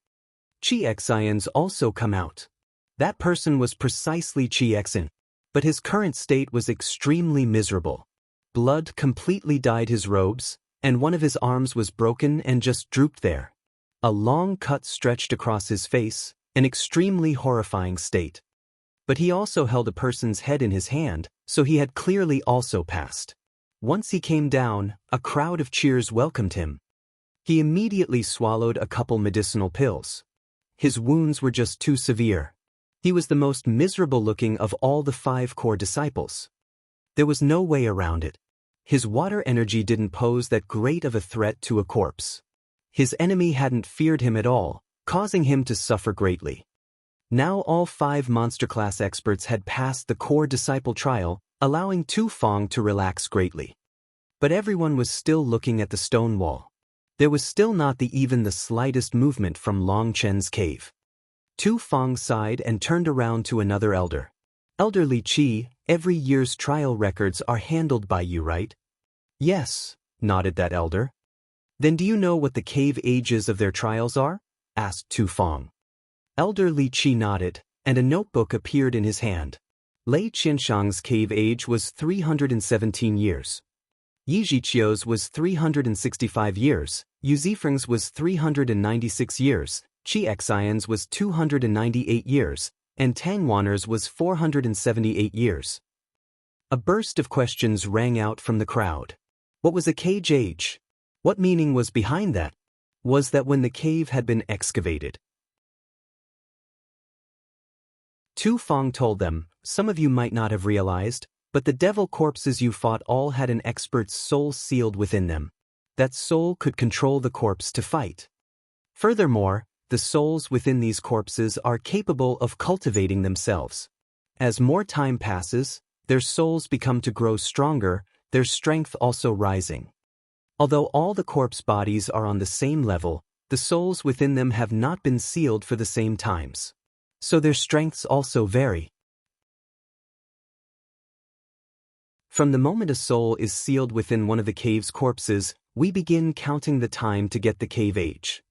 Speaker 1: Qi Xian's also come out. That person was precisely Qi Xian, but his current state was extremely miserable. Blood completely dyed his robes, and one of his arms was broken and just drooped there. A long cut stretched across his face, an extremely horrifying state. But he also held a person's head in his hand, so he had clearly also passed. Once he came down, a crowd of cheers welcomed him. He immediately swallowed a couple medicinal pills. His wounds were just too severe. He was the most miserable-looking of all the 5 core disciples. There was no way around it. His water energy didn't pose that great of a threat to a corpse. His enemy hadn't feared him at all, causing him to suffer greatly. Now all 5 monster-class experts had passed the core disciple trial, allowing Tu Feng to relax greatly. But everyone was still looking at the stone wall. There was still not even the slightest movement from Long Chen's cave. Tu Feng sighed and turned around to another elder. "Elder Li Qi, every year's trial records are handled by you, right?" "Yes," nodded that elder. "Then do you know what the cave ages of their trials are?" asked Tu Feng. Elder Li Qi nodded, and a notebook appeared in his hand. Lei Qianshang's cave age was 317 years. Yi Zhiqiu's was 365 years, Yu Zifeng's was 396 years, Qi Xian's was 298 years, and Tang Wan'er's was 478 years. A burst of questions rang out from the crowd. What was a cave age? What meaning was behind that? Was that when the cave had been excavated? Tu Feng told them, "Some of you might not have realized, but the devil corpses you fought all had an expert's soul sealed within them. That soul could control the corpse to fight. Furthermore, the souls within these corpses are capable of cultivating themselves. As more time passes, their souls become to grow stronger, their strength also rising. Although all the corpse bodies are on the same level, the souls within them have not been sealed for the same times. So their strengths also vary. From the moment a soul is sealed within one of the cave's corpses, we begin counting the time to get the cave age.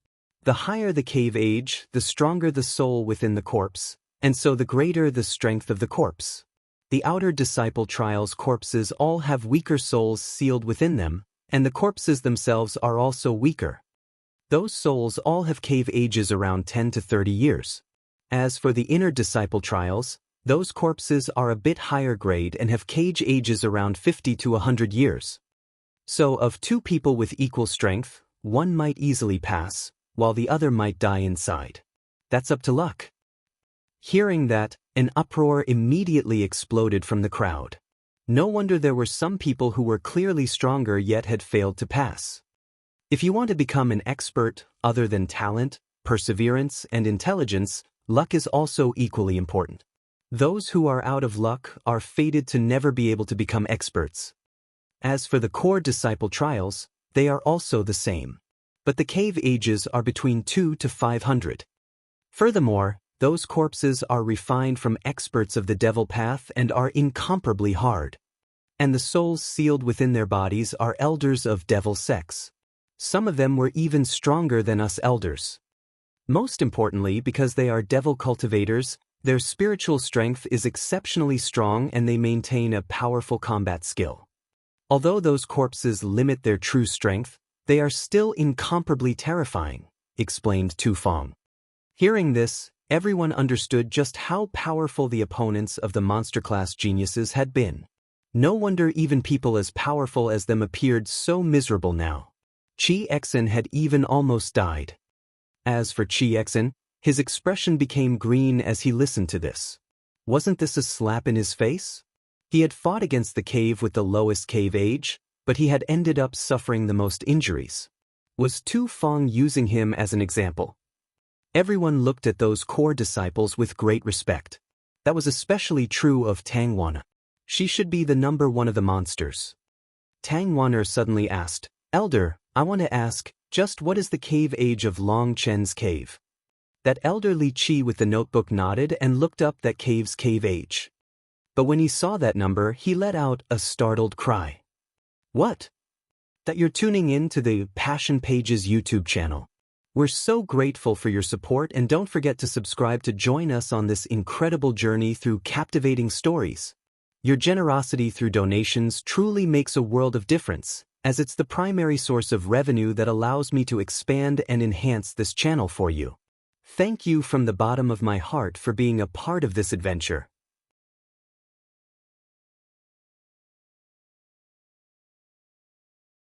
Speaker 1: The higher the cave age, the stronger the soul within the corpse, and so the greater the strength of the corpse. The outer disciple trials corpses all have weaker souls sealed within them, and the corpses themselves are also weaker. Those souls all have cave ages around 10 to 30 years. As for the inner disciple trials, those corpses are a bit higher grade and have cage ages around 50 to 100 years. So of two people with equal strength, one might easily pass, while the other might die inside. That's up to luck. Hearing that, an uproar immediately exploded from the crowd. No wonder there were some people who were clearly stronger yet had failed to pass. If you want to become an expert, other than talent, perseverance, and intelligence, luck is also equally important. Those who are out of luck are fated to never be able to become experts. As for the core disciple trials, they are also the same. But the cave ages are between 2 to 500. Furthermore, those corpses are refined from experts of the devil path and are incomparably hard. And the souls sealed within their bodies are elders of devil sex. Some of them were even stronger than us elders. Most importantly, because they are devil cultivators, their spiritual strength is exceptionally strong and they maintain a powerful combat skill. Although those corpses limit their true strength, they are still incomparably terrifying, explained Tu Feng. Hearing this, everyone understood just how powerful the opponents of the monster-class geniuses had been. No wonder even people as powerful as them appeared so miserable now. Chi Exen had even almost died. As for Chi Exen, his expression became green as he listened to this. Wasn't this a slap in his face? He had fought against the cave with the lowest cave age, but he had ended up suffering the most injuries. Was Tu Feng using him as an example? Everyone looked at those core disciples with great respect. That was especially true of Tang Wana. She should be the number one of the monsters. Tang Wana suddenly asked, "Elder, I want to ask, just what is the cave age of Long Chen's cave?" That elderly Chi with the notebook nodded and looked up that cave's cave age. But when he saw that number, he let out a startled cry. "What?" "That you're tuning in to the Passion Pages YouTube channel. We're so grateful for your support and don't forget to subscribe to join us on this incredible journey through captivating stories. Your generosity through donations truly makes a world of difference, as it's the primary source of revenue that allows me to expand and enhance this channel for you. Thank you from the bottom of my heart for being a part of this adventure.